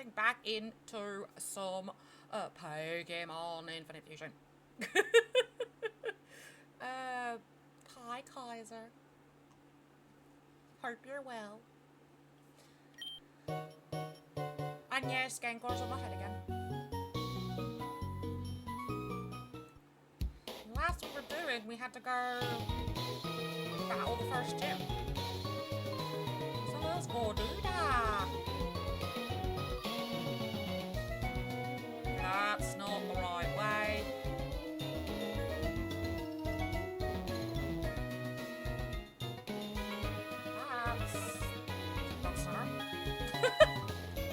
getting back into some Pokemon Infinite Fusion. Hi, Kaiser. Hope you're well. And yes, Gengar's on my head again. Last we were doing, we had to go battle the first gym. So let's go do that. That's not the right way. That's center.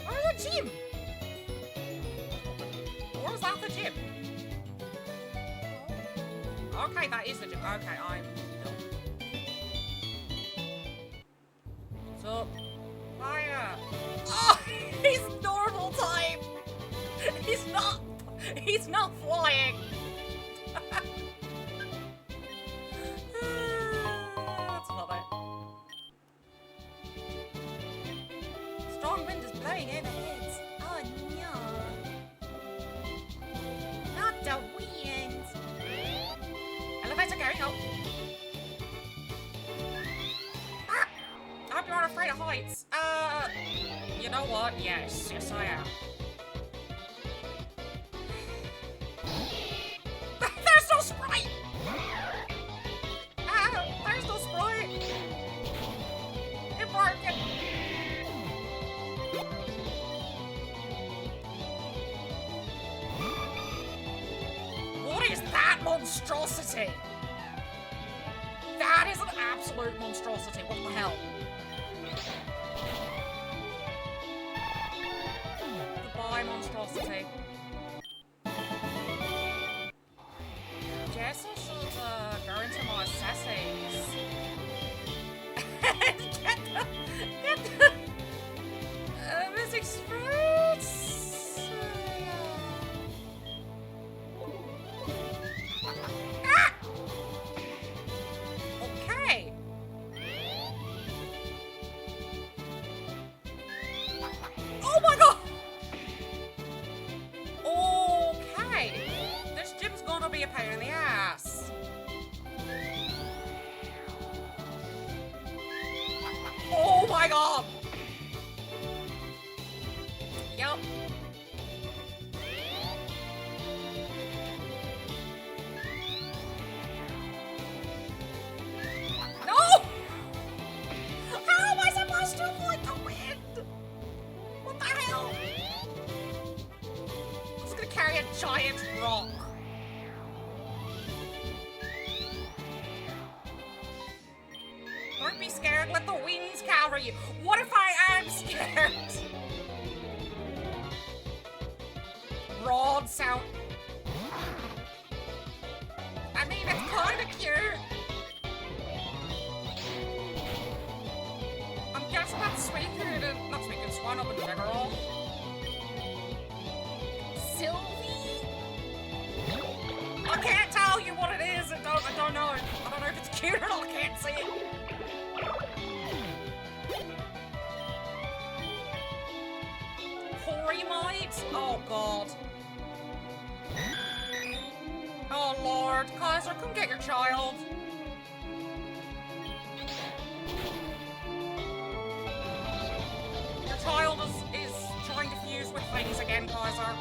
Where's the gym? Or is that the gym? Okay, that is the gym. Okay, I'm dumb. What's up? Hiya. Oh, he's normal type. He's not flying. That's funny. Strong wind is blowing overhead. Oh no. Not the wind. Elevator going up. Ah! I hope you aren't afraid of heights. You know what? Yes, I am. There's no Sprite! There's no Sprite! It's barking! What is that monstrosity? That is an absolute monstrosity. What the hell? Goodbye, monstrosity. Guess I should go into my settings. get the missing fruits. Ah! Okay. Oh my god. Okay. This gym's gonna be a pain in the ass. Oh my god! Yup. No! How am I supposed to avoid the wind? What the hell? I'm just gonna carry a giant rock. Don't be scared, let the winds cover you. What if I am scared? Rod sound. I mean, it's kinda cute. I'm guessing that's Suicune and not Suicune, Swinub and Vigoroth. Sylvie? I can't tell you what it is. I don't know. I don't know if it's cute or not. I can't see it. Horimoid? Oh god. Oh lord. Kaiser, come get your child. Your child is trying to fuse with things again, Kaiser.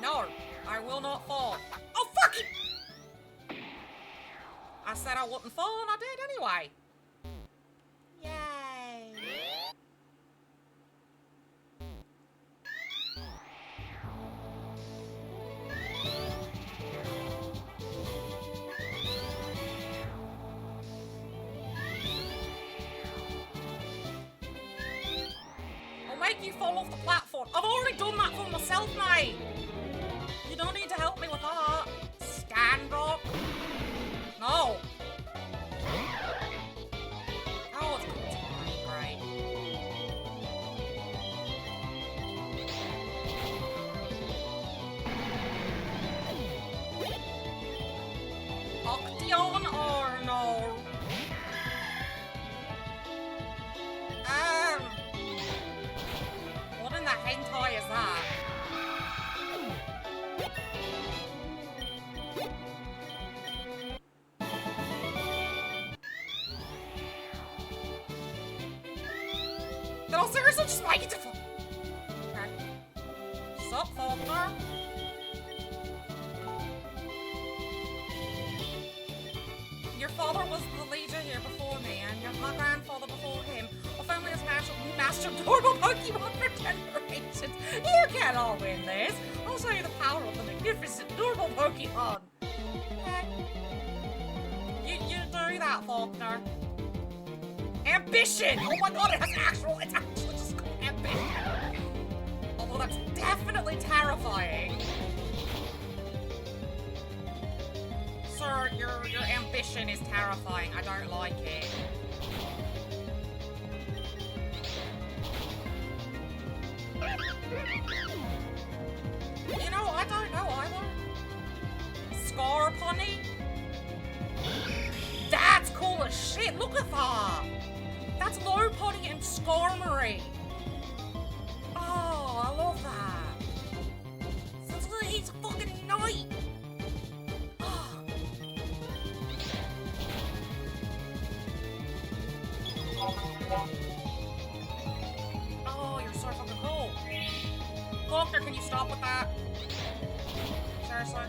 No, I will not fall. Oh, fucking! I said I wouldn't fall and I did anyway. Yay. I'll make you fall off the platform. I've already done that for myself, mate. You don't need to help me with that. Stand rock. No. Oh, it's going to be great. high as that. Did I seriously just make it to okay. Sup, Faulkner? Your father was the leader here before me, and my grandfather before him. Our family has mastered normal Pokemon for generations. You can't all win this. I'll show you the power of the magnificent normal Pokemon. Okay. You do that, Faulkner. Ambition! Oh my god, it's actually just called ambition. Although that's definitely terrifying. Sir, your ambition is terrifying. I don't like it. You know, I don't know either. Scar Pony? That's cool as shit. Look at that. That's Low Pony and Skarmory. Oh, I love that. He's a fucking knight. Oh, you're so fucking cool. Faulkner, can you stop with that? Seriously?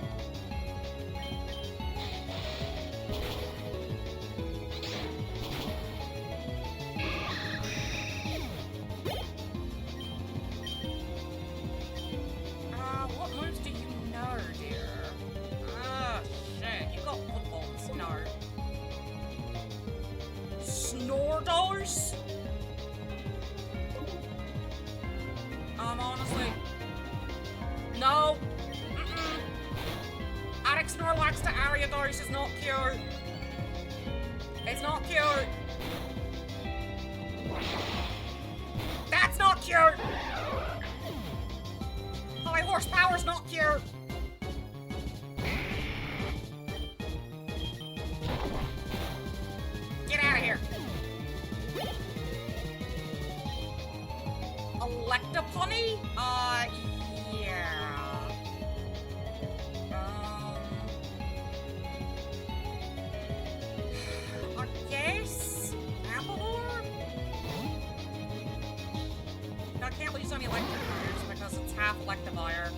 What moves do you know, dear? Ah, shit. You got footballs. No. Snordos? Honestly. No. Adding Snorlax to Ariados is not cute. It's not cute. That's not cute. High horsepower's not cute. Get out of here. Electapony? Yeah. I guess? Ampelor? I can't use any electric moves because it's half Electivire.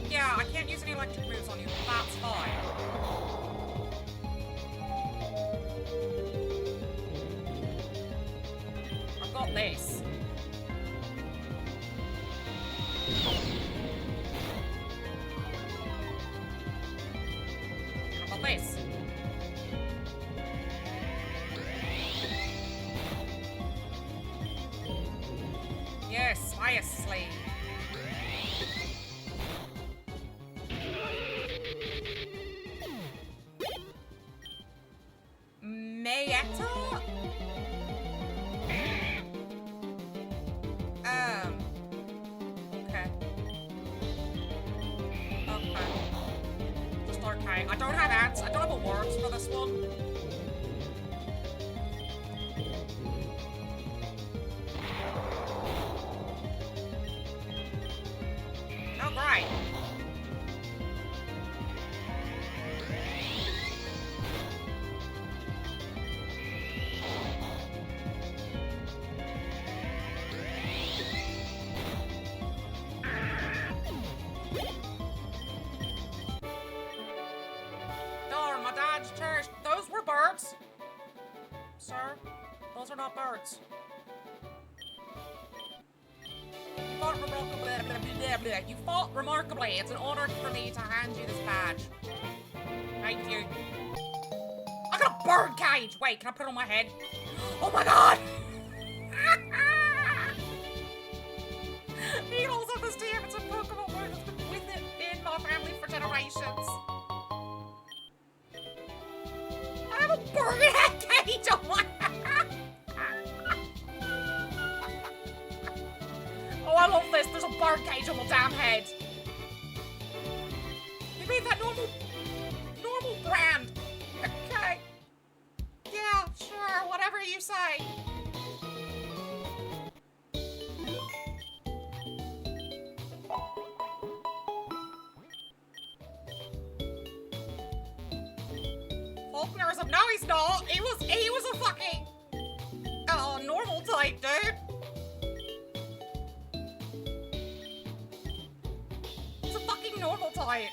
Yeah, I can't use any electric moves on you, but that's fine. I've got this. I've got this. Yes, Fire Slave. Mayetta? Okay. Okay. Just okay. I don't have ants. I don't have a words for this one. Oh, right. Darn, my dad's cherished. Those were birds. Sir, those are not birds. You fought remarkably. It's an honor for me to hand you this badge. Thank you. I got a bird cage! Wait, can I put it on my head? Oh my god! Beetles of this team, it's a Pokemon word that's been with it in my family for generations. I have a bird head cage on my head! Oh, I love this. There's a bird cage on my damn head. You mean that normal brand? Okay. Yeah, sure. Whatever you say. Charizard. No, he's not. He was a fucking normal type, dude. He's a fucking normal type.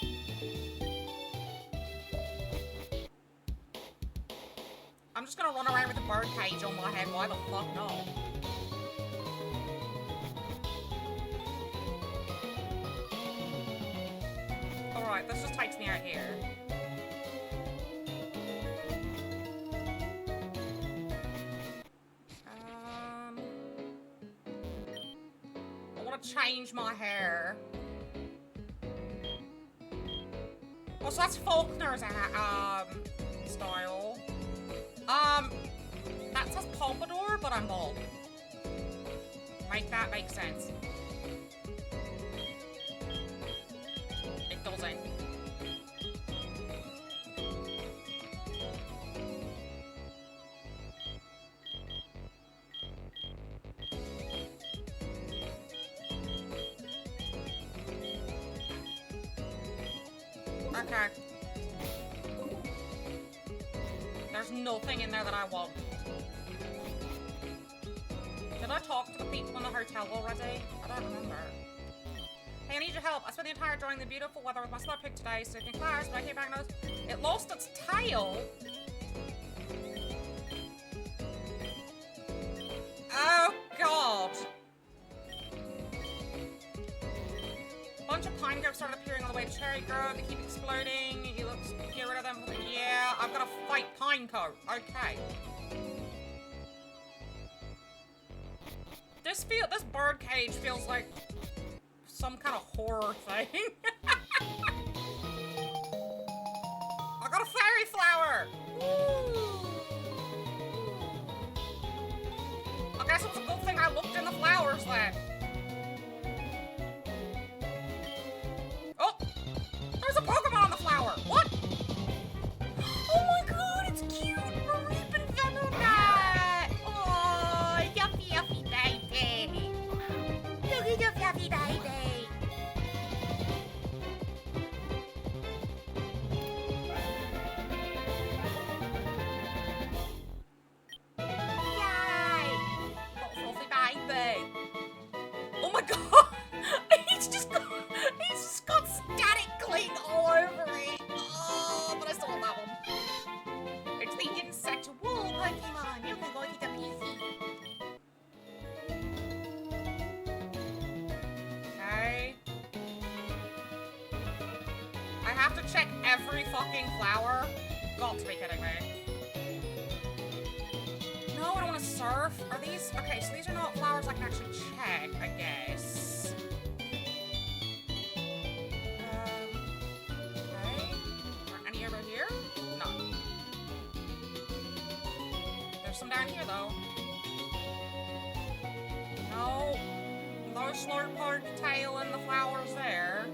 I'm just gonna run around with a bird cage on my head. Why the fuck not? Alright, this just takes me out here. I want to change my hair. Oh, so that's Faulkner's style. That says pompadour, but I'm bald. Make that make sense. It doesn't. Okay. There's nothing in there that I want. Did I talk to the people in the hotel already? I don't remember. Hey, I need your help. I spent the entire during the beautiful weather with my sled pig today, so in class, but I came back and noticed it lost its tail. Oh, God. A bunch of pine growths started appearing on the way to Cherry Grove. They keep exploding. He looks, get rid of them. Yeah, I've got to fight Pinecoat. Okay. This bird cage feels like some kind of horror thing. I got a fairy flower! Woo. I guess it's a good thing I looked in the flowers then. Oh! There's a Pokemon on the flower! What? Oh my god, it's cute! Mareep and Venonat! Oh, yuffie yuffie baby! Look at your yuffie baby! Oh my god! He's just got static cling all over it! Oh, but I still love that one. It's the insect wool Pokemon. You can go get them easy. Okay. I have to check every fucking flower? Got to be kidding me. No, I don't want to surf. Are these... Okay, so these are not flowers I can actually check, I guess. Okay. Are any over here? No. There's some down here, though. No. No Slurpard tail in the flowers there.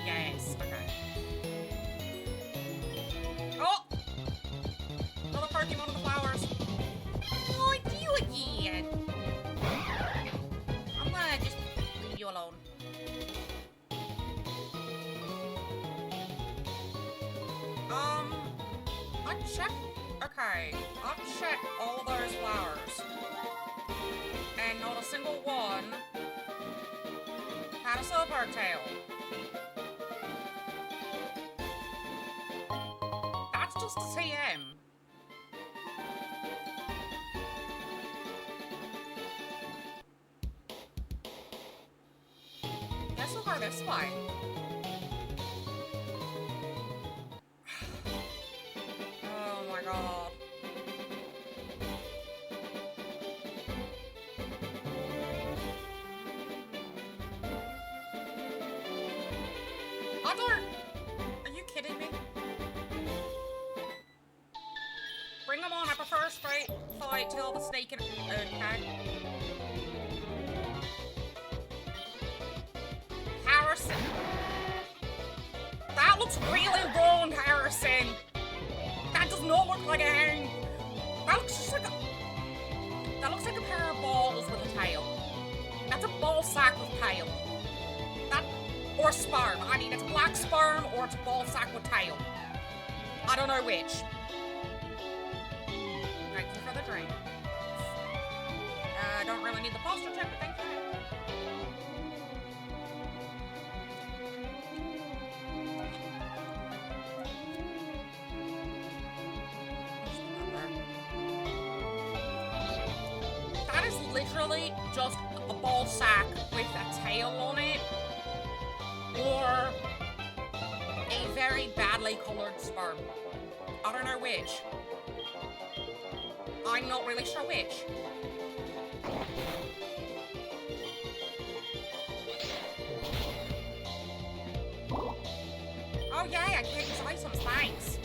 Yes, okay. Oh! Another Pokemon in the flowers. Oh, it's you again! I'm gonna just leave you alone. I checked... Okay, I've checked all those flowers. And not a single one had a Slurpard tail. Just a TM. Guess we'll go this way. Oh my god. I don't... Are you kidding me? Bring them on, I prefer a straight fight till the snake and... Okay. Harrison! That looks really wrong, Harrison! That does not look like a hound! That looks just like a... That looks like a pair of balls with a tail. That's want a ball sack with tail. That, or sperm. I mean, it's black sperm or it's a ball sack with tail. I don't know which. Thank you for the drink. I don't really need the posture check, but thank you. That is literally just a ball sack with a tail on it, or a very badly colored sperm. I don't know which. I'm not really sure which. Oh yay, I can use items, thanks.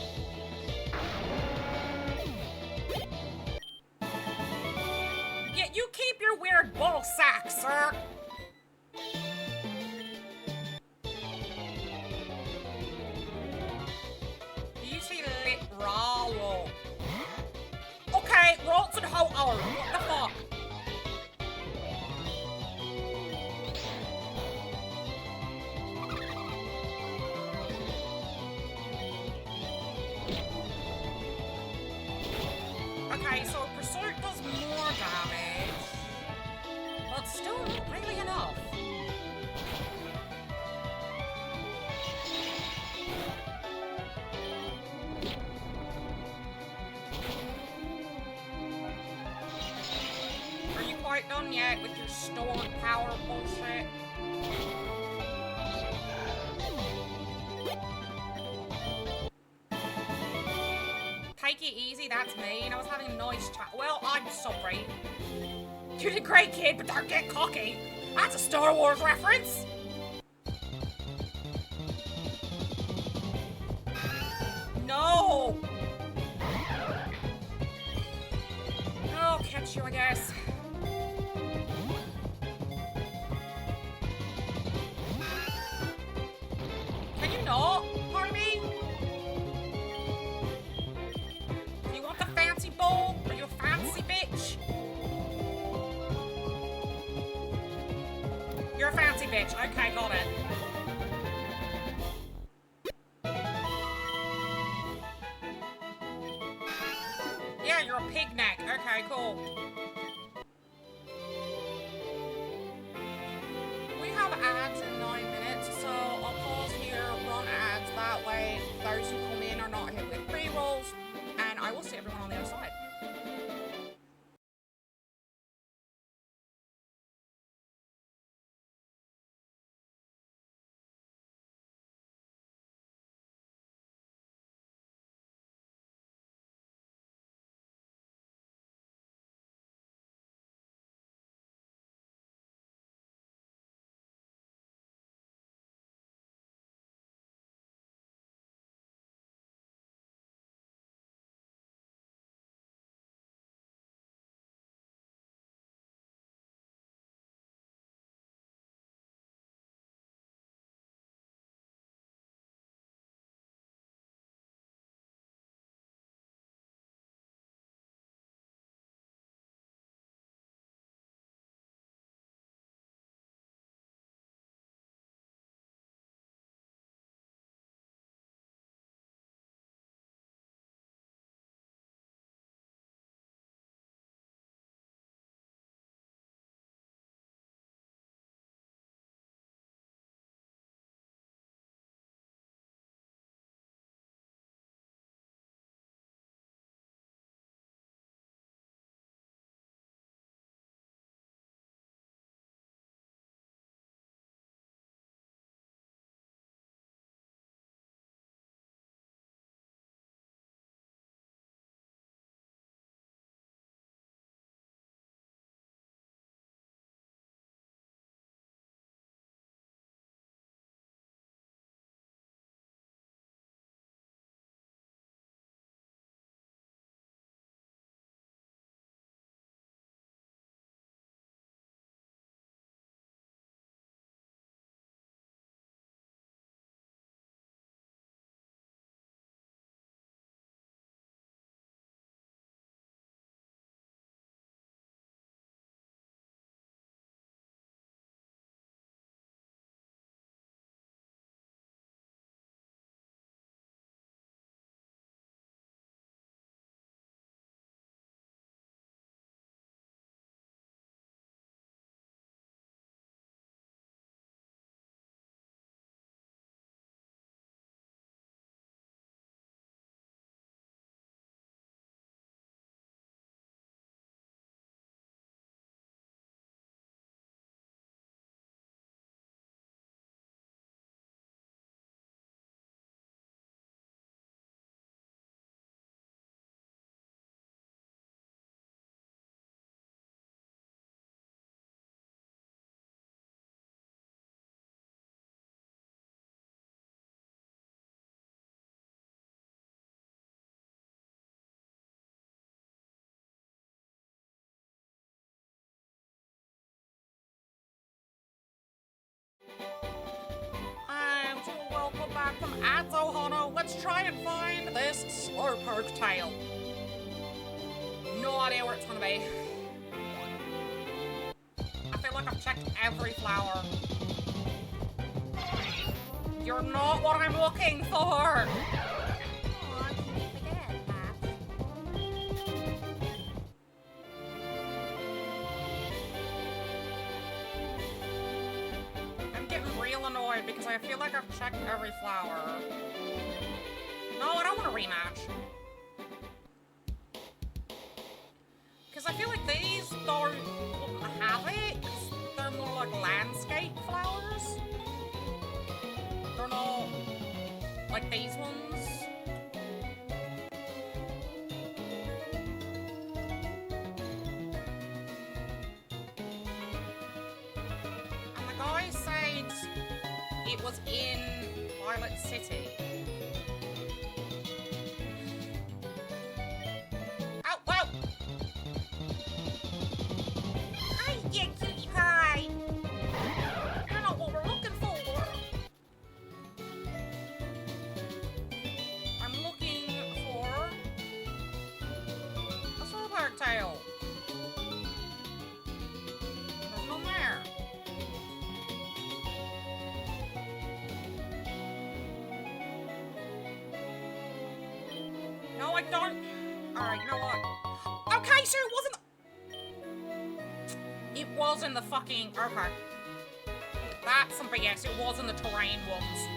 Yeah, you keep your weird ball sack, sir. You see lit roll. Okay, Rolls and Johto. What the fuck? Okay, so a Pursuit does more damage, but still not really enough. Are you quite done yet with your stored power bullshit? Take it easy, that's mean. I was having a nice chat. Well, I'm sorry. You did great, kid, but don't get cocky. That's a Star Wars reference. No. I'll catch you, I guess. Can you not? Pardon me? You want the fancy bowl? Are you a fancy bitch? You're a fancy bitch. Okay, got it. Yeah, you're a pig neck. Okay, cool. We have ads in 9 minutes, so I'll pause here, run ads. That way, those who come in are not hit with pre-rolls, and I will see everyone on the other side. And welcome back from Azohana. Let's try and find this Slurperk tail. No idea where it's gonna be. I feel like I've checked every flower. You're not what I'm looking for! Aw, can you forget, Paps? I'm getting real annoyed because I feel like I've checked every flower. No, I don't want a rematch. Because I feel like these don't have it. They're more like landscape flowers. They're not like these ones. And the guy said it was in Violet City. Oh, whoa! Hi, you cutie pie! You're not what we're looking for. I'm looking for a Slurperk tail. There's none there. No, I don't. Alright, you know what? Okay, so it wasn't. It was in the fucking. Okay. That's some BS. It was in the terrain ones.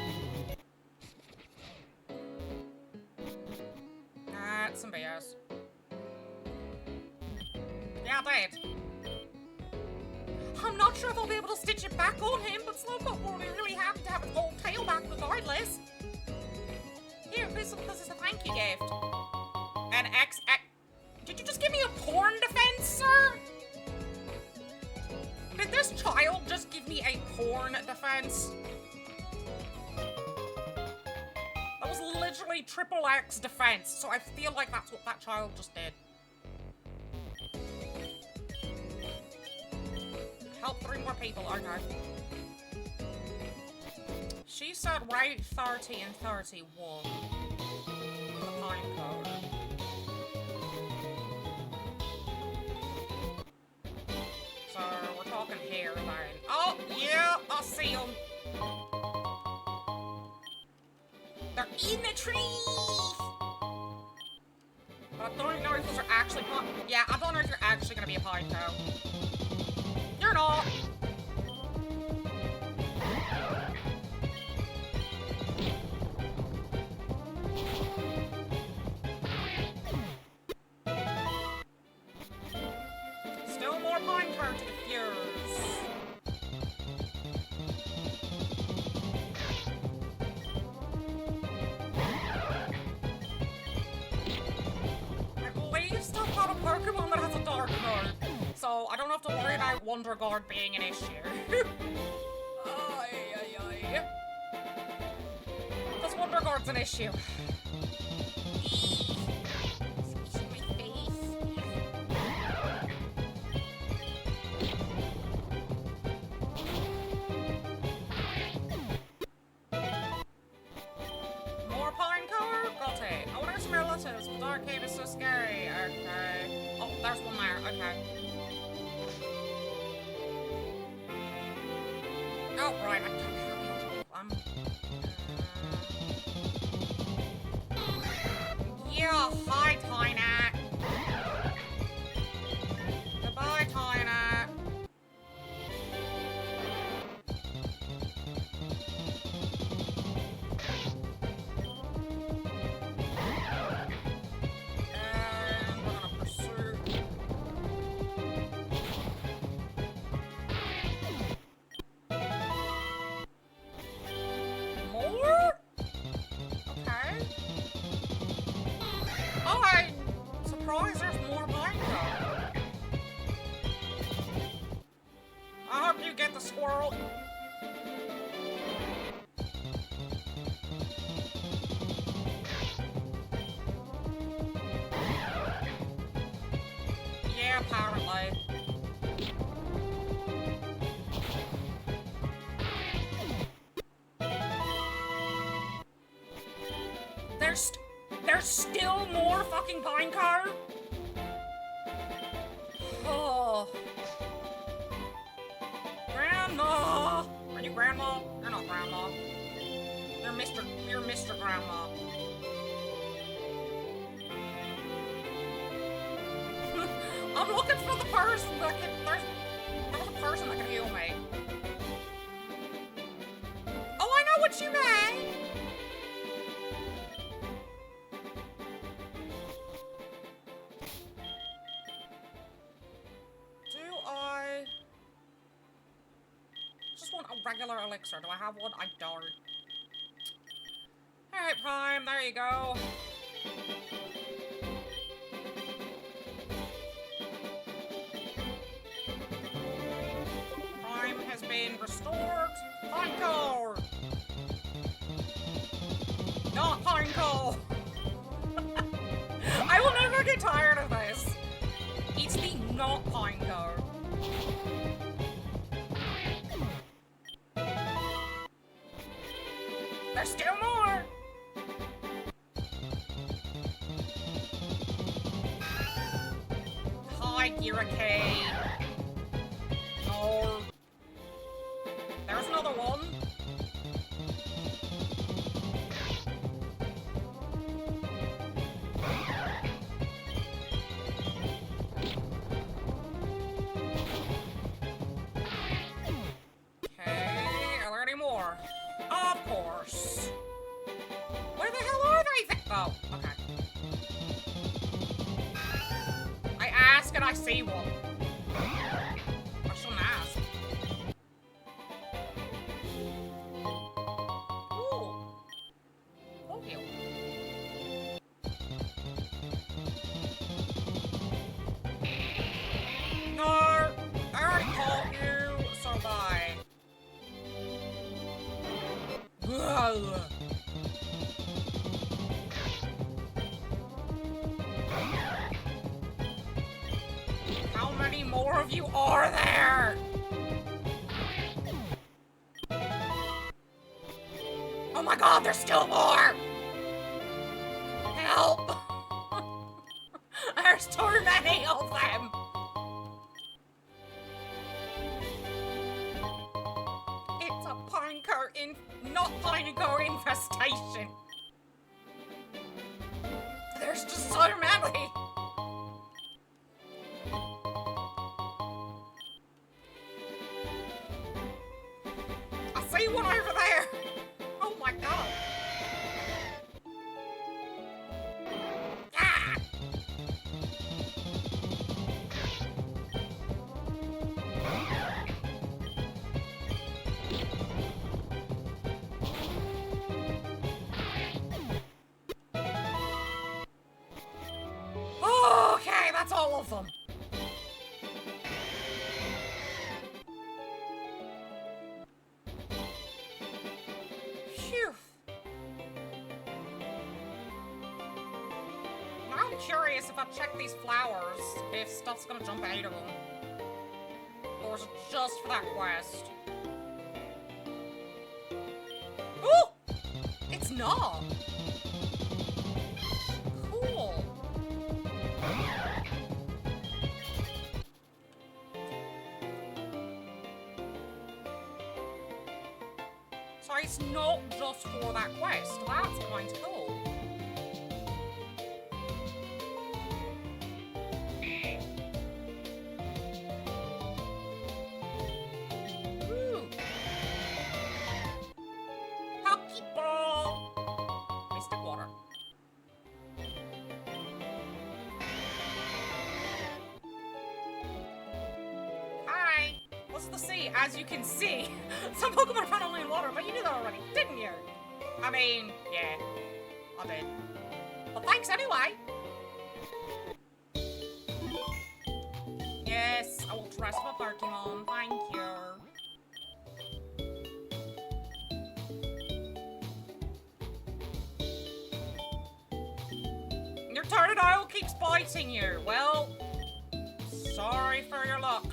That's some BS. Yeah, I did. I'm not sure if I'll be able to stitch it back on him, but Slowpoke will be really happy to have his old tail back regardless. Here, this is a thank you gift. An X. Did you just give me a porn defense, sir? Did this child just give me a porn defense? That was literally triple X defense, so I feel like that's what that child just did. Help 3 more people, okay. She said Route 30 and 31 for the pine code. So we're talking here then. Oh, yeah, I see them. They're in the tree! But I don't know if those are actually yeah, I don't know if you're actually gonna be a pine cone. You're not! Still more pine cone to defuse. I believe still got a Pokemon that has a dark mode, so I don't have to worry about Wonder Guard being an issue. Because Wonder Guard's an issue. More pine color? Got it. I wonder if some relatives. The dark cave is so scary. Okay. Oh, there's one there. Okay. Oh, right. I don't have yeah, hi, Tynat. Goodbye, Tynat. And we're gonna pursue. More? Okay. Oh, I'm surprised there's more Minecraft. I hope you get the squirrel. Yeah, apparently. There's still more fucking Pineco? Oh. Grandma! Are you Grandma? You're not Grandma. You're Mr. Grandma. I'm looking for the person that can, there's a person that can heal me. Oh, I know what you mean! Just want a regular elixir. Do I have one? I don't. Alright, Prime, there you go. Prime has been restored. Pineco! Not Pineco! I will never get tired of this. It's the not Pineco. There's still more! Hi, Girake. No. There's another one. Okay, are there any more? Of course. Where the hell are they? Oh, okay. I ask and I see one. I shouldn't ask. Ooh. Love you. No, I already caught you, so bye. Ugh. How many more of you are there? Oh my god, there's still more! Help! There's too many of them! It's a not Pineco infestation! There's just so many! I see one over there! Oh my god! Ah! Okay, that's all of them. Phew. Now I'm curious if I check these flowers, if stuff's gonna jump out of them. Or is it just for that quest? Oh! It's not! Cool. So it's not just for that quest. That's kind of cool. Ooh. Pokeball! Mystic water. Hi! What's the sea? As you can see, some Pokemon found only in water, but you knew that already, didn't you? I mean, yeah, I did. But thanks anyway! Yes, I will trust my Pokemon, thank you. Your Totodile keeps biting you. Well, sorry for your luck.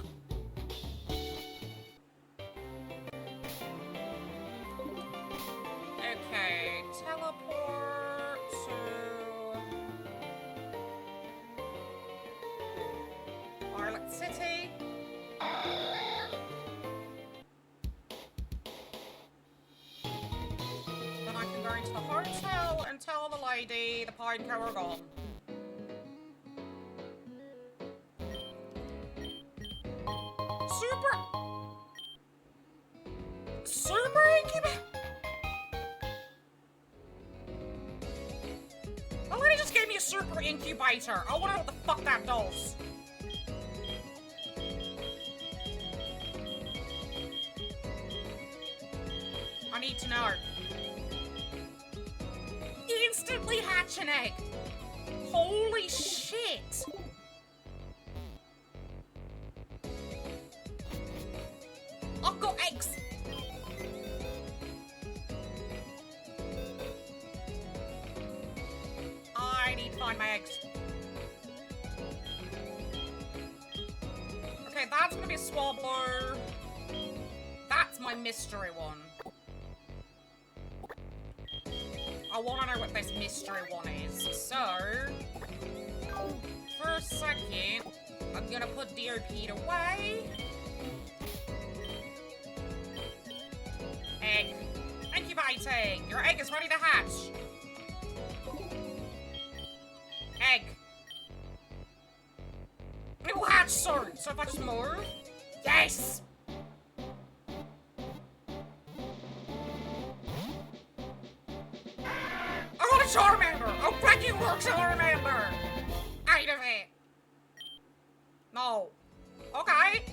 Okay, teleport to city. Then I can go into the hotel and tell the lady the Pineco are gone. Super incubator? The lady just gave me a super incubator. I wonder what the fuck that does. I need to know. Instantly hatch an egg. Holy shit. I've got eggs. I need to find my eggs. Okay, that's gonna be a Swabbler. That's my mystery one. I want to know what this mystery one is. So, for a second, I'm gonna put DOP away. Egg. Incubating! Your egg is ready to hatch. Egg. It will hatch soon, so if I just move. Yes! I want a Charmander! A freaking work Charmander! Out of it! No. Okay.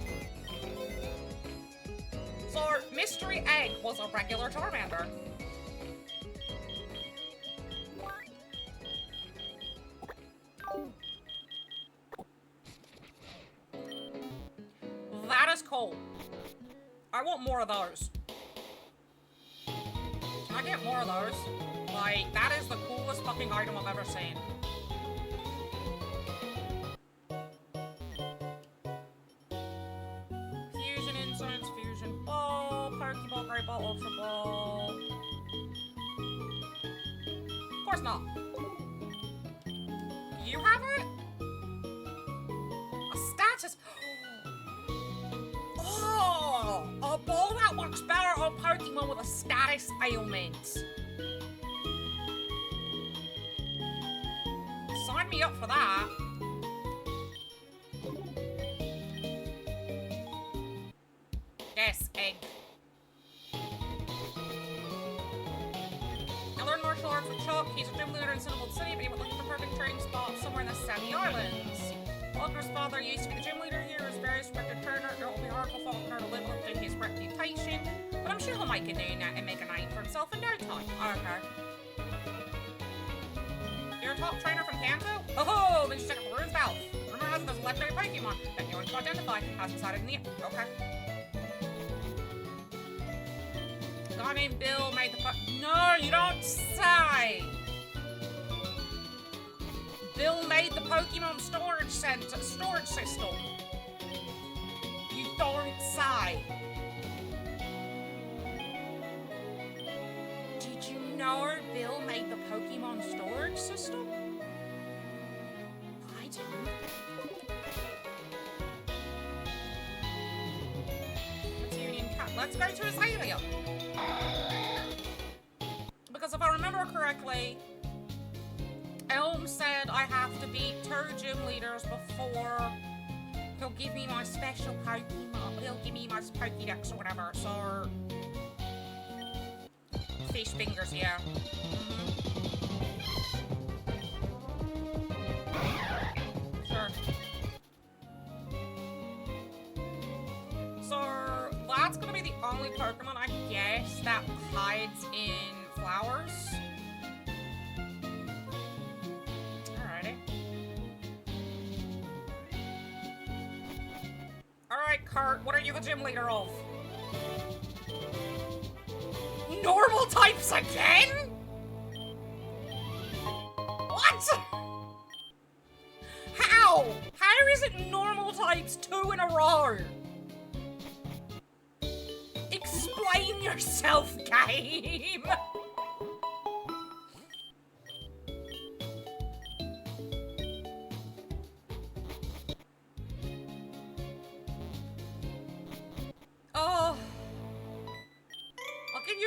So, Mystery Egg was a regular Charmander. That is cool. I want more of those. Can I get more of those? Like, that is the coolest fucking item I've ever seen. Fusion Incense, Fusion Ball, Pokeball, Great Ball, Ultra Ball. Of course not. You have it? A status. Oh, a ball that works better on Pokemon with a status ailment. Sign me up for that. Yes, egg. I learned martial arts with Chuck. He's a gym leader in Cinnamon City, but he was looking for a perfect training spot somewhere in the Sandy Islands. Faulkner's father used to be the gym leader here. He's a very respected trainer. It will be hard for Faulkner to live up to his reputation, but I'm sure he'll make a name and make a name for himself in no time. Okay. You're a top trainer from Kanto? Oh, then you check out the rune's mouth. Rumor has it there's a legendary Pokemon that no one can identify. Has decided in the end. Okay. A guy named Bill made the No, you don't say! Bill made the Pokemon storage system. You don't say. Did you know Bill made the Pokemon storage system? I didn't. Let's go to Azalea. Because if I remember correctly, Elm said I have to beat 2 gym leaders before he'll give me my special Pokemon. He'll give me my Pokédex or whatever, so... Fish fingers, yeah. Sure. So, that's gonna be the only Pokemon, I guess, that hides in flowers. Alrighty. Alright, Kurt, what are you the gym leader of? Normal types again? What? How? How is it normal types 2 in a row? Explain yourself, game!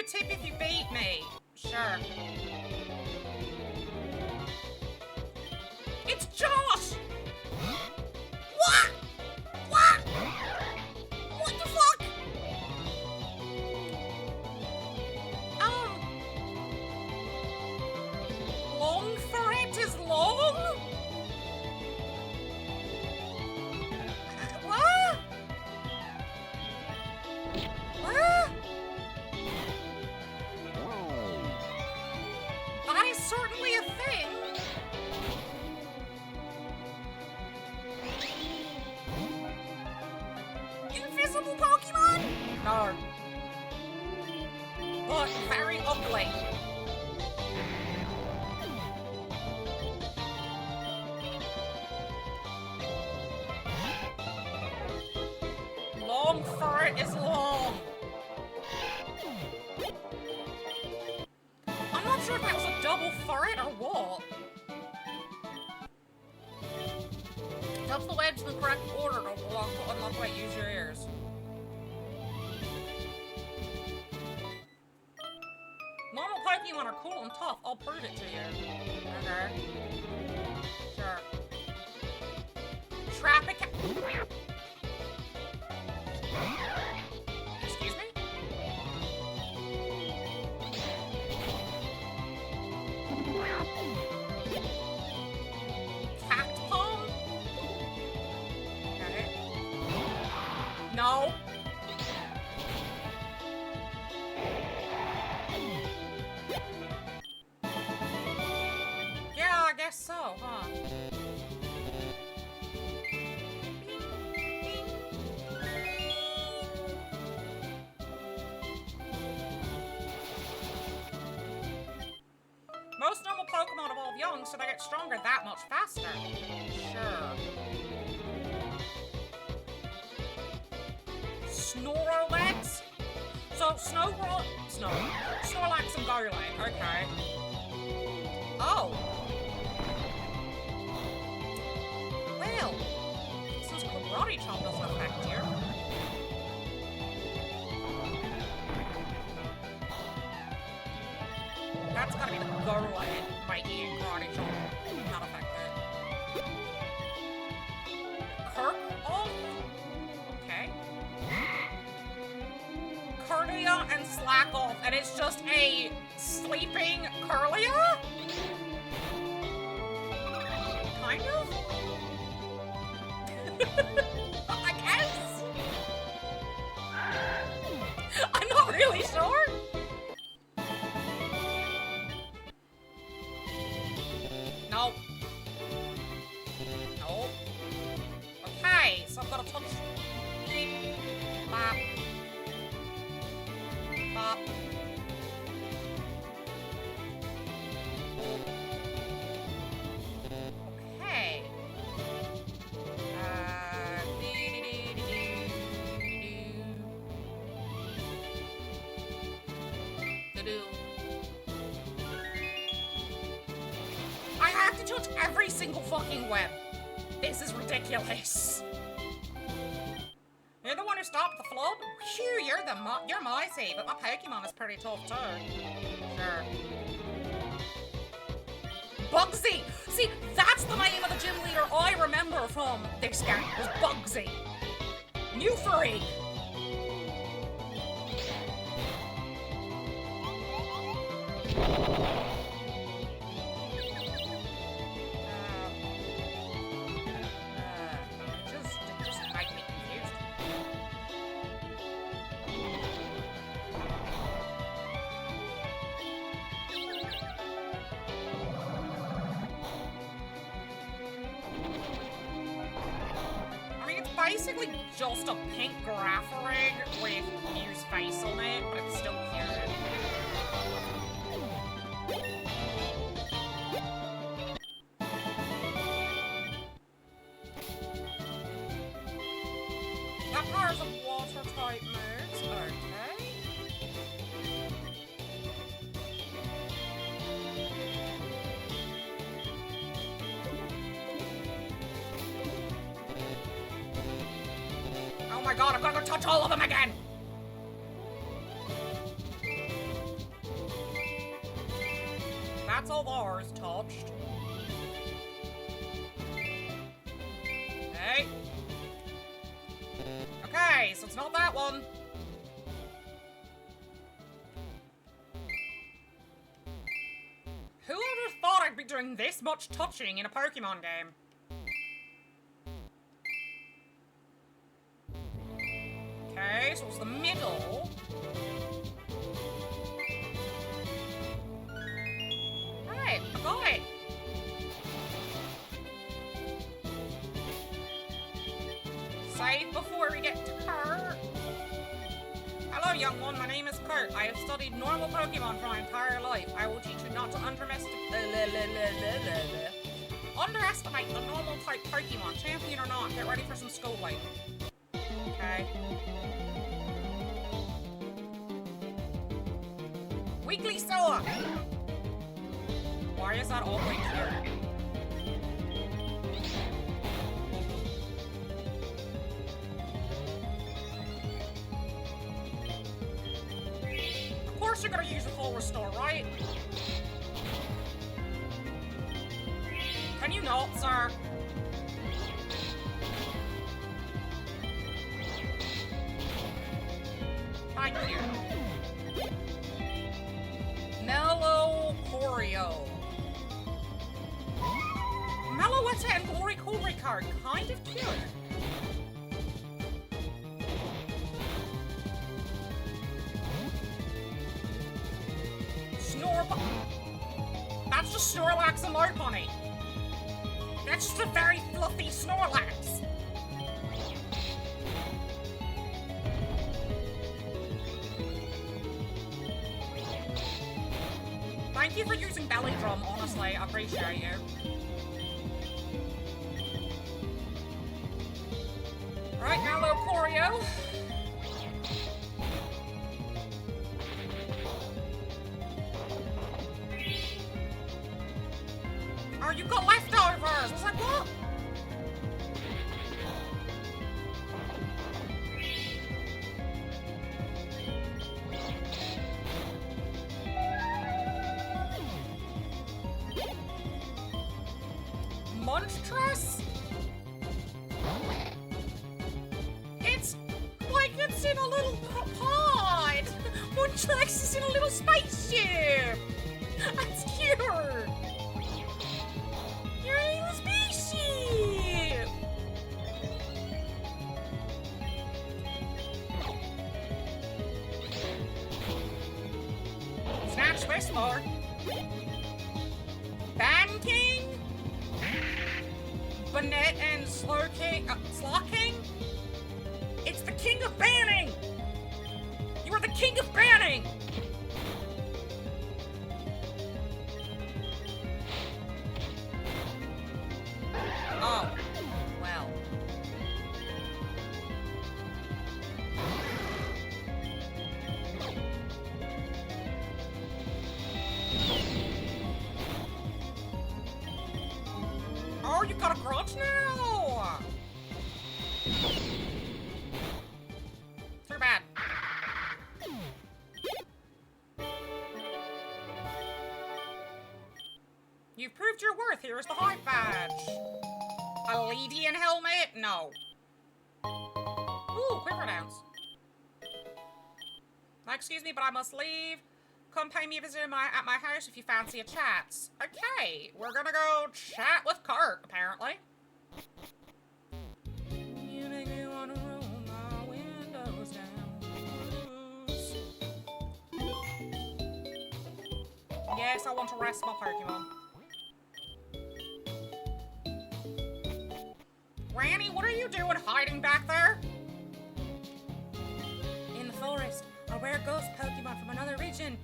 tip if you beat me. Sure. It's Josh! What? What? What the fuck? Long for it is long? What? What? That is certainly a thing. Invisible Pokemon? No. But very ugly. Long fur is long. I'm not sure if that was a double furret or what. Touch the wedge in the correct order to unlock the way. Use your ears. Normal Pokemon are cool and tough. I'll prove it to you. Okay. Sure. Tropical. Excuse me? Cactpom? Okay. No. Yeah, I guess so, huh? Most normal Pokemon evolve young, so they get stronger that much faster. Sure. Snorlax? So, Snorlax and Golem, okay. Oh. Well, since Karate Chop doesn't affect you. That's gotta be the Golem mighty and Karate Chop. Not affected. Kirk off? Okay. Curlia and Slack off, and it's just a sleeping Curlia? Kind of? I guess? I'm not really sure. Nope. Nope. Okay, so I've got to touch. Bop. Bop. Okay. I have to touch every single fucking web. This is ridiculous. You're the one who stopped the flood? Phew, you're mighty, but my Pokemon is pretty tough too. Sure. Bugsy! See, that's the name of the gym leader I remember from this game, was Bugsy. New freak! Just make me confused. I mean, it's basically just a pink Grapharig with Mew's face on it, but it's still cute. That powers of water type moves. Okay. Oh my god, I'm gonna go touch all of them again! That's all ours touched. Okay. Okay, so it's not that one. Who would have thought I'd be doing this much touching in a Pokemon game? Okay, so it's the middle. Alright, I got it. Save before we get to Kurt. Hello, young one. My name is Kurt. I have studied normal Pokemon for my entire life. I will teach you not to underestimate the normal type Pokemon, champion or not. Get ready for some schooling. Okay. Weekly Soa! Why is that all the way here? Of course you're gonna use a full restore, right? Can you not, sir? Thank you. Mellow Choreo. Meloetta and Glory card, kind of cute. That's just Snorlax and Lopunny. That's just a very fluffy Snorlax. Thank you for using Belly Drum, honestly, I appreciate you. Right, now little Choreo. Oh, you got leftovers! I was like, what? Munchtress? It's like it's in a little pod! Munchtress is in a little spaceship! That's cute! You're in a little spaceship! Snatch Whisper. Ban King? Banette and Slocking? It's the king of banning! You are the king of banning! Oh, well. Oh, you got a grudge now! Too bad. You've proved your worth. Here's the Hive Badge. A Legion helmet? No. Ooh, Quiver Dance. Excuse me, but I must leave. Come pay me a visit at my house if you fancy a chat. Okay, we're gonna go chat with Kurt, apparently. You make me wanna roll my windows down. Yes, I want to rest my Pokemon. Granny, what are you doing hiding back there? In the forest, a rare ghost Pokemon from another region.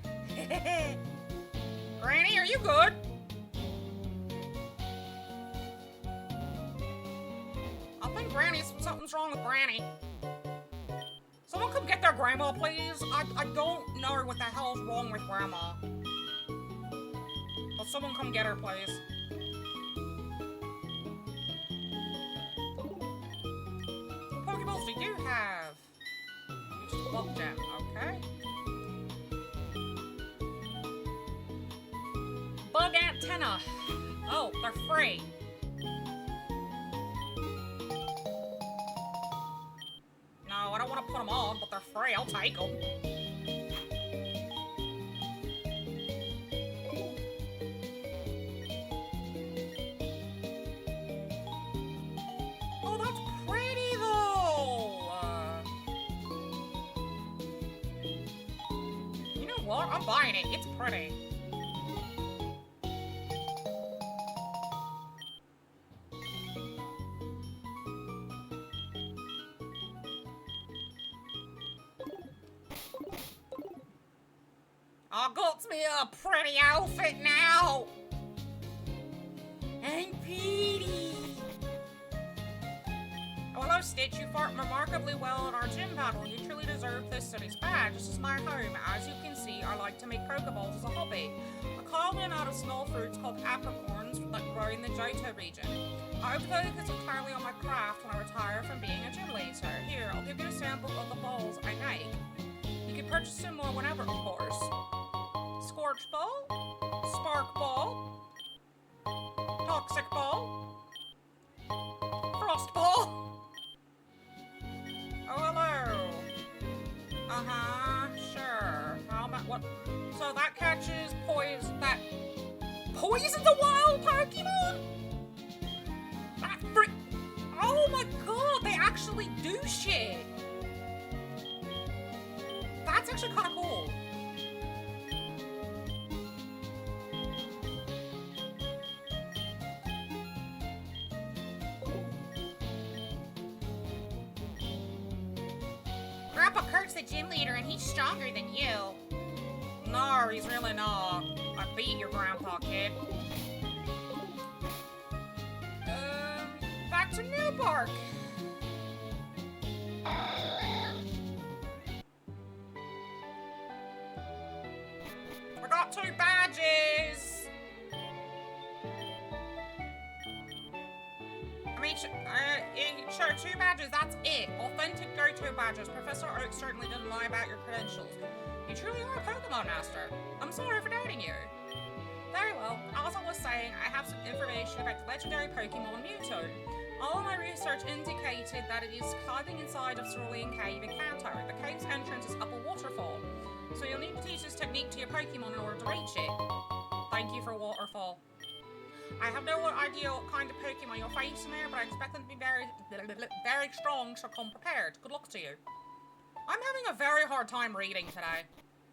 Granny, are you good? I think something's wrong with Granny. Someone come get their grandma, please. I don't know what the hell's wrong with Grandma. But someone come get her, please. What Pokeballs do you have? Just a bug gem, okay. Bug antenna. Oh, they're free. No, I don't want to put them on, but they're free. I'll take them. Oh, that's pretty, though. You know what? I'm buying it. It's pretty. I got me a pretty outfit now. And Petey. Oh, hello, Stitch. You fought remarkably well in our gym battle. You truly deserve this city's badge. This is my home. As you can see, I like to make Pokeballs as a hobby. I carved them out of small fruits called apricorns that grow in the Johto region. I hope to focus entirely on my craft when I retire from being a gym leader. Here, I'll give you a sample of the balls I make. You can purchase some more whenever, of course. Scorch Ball, Spark Ball, Toxic Ball, Frost Ball. Oh, hello. Uh-huh, sure. How about what? So that catches poison, that poisons a wild Pokemon? That frick. Oh my god, they actually do shit. That's actually kind of cool. Grandpa Kurt's the gym leader and he's stronger than you. No, he's really not. I beat your grandpa, kid. Back to New Park. I got 2 badges. I mean, sure, 2 badges, that's it. Authentic Johto badges. Professor Oak certainly didn't lie about your credentials. You truly are a Pokemon Master. I'm sorry for doubting you. Very well. As I was saying, I have some information about the legendary Pokemon Mewtwo. All of my research indicated that it is hiding inside of Cerulean Cave in Kanto. The cave's entrance is up a waterfall, so you'll need to teach this technique to your Pokemon in order to reach it. Thank you for waterfall. I have no idea what kind of Pokemon you're facing there, but I expect them to be very strong, so come prepared. Good luck to you. I'm having a very hard time reading today,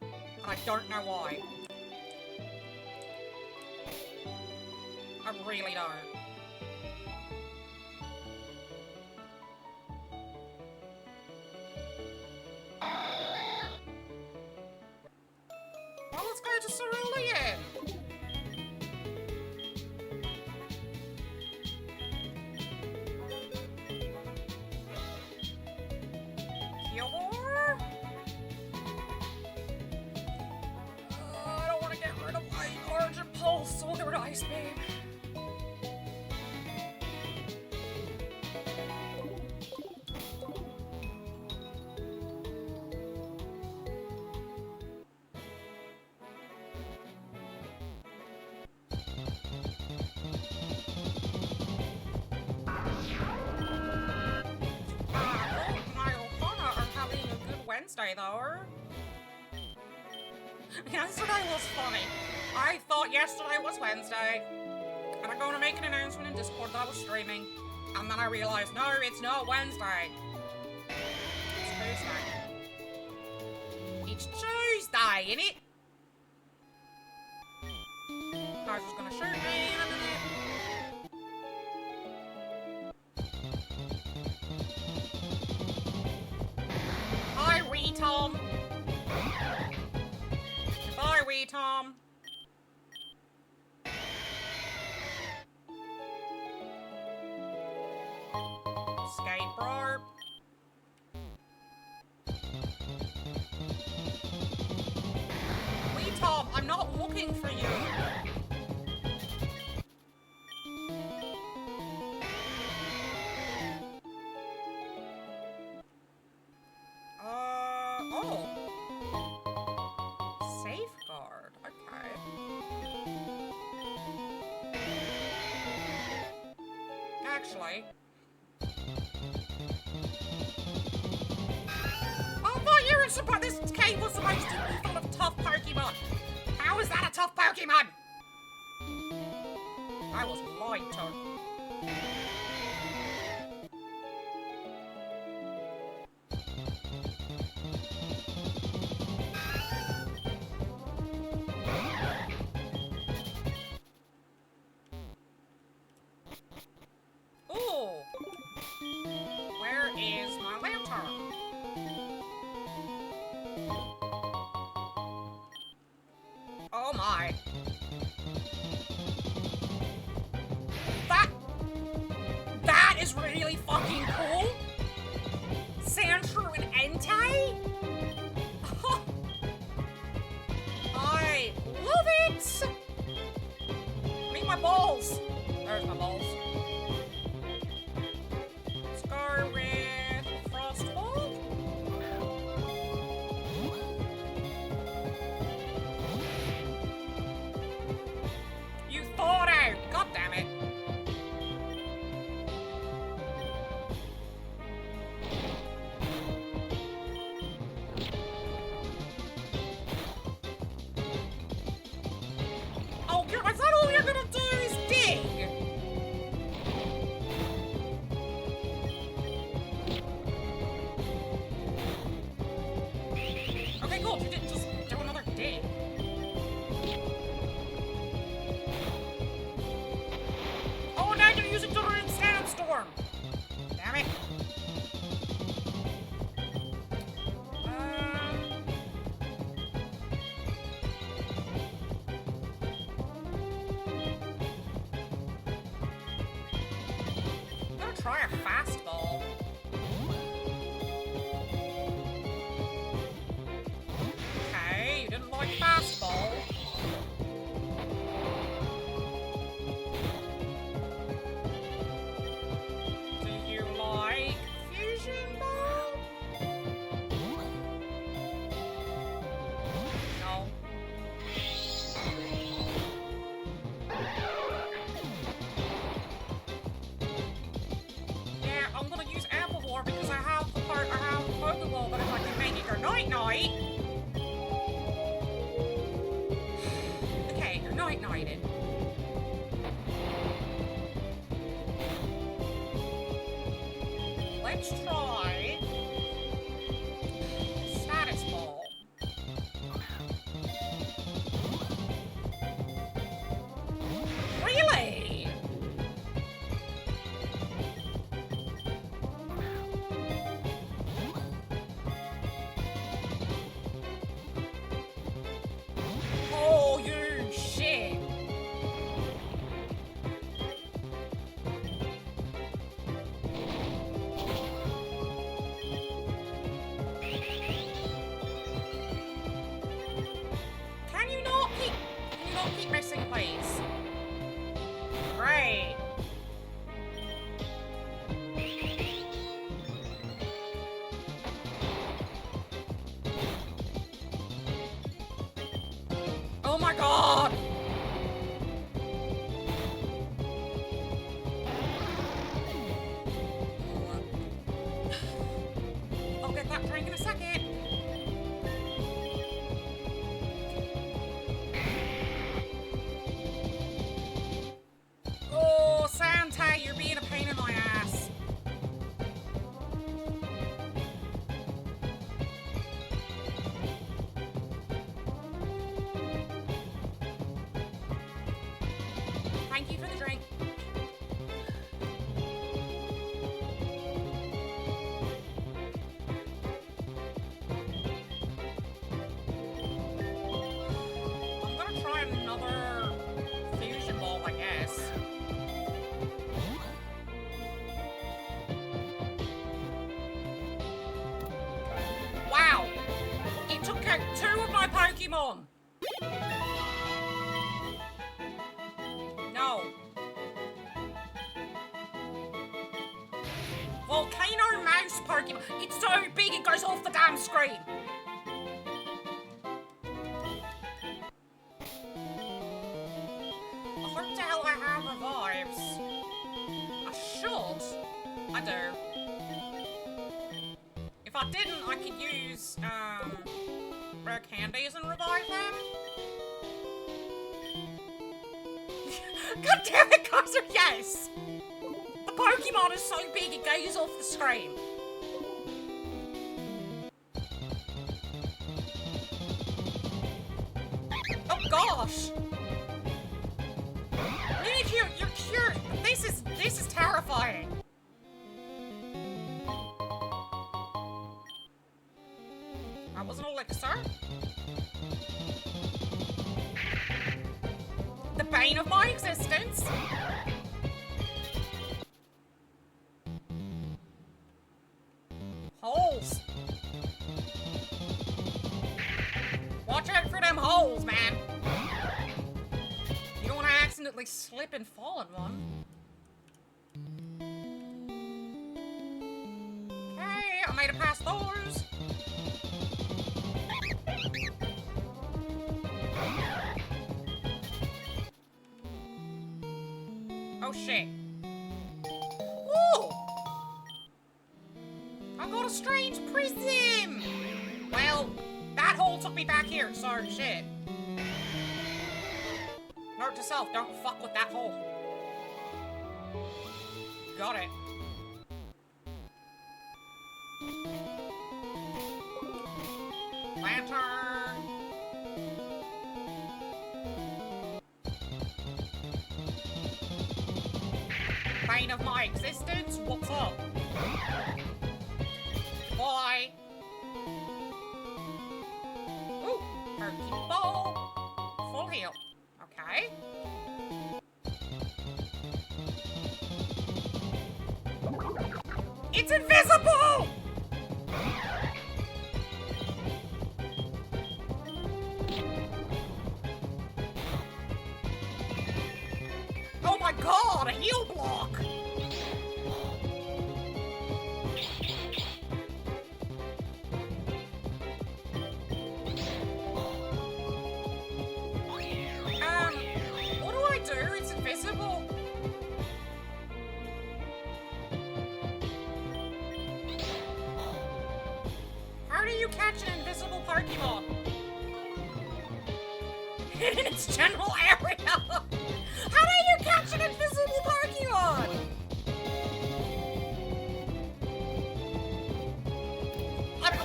and I don't know why. I really don't. Well, let's go to Cerulean. Kyogre? I don't want to get rid of my Argent Pulse. We'll get rid of Ice Beam. Wednesday, though. Yesterday was funny. I thought yesterday was Wednesday, and I'm going to make an announcement in Discord that I was streaming, and then I realized, no, it's not Wednesday. It's Tuesday. It's Tuesday, innit? Guy's just gonna shoot me in a minute. Hi, Tom. Bye, wee Tom. Skate bro. Wee Tom, I'm not looking for you. Oh. Safeguard, okay. actually. Oh, thought you were supposed. This cave was supposed to be full of tough Pokemon. How is that a tough Pokemon? I was lied to. Ooh. Where is my lantern? Oh my. That is really fucking cool. Sandshrew and Entei? I love it! Meet my balls. There's my balls. Let's go with Frostball. You thought out! God damn it. Oh, God, is that all you're gonna do is dig? Okay, cool. You did just do another dig. Oh, now you're using the ruined sandstorm. Damn it. I'm gonna try a fastball. Okay, you didn't like fastball. Do you like fusion ball? No. Yeah, I'm gonna use Amphiwar because I have the Pokeball that if I can make it your night-night. Okay, you're night-nighted. Let's try Status Ball. Really? Oh, you shit. Can you not keep missing, please? Great. Oh my god! I'll get that drink in a second. Oh, Santa, you're being a pain in my ass. Thank you for the drink. I'm gonna try another fusion ball, I guess. Wow! It took out 2 of my Pokemon! No. Volcano Mouse Pokemon. It's so big it goes off the damn screen. I hope to hell I have revives. I should. I do. If I didn't, I could use, rare candies and revive them. God damn it, Kaiser, yes! The Pokemon is so big it goes off the screen. Oh gosh! You're cured. This is terrifying. That was an elixir. The bane of my existence. Holes. Watch out for them holes, man. You don't want to accidentally slip and fall in one. Okay, I made it past those. Oh shit. Ooh! I got a strange prism! Well, that hole took me back here, so shit. Note to self, don't fuck with that hole. Got it. Lantern! Bane of my existence, what's up? Bye! Ooh, Pokeball! Full heal. Okay. It's invisible! Oh my god, a heal block! What do I do? It's invisible. How do you catch an invisible Pokemon? In its general area? How do you catch an invisible Pokemon?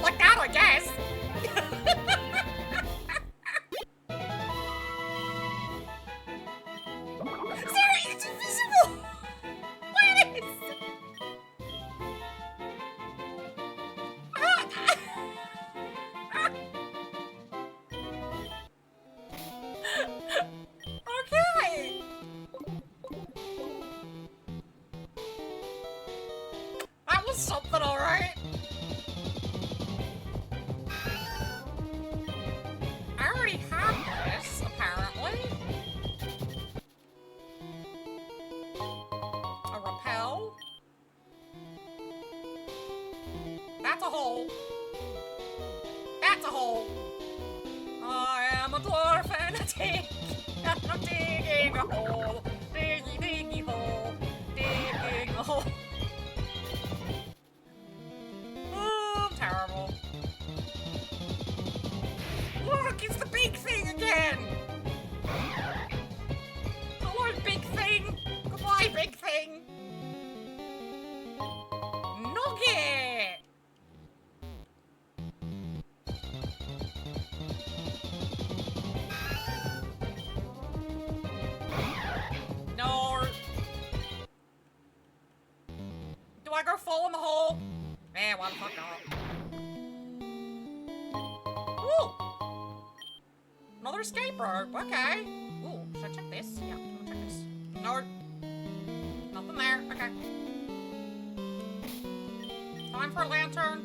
Like that, I guess. Seriously, it's invisible! Where it is? Okay. That was something, alright. I already have this, apparently. A repel. That's a hole. That's a hole. I am a dwarf and a tick. And I'm digging a hole. Diggy, diggy hole. Digging a hole. Oh, I'm terrible. Look, it's the big thing again! Hello, big thing! Goodbye, big thing! Nugget! No. Do I go fall in the hole? Man, why the fuck not? Ooh! Another escape rope, okay. Ooh, should I check this? Yeah, I'm gonna check this. No. Nothing there, okay. Time for a lantern.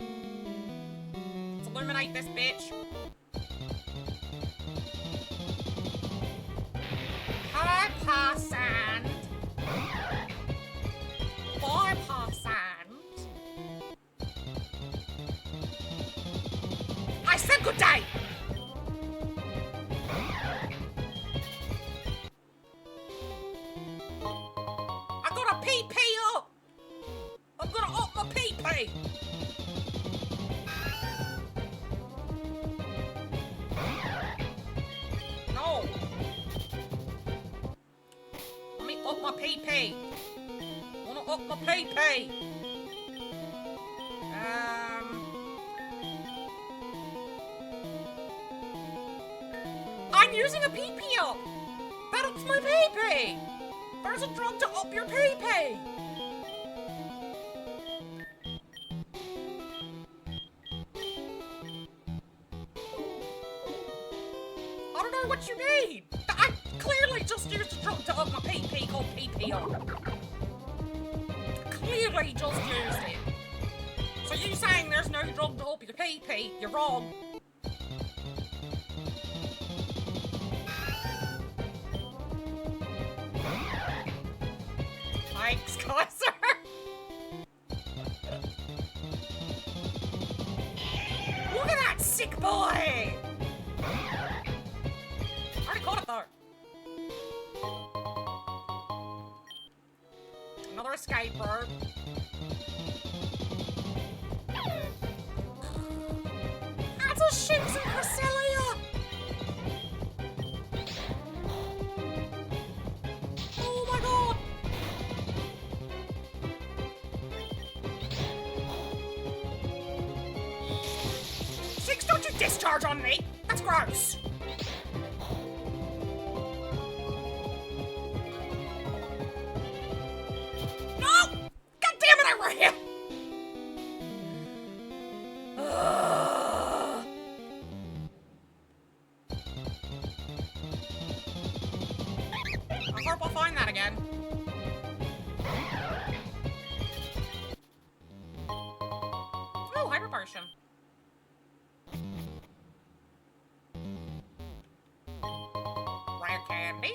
Let's illuminate this bitch. Bypass sand. Bypass sand. I said good day! I got a PP up! pee-pee! No! Let me up my pee-pee! I wanna up my pee-pee! I'm using a pee-pee up! That ups my pee-pee! There's a drug to up your pee-pee! I don't know what you mean! I clearly just used a drug to up my pee-pee called pee-pee up. Clearly just used it. So you saying there's no drug to up your pee-pee, you're wrong. Thanks, Kaiser! Look at that sick boy! Already caught it though. Another escape rope. That's a Shinx and Cresselia! Oh my god! Six, don't you discharge on me! That's gross! No! God damn it, I ran! I hope I'll find that again. Oh, Hyper Potion. Rare candy.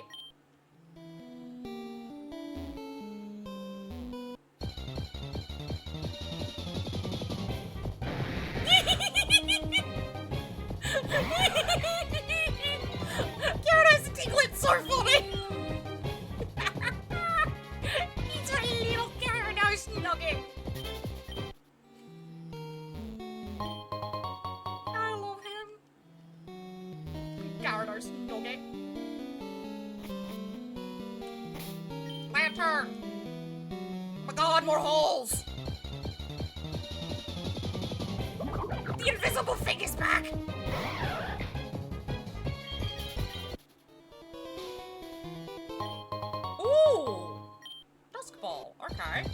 Gyarados and Diglett so funny! He's a little Gyarados nugget. I love him. Gyarados nugget. Lantern! Oh my god, more holes! The invisible thing is back! Ooh! Dusk Ball, okay.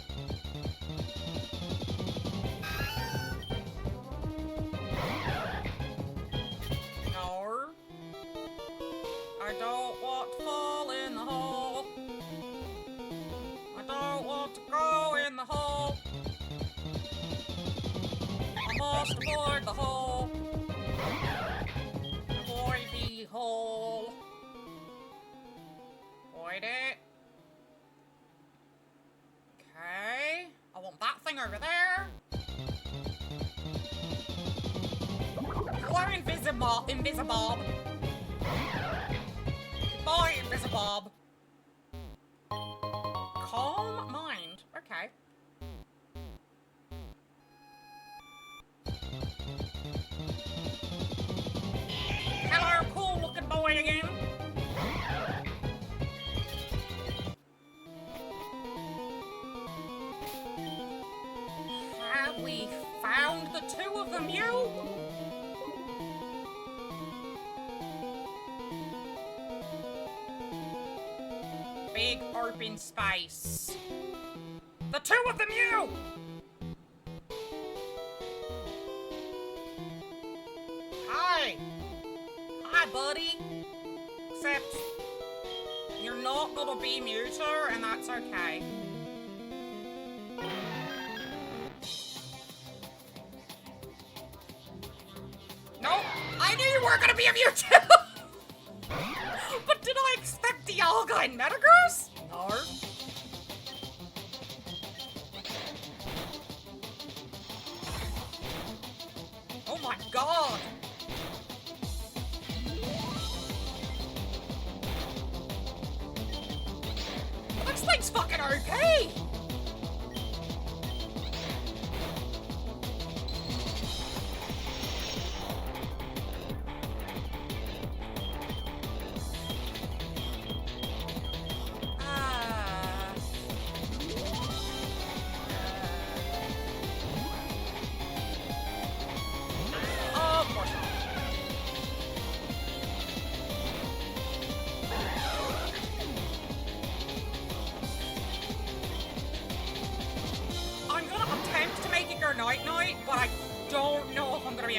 No. I don't want to fall in the hole. I don't want to go in the hole. I must avoid the hole. Avoid the hole. Avoid it. Okay. I want that thing over there. Hello, Invisibob. Goodbye, Invisibob. Calm mind. Okay. Hello, cool-looking boy again. Have we found the two of them, you? Big open space. The two of them, you! Hi! Hi, buddy. Except, you're not gonna be Muter, and that's okay. Nope, I knew you weren't gonna be a Mewtwo! But did I expect Dialga and Metagross? No. Oh my god! This thing's fucking OP!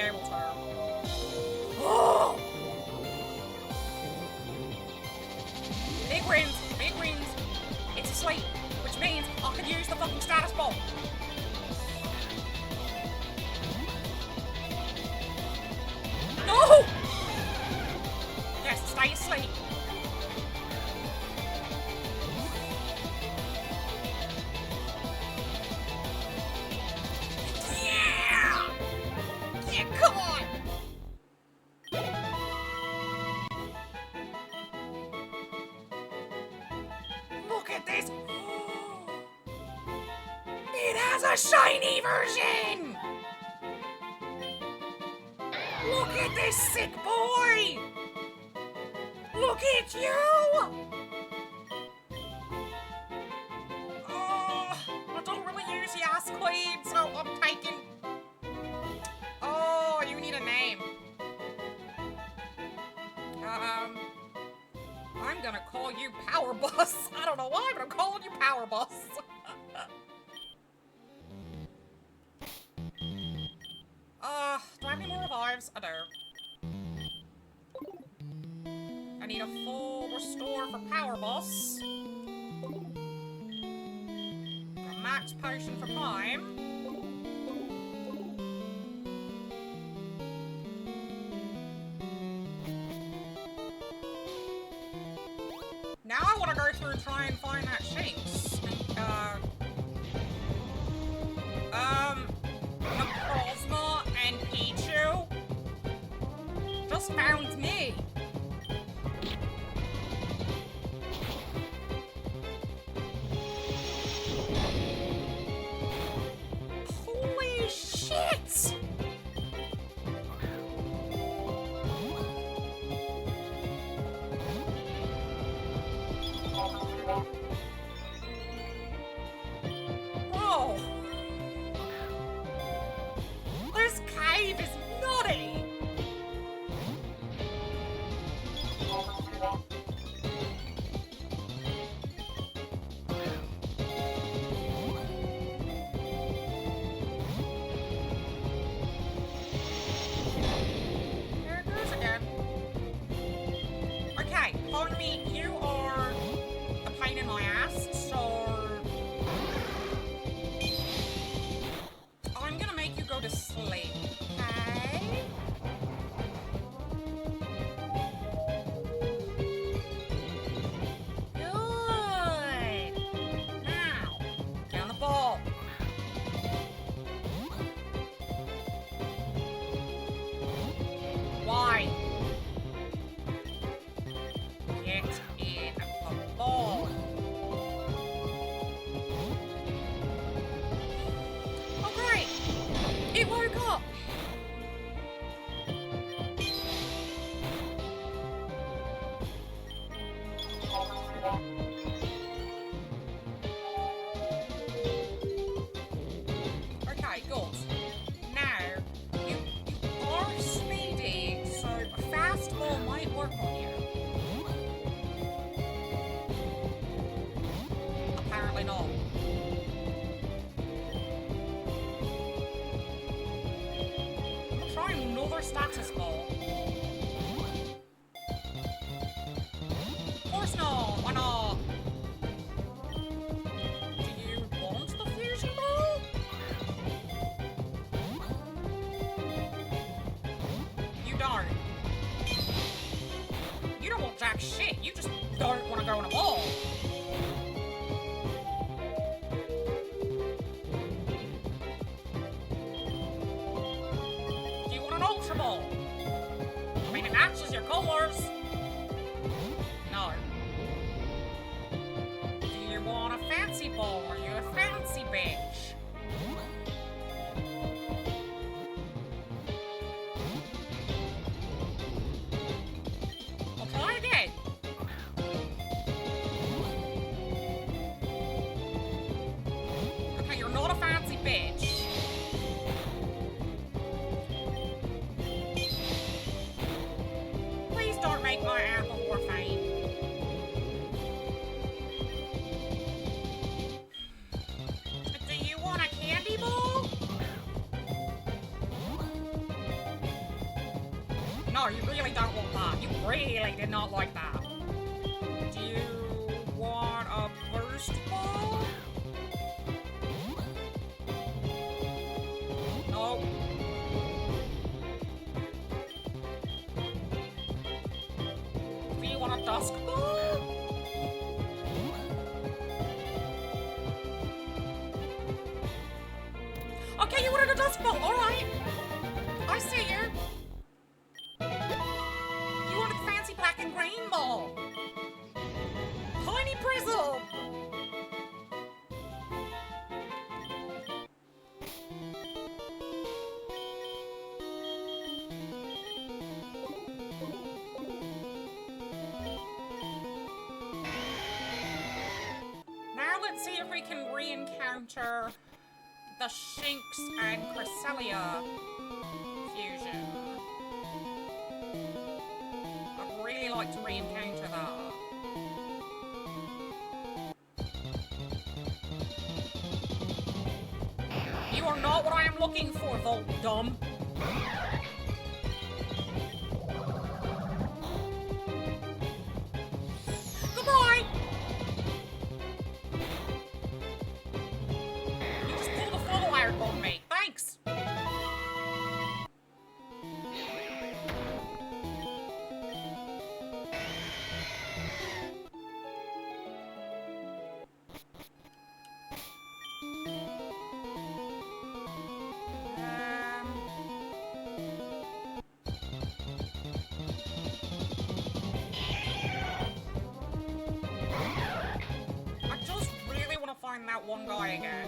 able to. Oh! Big wins, big wins. It's asleep, which means I can use the fucking status ball. No! Yes, stay asleep. Yeah! Yeah, come on! Look at this! It has a shiny version! Look at this sick boy! Look at you! Oh, I don't really use Yas Queen, so I'm taking... Oh, you need a name. I'm gonna call you Power Bus. I don't know why, but I'm calling you Power Bus. Do I have any more revives? I do. I need a full restore for Power Boss. A max potion for Prime. Now I want to go through and try and find that Shinx. Necrozma and Pichu just found me. Holy shit! Whoa! This cave is nutty! There it goes again. Okay, pardon me, you are a pain in my ass, so I'm gonna make you go to sleep, okay? Good. Now, get on the ball. Why? Get in the ball. Oh great! It woke up! Okay, good. Now, you are speedy, so a fast ball might work on you. Apparently not. Try another status ball. Of course not. Why not? Do you want the fusion ball? You don't. You don't want jack shit. You just don't want to go in a ball. Do you want an ultra ball? I mean, it matches your colors. No. Do you want a fancy ball? Are you a fancy bitch? I'll try again. Okay, you're not a fancy bitch. Please don't make No, you really don't want that. You really did not like that. Do you want a burst ball? No. Do you want a dusk ball? Okay, you wanted a dusk ball. All right. I see you. You wanted the fancy black and green ball. Tiny prism. Now let's see if we can re-encounter the Shinx and Cresselia fusion. I'd really like to re-encounter that. You are not what I am looking for, Volt Dumb. Goodbye! You just pulled a full out on me. Thanks! I just really want to find that one guy again.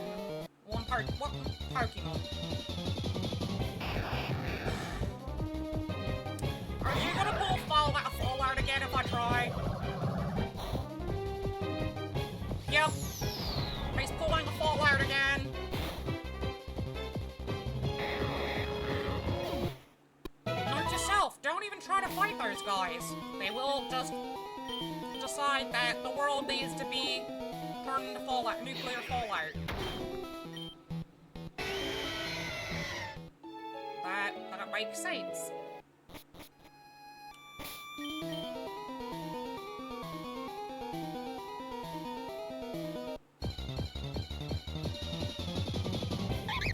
What Pokemon? Are you gonna pull Fallout again if I try? Yep. He's pulling a Fallout again. Note yourself, don't even try to fight those guys. They will just decide that the world needs to be turned into Fallout, nuclear Fallout. That makes sense.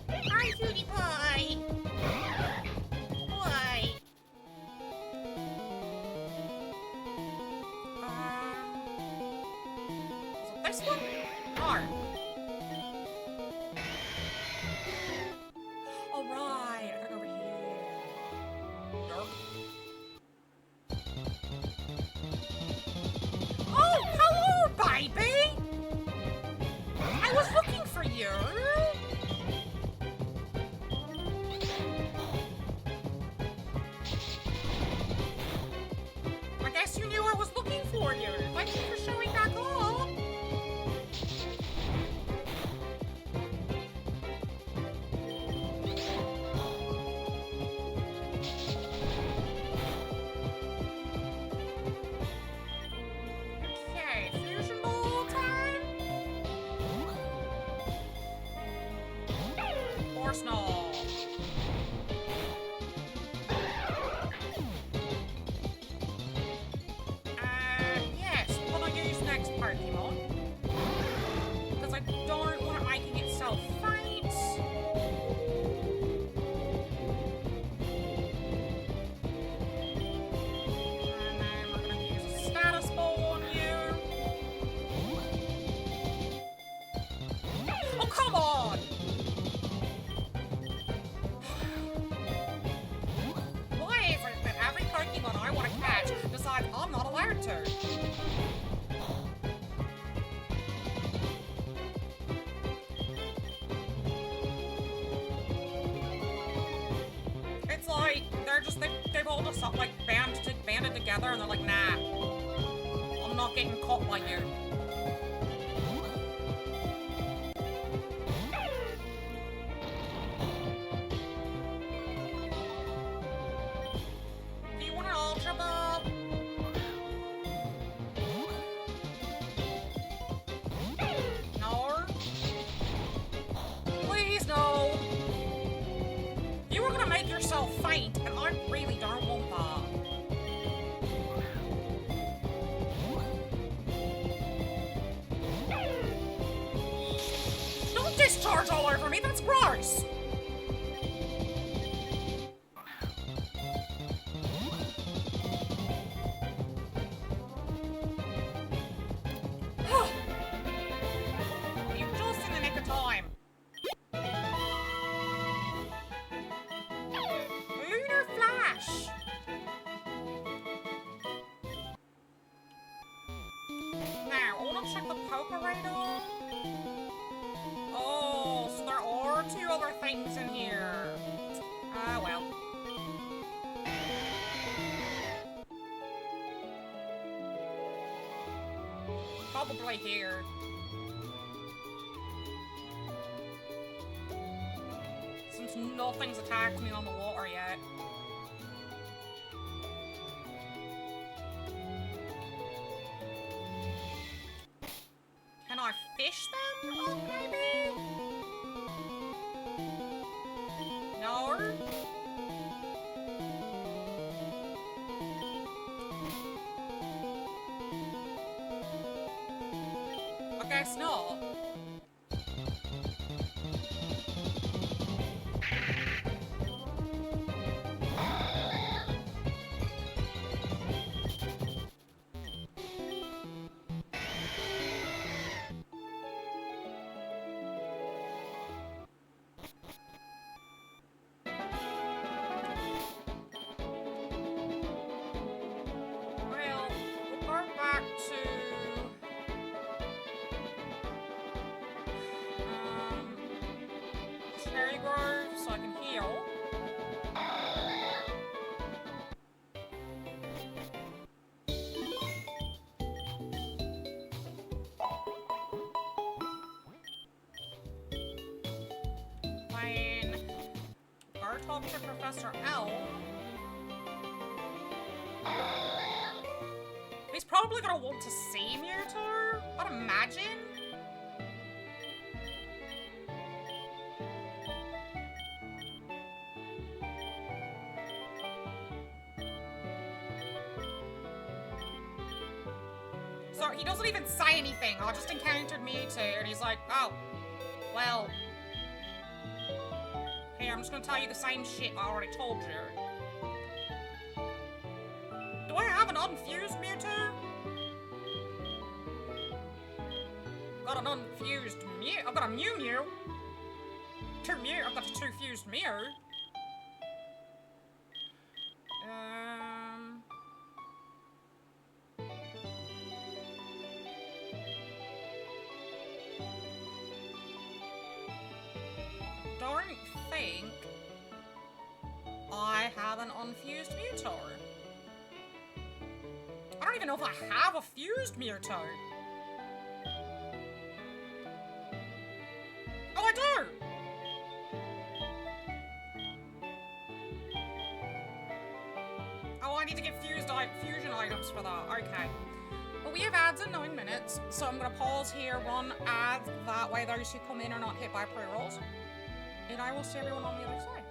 Hi, cutie pie. Why? Is it this one? No. Alright, I gotta go over here. Dark. Oh, hello, baby! I was looking for you. I guess you knew I was looking for you. Thank you for showing back up. Okay, fusion ball time. Or snow. Yes, what I use next Pokemon. Because I don't want it making itself faint. And then we're gonna use a status ball on you. Oh, come on! Why is it that every Pokemon I want to catch decides I'm not allowed to? It's like they've all just like banded together and they're like, nah, I'm not getting caught by you. Do you want an Ultra Ball? No. Please, no. You were gonna make yourself faint, and I really don't want that. other things in here. Ah, well. Probably here. Since nothing's attacked me on the water yet. Can I fish them? Oh, maybe? No? I guess not. Well, we'll go back to... Cherry Grove so I can heal. Then go talk to Professor L. He's probably gonna want to see Mewtwo, I'd imagine. So he doesn't even say anything. I just encountered Mewtwo and he's like, oh, well. Here, I'm just gonna tell you the same shit I already told you. Do I have an unfused Mewtwo? Got an unfused Mew. I've got a Mew Mew. Two Mew. I've got a two fused Mew. Don't think I have an unfused Mewtwo. I don't even know if I have a fused Mewtwo. Oh, I do! Oh, I need to get fusion items for that. Okay. Well, we have ads in 9 minutes, so I'm gonna pause here, run ads. That way those who come in are not hit by pre-rolls. And I will see everyone on the other side.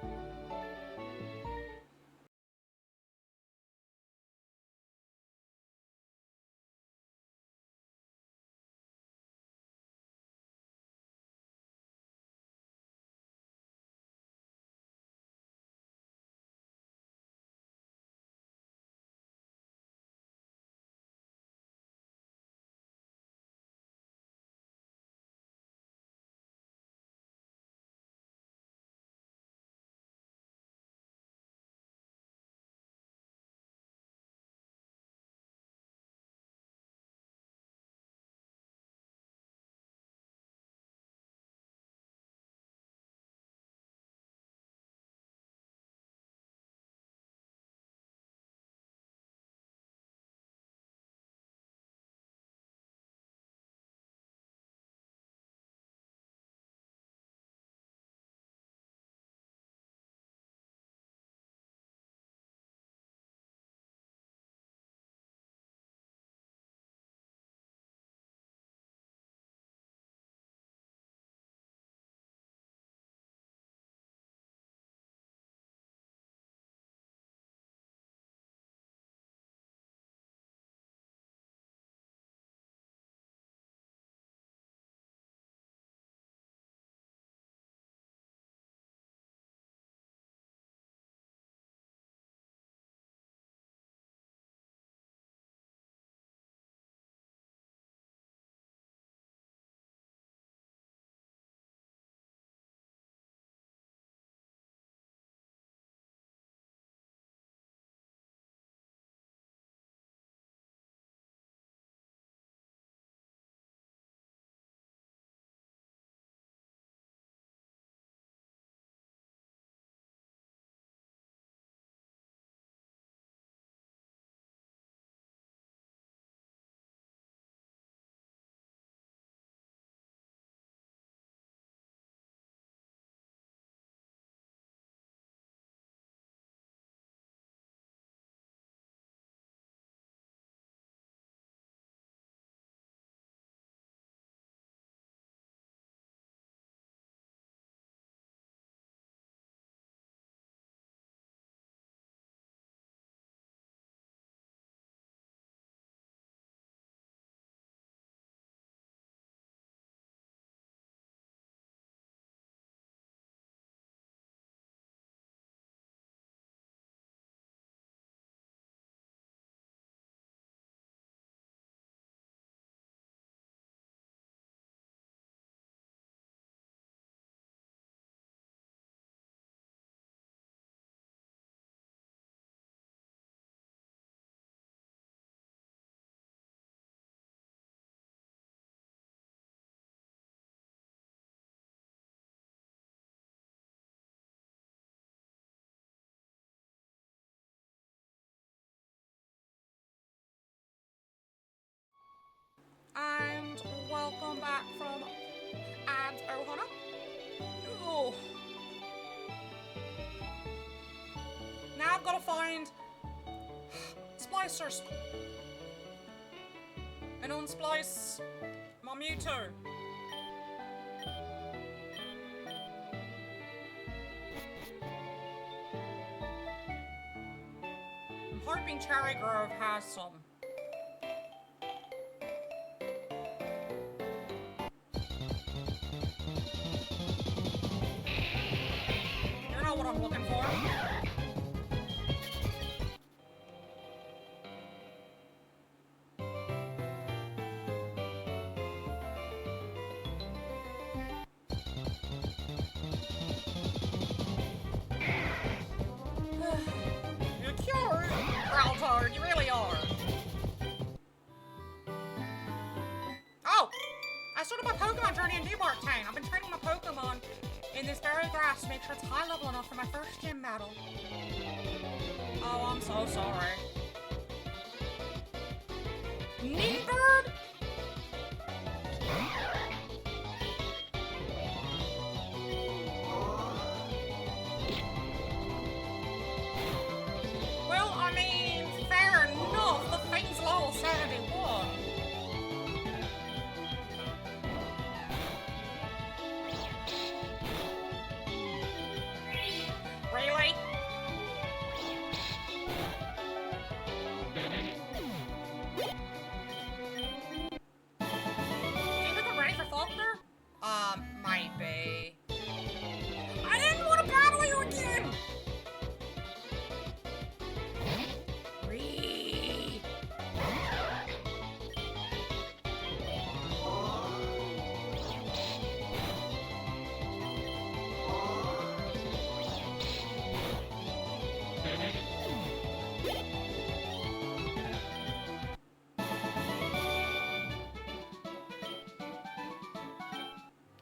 and welcome back from Ads Ohana. Oh. Now I've got to find splicers and unsplice my Mewtwo. I'm hoping Cherry Grove has some. You know what I'm looking for. You're cute, Raltard, you really are. Oh! I started my Pokemon journey in Newmark Town. I've been training my Pokemon in this very grass to make sure it's high level enough for my first gym battle. Oh, I'm so sorry. Ninebird? Well, I mean, fair enough. The thing's level 71. Really? Do you think I'm ready for Faulkner? Might be. I didn't want to battle you again! Reed.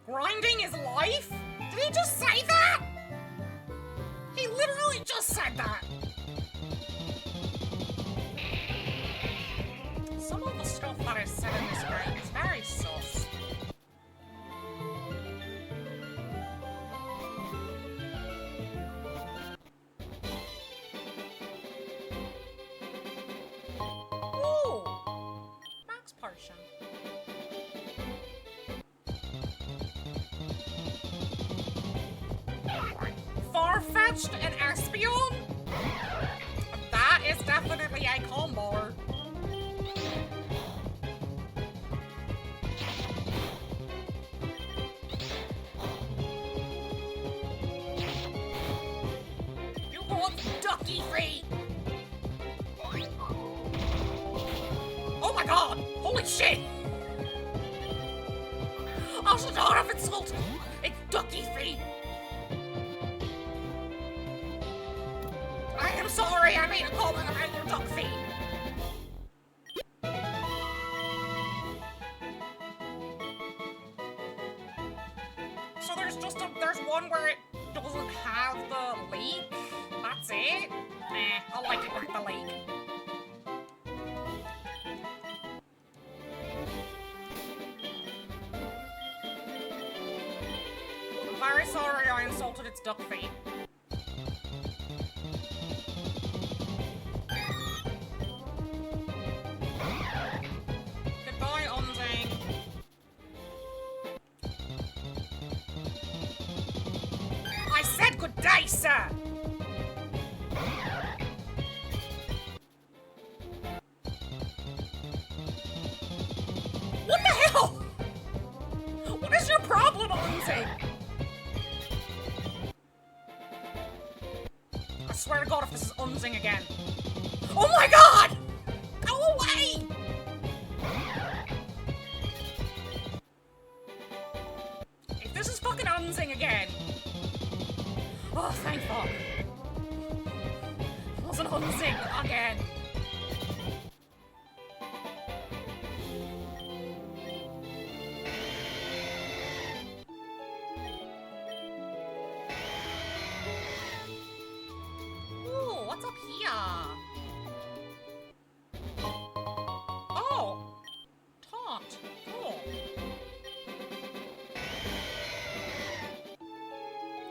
Grinding is life? Did he just say that? He literally just said that. Some of the stuff that is said in this game is very sus. Ooh! Max Potion. Farfetch'd and Espeon? That is definitely a combo. You want ducky feet? Oh my god! Holy shit! I should not have insulted! It's ducky feet! I am sorry, I made a comment about your duck feet. So there's one where it doesn't have the leak. That's it. I like it with the leak. I'm very sorry I insulted its duck feet. Goodbye, Unzing. I said good day, sir! What the hell? What is your problem, Unzing? I swear to God if this is Unzing again. Oh my god! Go away! If this is fucking Unzing again. Oh, thank fuck. It wasn't Unzing again. Ooh, what's up here? Oh! Taunt. Cool.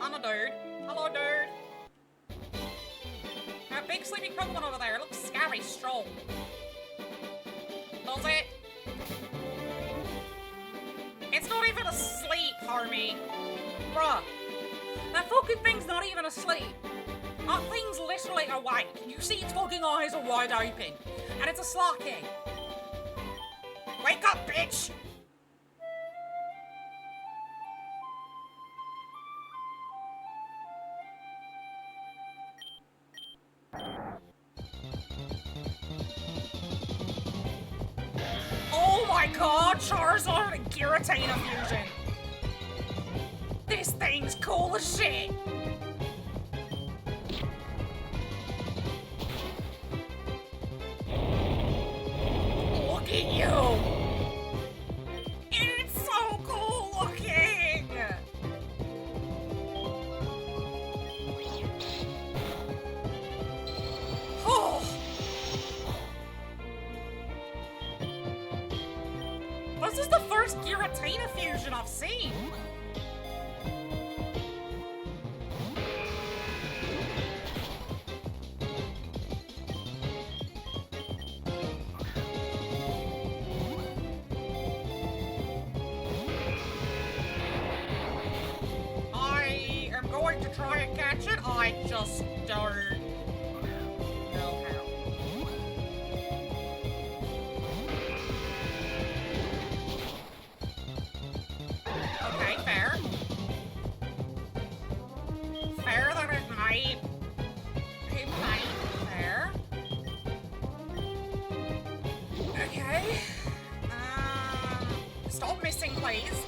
I'm a dude. Hello, dude. That big sleepy Pokemon over there looks scary strong. Does it? It's not even asleep, homie. Bruh. That fucking thing's not even asleep. That thing's literally awake. You see its fucking eyes are wide open. And it's a Slotking. Wake up, bitch! Oh my god, Charizard and Giratina fusion! This thing's cool as shit! Look at you! It's so cool looking! Oh! This is the first Giratina fusion I've seen! I am going to try and catch it, I just don't know how. Okay, fair. Fair that it might. It might. Fair. Okay. Stop missing, please.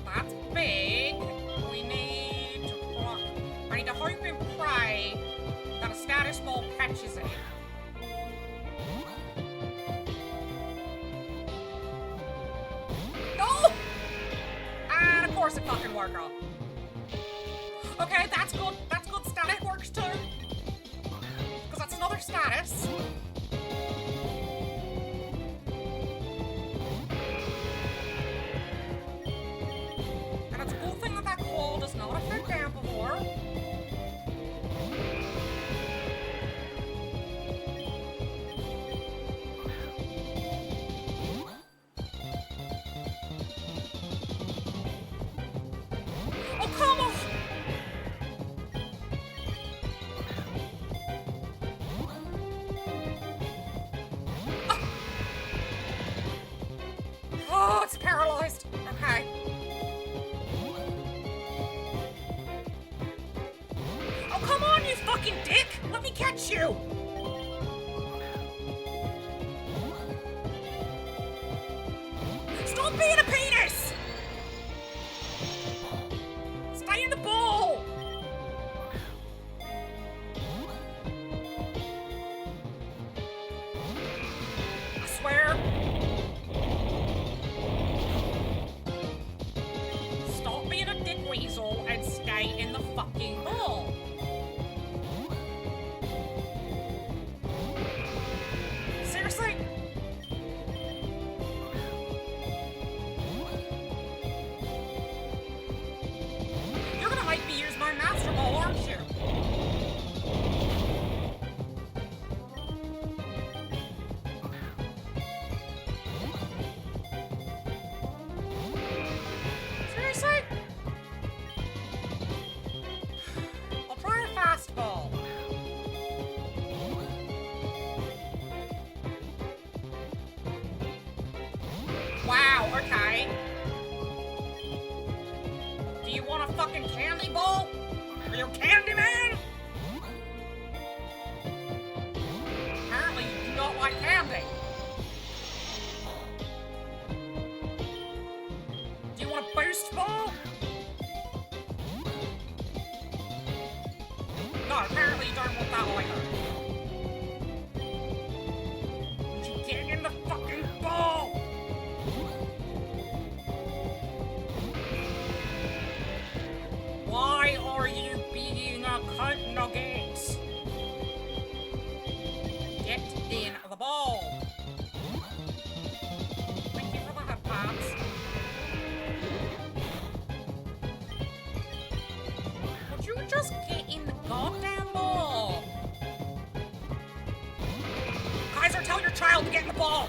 That's big. We need to I need to hope and pray that a status ball catches it. No! And of course it fucking worked out. Okay, that's good. That's good. Static works too. Because that's another status. And it's a cool thing that that claw does not affect Amphiboar. Oh, come on! Oh, it's paralyzed. Okay. Oh, come on, you fucking dick! Let me catch you! Stop being a penis! Stay in the ball! I swear. Stop being a dick weasel and stay in the fucking ball. Seriously? You're gonna make me use my Master Ball, aren't you? Seriously? I'll try a fastball. Wow, okay. Do you want a fucking candy ball? Are you Candy Man? Apparently you do not like candy. Do you want a boost ball? No, apparently you don't want that either. Would you get in the fucking ball? Why are you being a cunt nugget? Get in the ball. your child to get in the ball!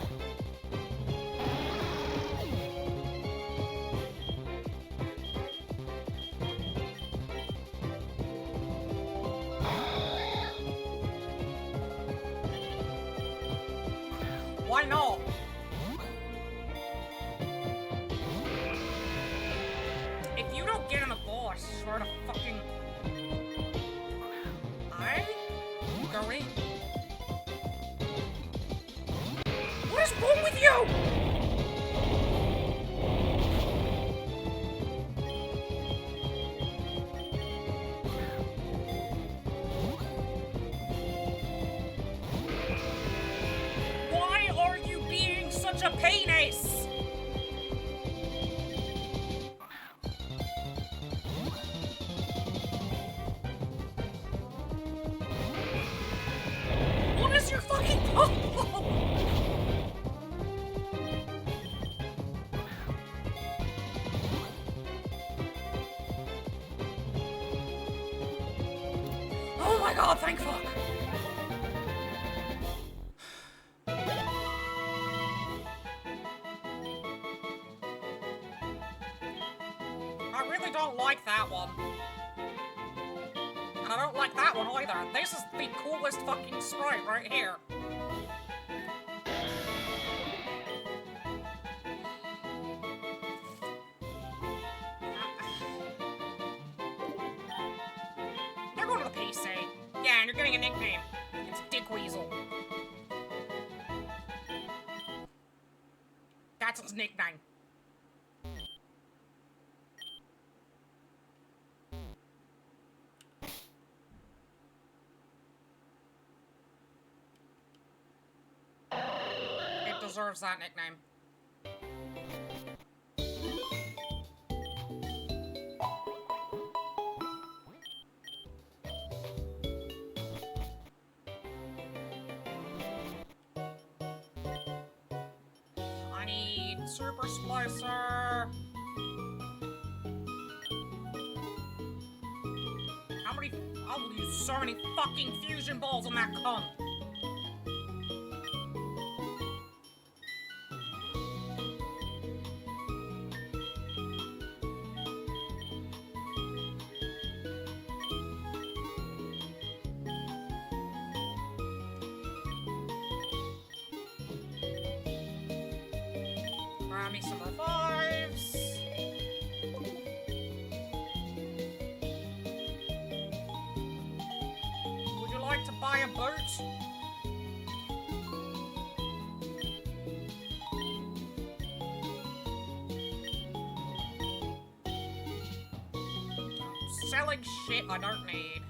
Why not? If you don't get in the ball, I swear to fucking... I go in. What is wrong with you? Why are you being such a penis? What is your fucking problem? Oh my god, thank fuck. I really don't like that one. And I don't like that one either. This is the coolest fucking sprite right here. You're going to the PC. Yeah, and you're getting a nickname. It's Dick Weasel. That's its nickname. It deserves that nickname. I need Super Splicer. How many? I will use so many fucking fusion balls on that cunt. Grab me some revives. Would you like to buy a boat? I'm selling shit I don't need.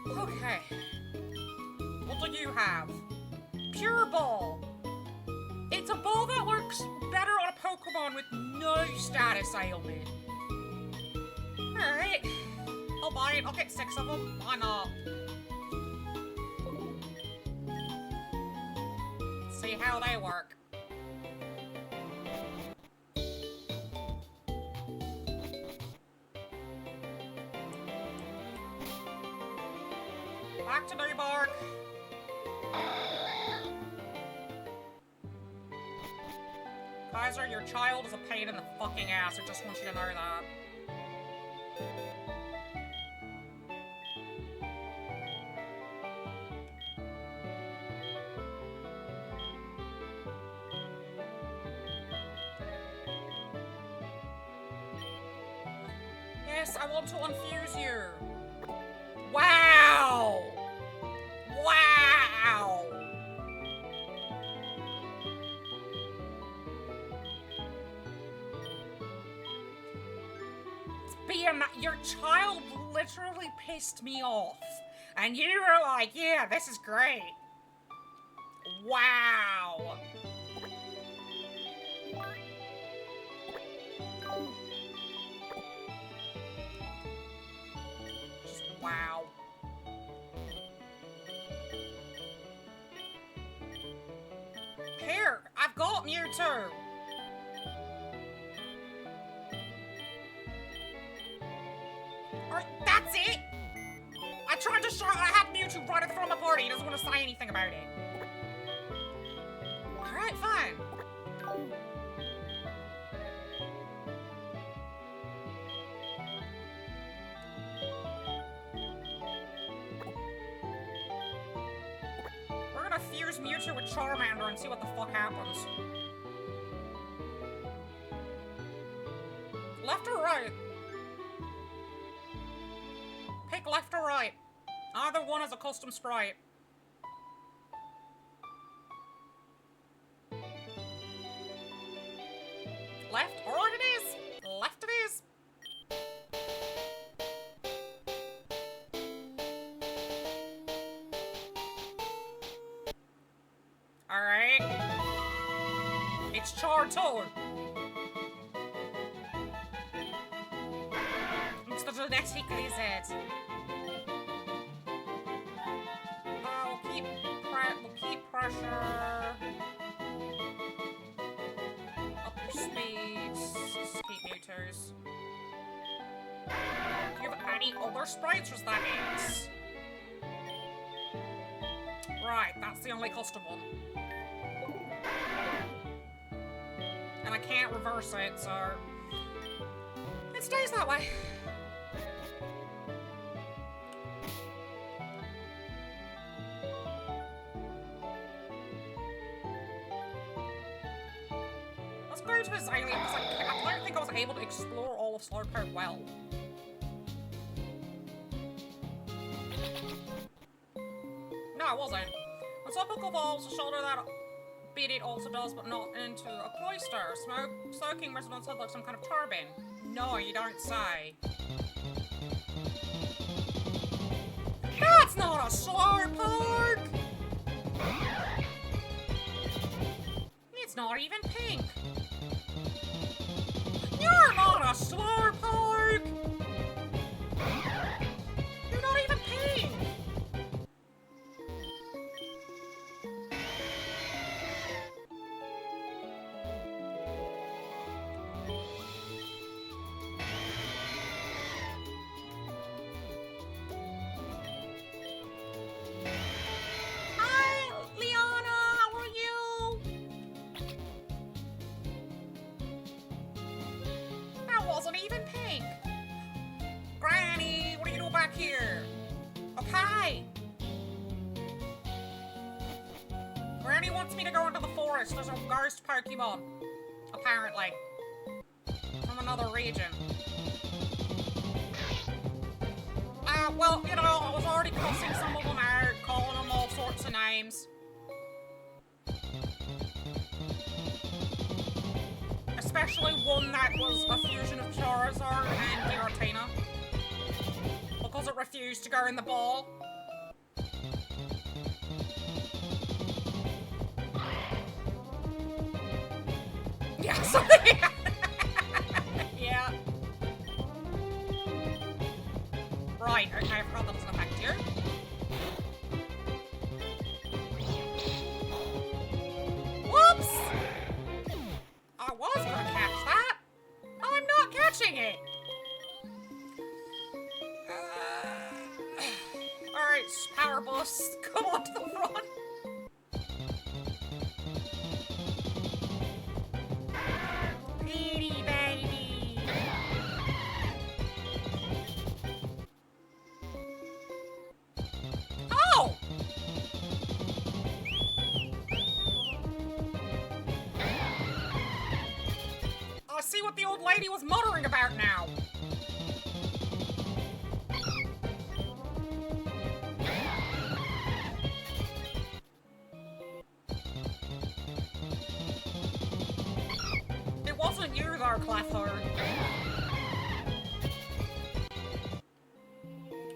Okay. What do you have? Pure Ball. It's a ball that works better on a Pokemon with no status ailment. Alright. I'll buy it. I'll get 6 of them. Why not? See how they work. Back to Newbark. Kaiser, your child is a pain in the fucking ass. I just want you to know that. Yes, I want to unfuse you. Wow! Wow! Your child literally pissed me off. And you were like, yeah, this is great. Wow. Just wow. Here, I've got Mewtwo. Alright, that's it. I tried to show I had Mewtwo right at the front of my party. He doesn't want to say anything about it. Alright, fine. We're gonna fuse Mewtwo with Charmander and see what the fuck happens. Left or right? Pick left or right. Either one is a custom sprite. Left? Alright, it is! Left it is! Alright. It's Johto. It's the genetic lizard. We'll keep pressure. Up your speeds. Keep Mewtwo's. Do you have any other sprites, or is that it? Right, that's the only custom one. And I can't reverse it, so it stays that way. Let's go to his alien, because I don't think I was able to explore all of Slowpoke well. No, I wasn't. When Slowpoke evolves, the shoulder that bit it also does, but not into a cloister. Soaking residents head like some kind of turbine. No, you don't say. That's not a Slowpoke! It's not even pink. You're not a Slowpoke! You're not even pink! Hi, Liana, how are you? That wasn't even pink. Granny, what are you doing back here? Okay. Granny wants me to go into the forest. There's a ghost Pokemon. Apparently. From another region. Well, you know, I was already cussing some of them out, calling them all sorts of names. Especially one that was a fusion of Charizard and Giratina. Because it refused to go in the ball. Yeah, something. Yeah. Right, okay, I forgot that doesn't affect you. Whoops! I was gonna catch that. I'm not catching it. Alright, Power Boost, come on to the front. Petey baby. Oh! I see what the old lady was muttering about now. It wasn't you though, Clefler.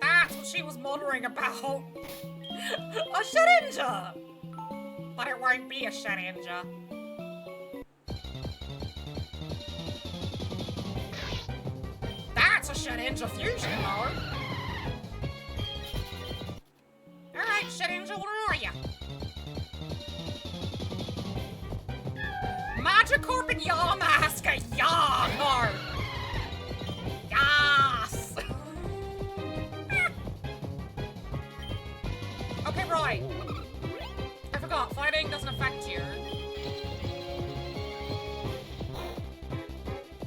That's what she was muttering about. A Shedinja! But it won't be a Shedinja. That's a Shedinja fusion, though. Alright, Shedinja, where are ya? Magikarp and Yamask, Yakarp! Yas! Okay, right. I forgot, fighting doesn't affect you.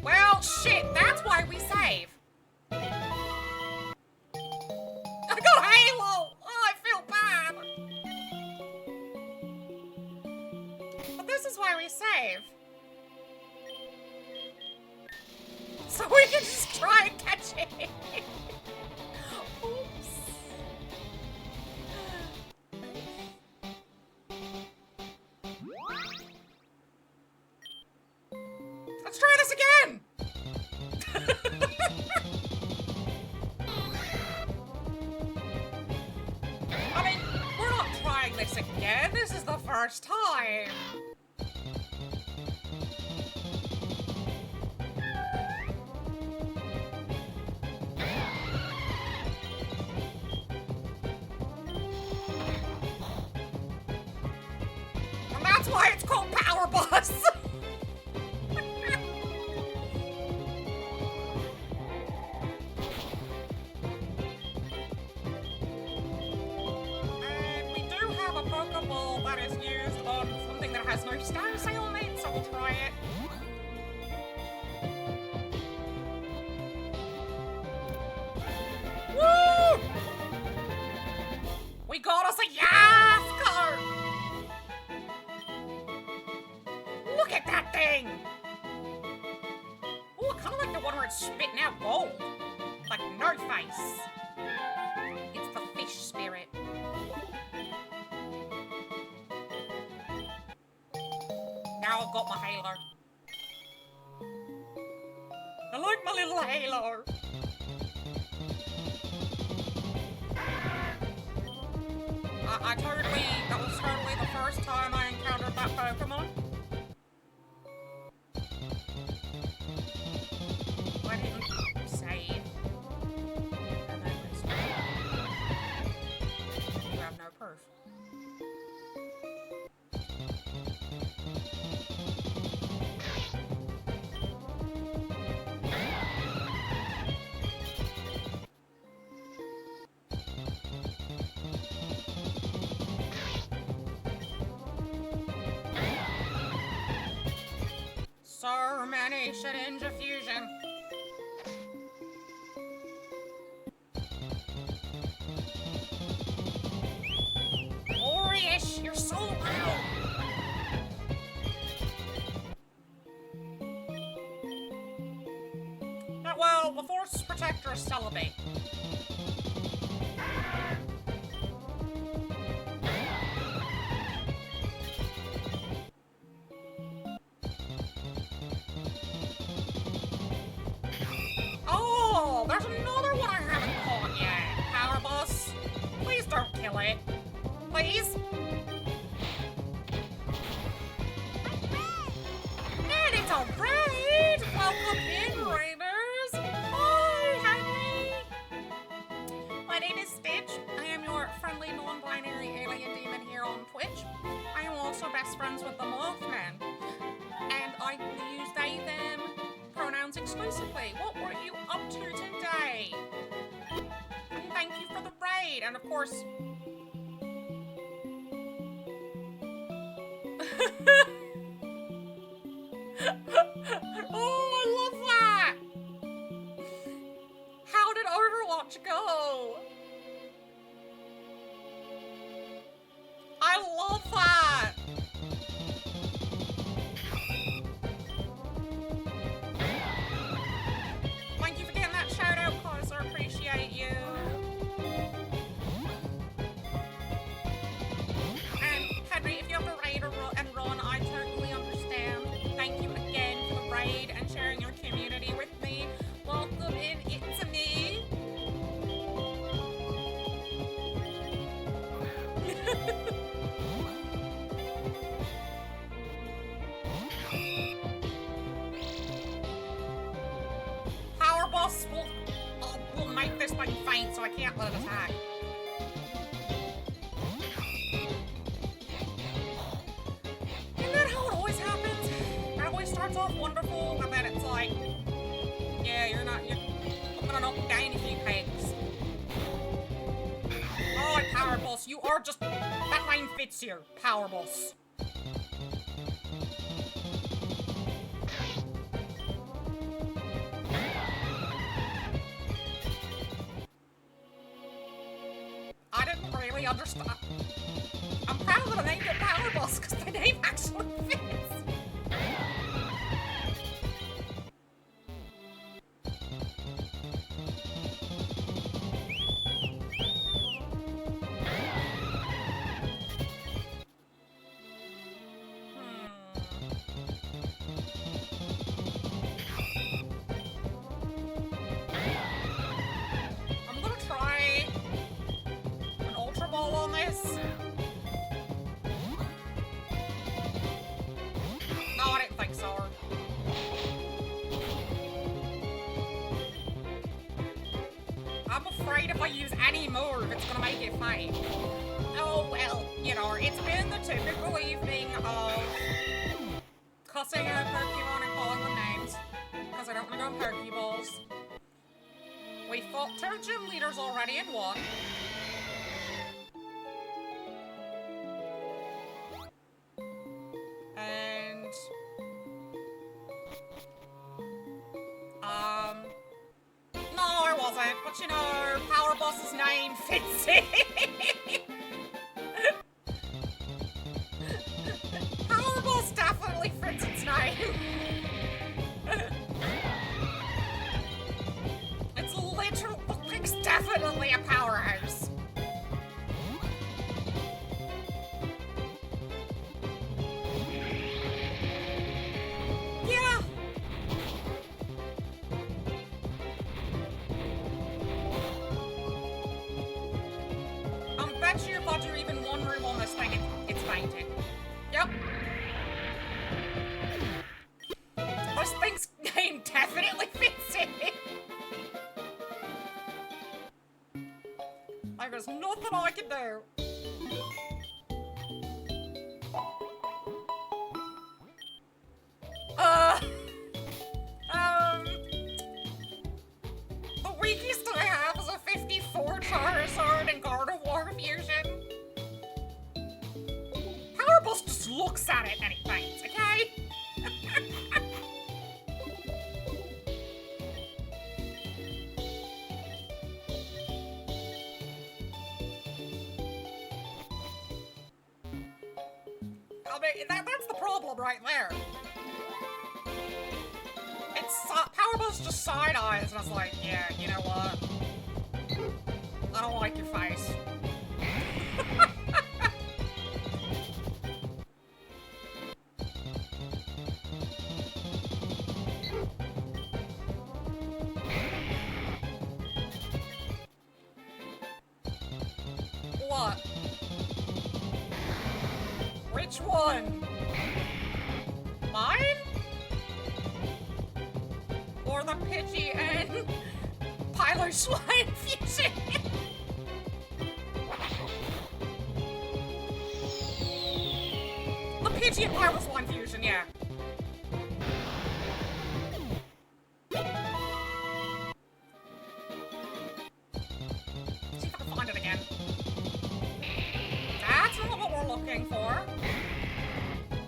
Well, shit, that's why we save. I got Halo! Oh, I feel bad. But this is why we save. So we can just try and catch it. Oops. Let's try this again! I mean, we're not trying this again. This is the first time. And that's why it's called Power Bus. Pokeball that is used on something that has no star sail on it, so we'll try it. Woo! We got us a Yas card! Look at that thing! Ooh, I kinda like the one where it's spitting out gold. Like no face. It's the fish spirit. Now I've got my halo. I like my little halo. That was totally the first time I encountered that Pokemon. I didn't save. And then you have no proof. So many Shedinja fusion. Glorious, you're so loud. Well, the Force Protector is celibate. Oh, there's another one I haven't caught yet. Power Bus, please don't kill it. Please? And it's a raid! Welcome in, raiders! Hi, Henry! My name is Stitch. I am your friendly, non-binary alien demon here on Twitch. I am also best friends with the Mothman. And I use they, them pronouns exclusively. What were you up to today? And thank you for the raid, and of course... Oh, I love that! How did Overwatch go? I love that! Thank you for getting that shout out, cause I appreciate you. And Henry, if you have to raid and run, I totally understand. Thank you again for the raid and sharing your community with me. Welcome in, it's me. Power Boss will make this thing faint, so I can't let it attack. Isn't that how it always happens? I always Or just, that name fits you, Power Boss. I didn't really understand. I'm proud that I named it Power Boss because the name actually fits. I'm gonna try an Ultra Ball on this. No, I didn't think so. I'm afraid if I use any move, it's gonna make it fine. Oh, well, you know, it's been the typical evening of cussing out Pokemon and calling them names, because I don't want to go Pokeballs. We fought 2 gym leaders already and won. And... no, I wasn't, but you know, Power Boss's name fits it. Power Boss definitely fits its name. It's literally, it's definitely a powerhouse. Yeah. Bet you if I do even one room on this thing, it's fainting. Yep. This thing's name definitely fits it. Like, there's nothing I can do. The weakest I have is a 54 Charizard and Gardevoir fusion. Power Boss just looks at it and he faints, okay? I mean, that's the problem right there. Power Boss just side eyes, and I was like, yeah, you know what? I don't like your face. What? Which one? Mine? Or the Pidgey and Piloswine fusion? The Pidgey and Piloswine fusion, yeah. See if I can find it again. That's not what we're looking for.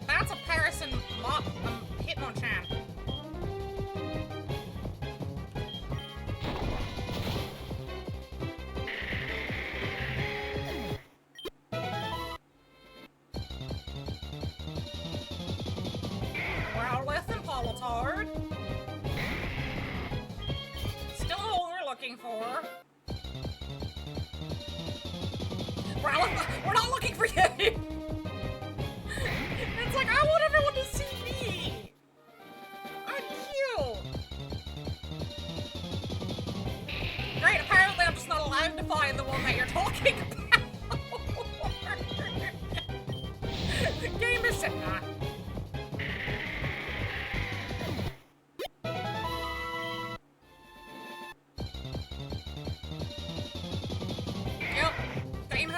That's a Paris and Hitmonchan. Hard. Still not what we're looking for. We're not looking for you! It's like, I want everyone to see me! I'm cute! Great, apparently I'm just not allowed to find the one that you're talking about! The game is set that.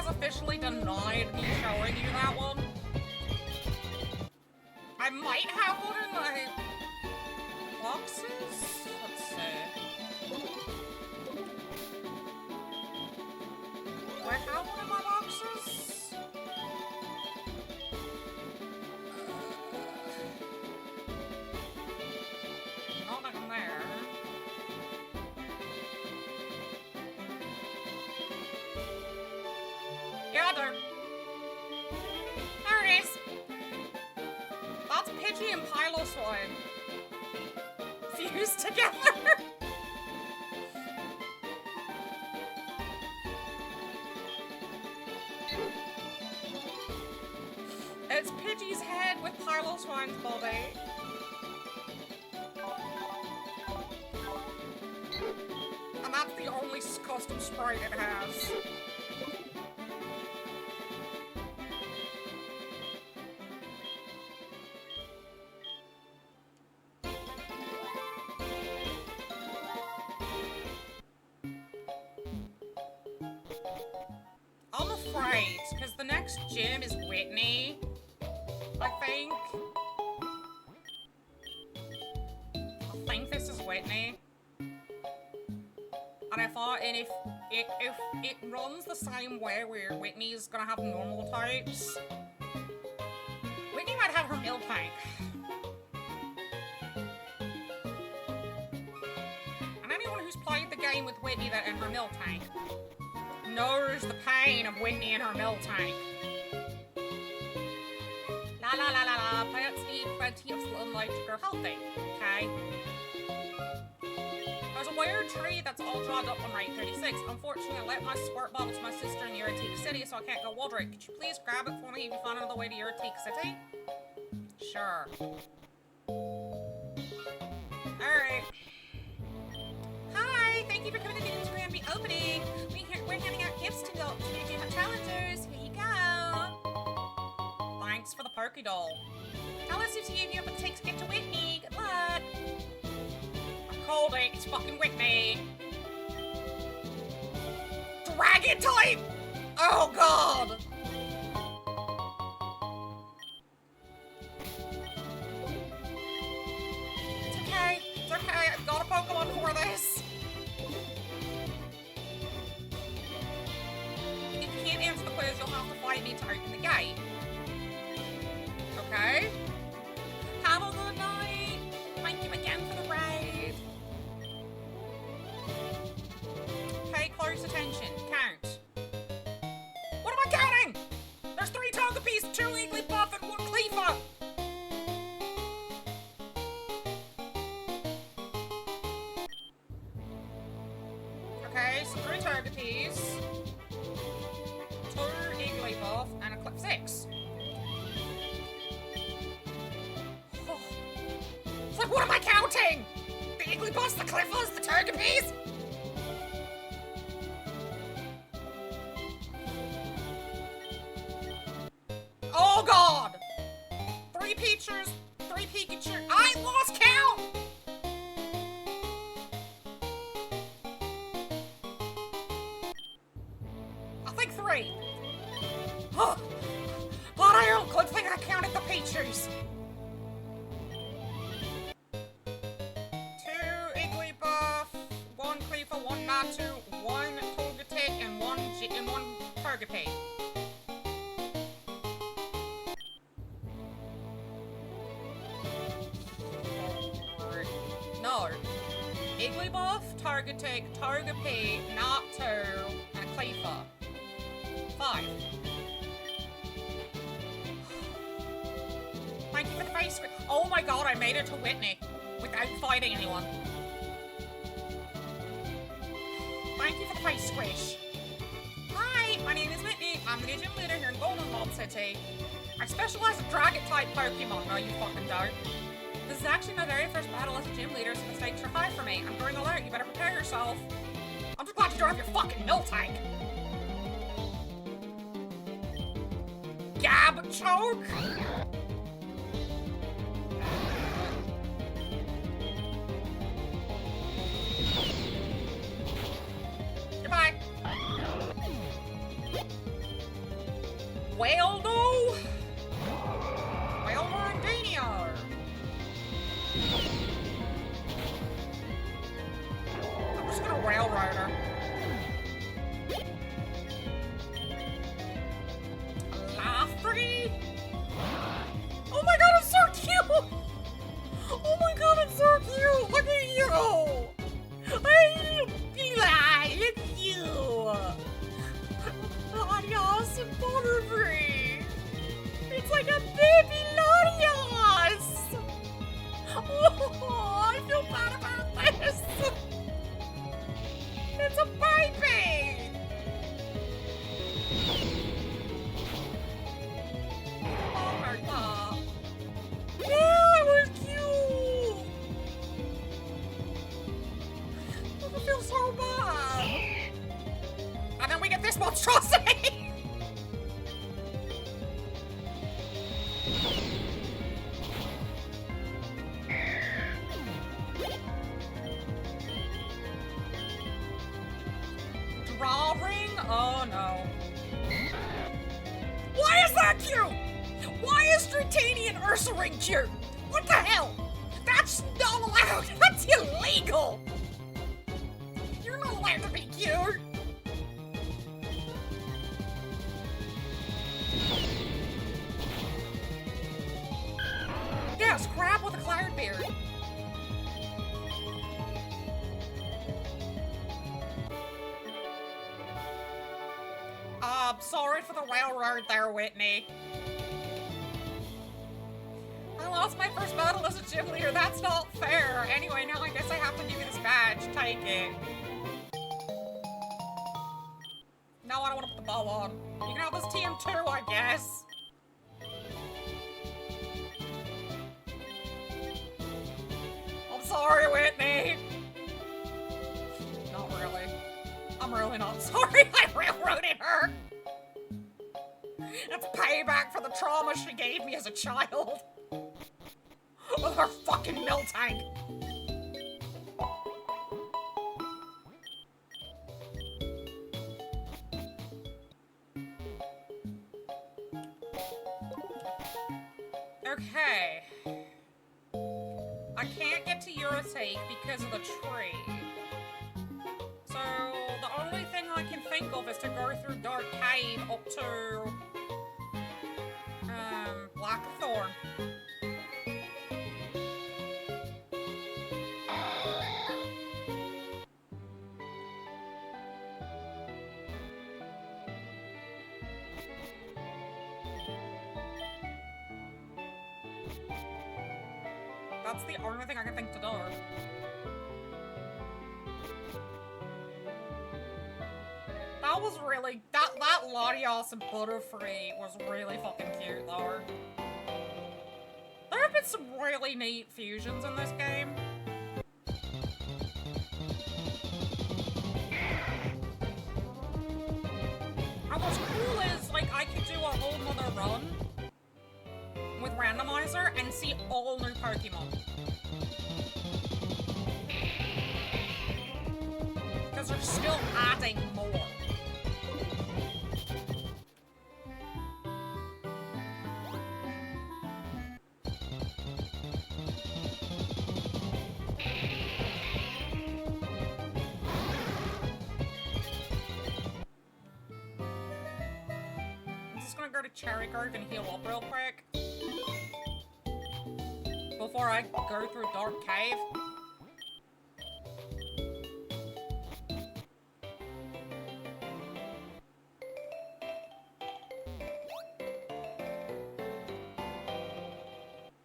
Officially denied me showing you that one. I might have one in my boxes? Let's see. Do I have one in my boxes? together. There it is. That's Pidgey and Piloswine. Fused together. It's Pidgey's head with Piloswine's body. And that's the only custom sprite it has. I'm afraid, because the next gym is Whitney, I think. I think this is Whitney. And I thought, and if it runs the same way where Whitney's gonna have normal types, Whitney might have her ill type. And anyone who's played the game with Whitney that in her mill tank knows the pain of Whitney in her mill tank. La la la la la, plants need plenty of sunlight to grow healthy, okay? There's a weird tree that's all drawn up on Route 36. Unfortunately, I left my squirt bottle to my sister in Eurotique City, so I can't go water it. Could you please grab it for me if you find another way to Eurotique City? Sure. Alright. Hi, thank you for coming to the Instagram opening. We're handing out gifts to the challengers. Here you go. Thanks for the Poké Doll. Tell us if you have what it takes to get to Whitney. Good luck. I called it. It's fucking Whitney. Dragon type! Oh god! It's okay. It's okay. I've got a Pokemon for this. If you can't answer the quiz, you'll have to fight me to open the gate. Okay? Have a good night. Thank you again for the raid. Pay close attention. Count. What am I counting? There's 3 Togepi's, 2 Igglybuff, and 1 Cleaver. Okay, so 3 Togepi's, 2 Igglybuff, and a Clip 6. Oh. It's like, what am I counting? The Igglybuffs, the Cliffers, the Togepi's? Oh god! 3 Pichus, 3 Pikachu. I lost count! I think 3. Oh, glad I don't. Good thing I counted the Pichus. 2 Igglybuff, 1 Cleaver, 1 Natu, 1 Togetic, and 1 Togepi. No. Igglybuff, Togetic, Togepi, Natu, and Cleaver. 5. Thank you for the face. Oh my god, I made it to Whitney without fighting anyone. Thank you for the face squish. Hi, my name is Whitney. I'm the new gym leader here in Golden Mob City. I specialize in Dragon-type Pokemon. No, you fucking don't. This is actually my very first battle as a gym leader, so the stakes are high for me. I'm going alert. You better prepare yourself. I'm just glad you don't have your fucking mill tank. Gab choke. Goodbye. Well, no. Well, Rondinio. I'm just gonna railroad her. Lafferty? Oh my god, it's so cute! Oh my god, it's so cute! Look at you! Hey, Eli, look at you! Adios, boy! Oh no. Why is that cute? Why is Dratini and Ursaring cute? What the hell? That's not allowed. That's illegal. You're not allowed to be cute. Yes, crab with a cloud beard. Sorry for the railroad there, Whitney. I lost my first battle as a gym leader. That's not fair. Anyway, now I guess I have to give you this badge. Take it. No, I don't want to put the bow on. You can have this TM2, I guess. I'm sorry, Whitney. Not really. I'm really not sorry I railroaded her. That's payback for the trauma she gave me as a child. With her fucking mill tank. Okay. I can't get to Eurotake because of the tree. So, the only thing I can think of is to go through Dark Cave up to... Blackthorn. That's the only thing I can think to do. That was really, that Latios and Butterfree was really fucking cute though. There have been some really neat fusions in this game. And what's cool is, like, I could do a whole nother run with randomizer and see all new Pokemon. Because they're still adding more. I'm just gonna go to Cherry Grove and heal up real quick. Before I go through Dark Cave.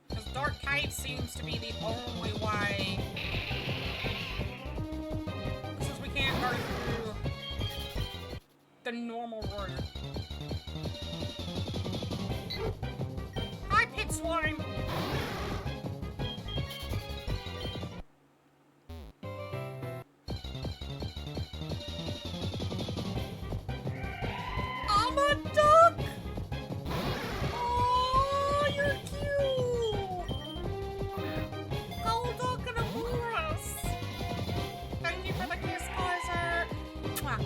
Because Dark Cave seems to be the only way. Since we can't go through the normal route. Hi, Pit Swine! I'm a duck! Oh, you're cute! Gold duck and a Boris! Thank you for the kiss, Kaiser! Mwah.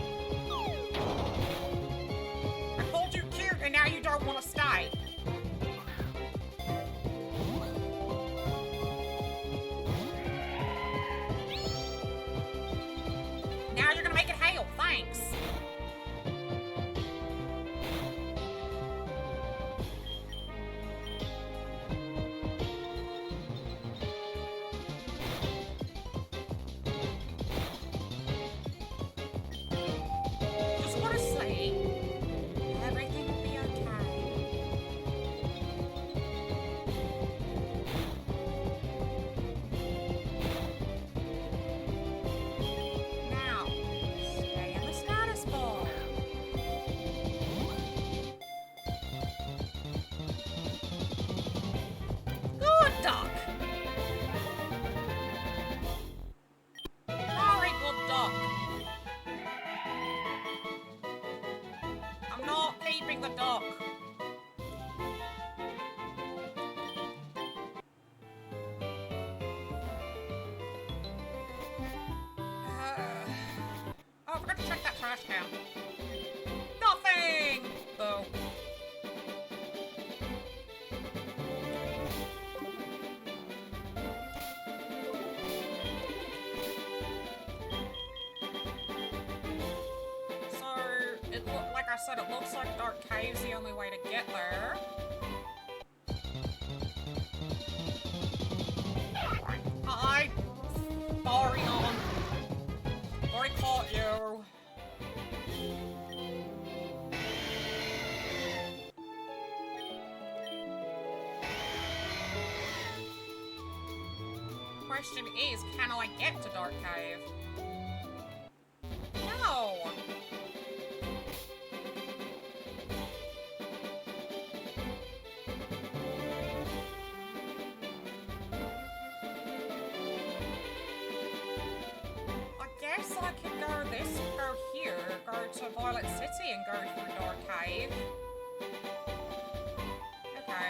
I called you cute and now you don't want to stay. Now you're gonna make it hail, thanks! Just wanna say, everything will be okay. Now, stay in the status bar. Good duck. Very good duck. I'm not keeping the duck. Oh, I forgot to check that trash can. said, it looks like Dark Cave's the only way to get there. Hi! Farion! Already caught you. Question is, can I get to Dark Cave? No! I guess I could go here, go to Violet City and go through Dark Cave. Okay.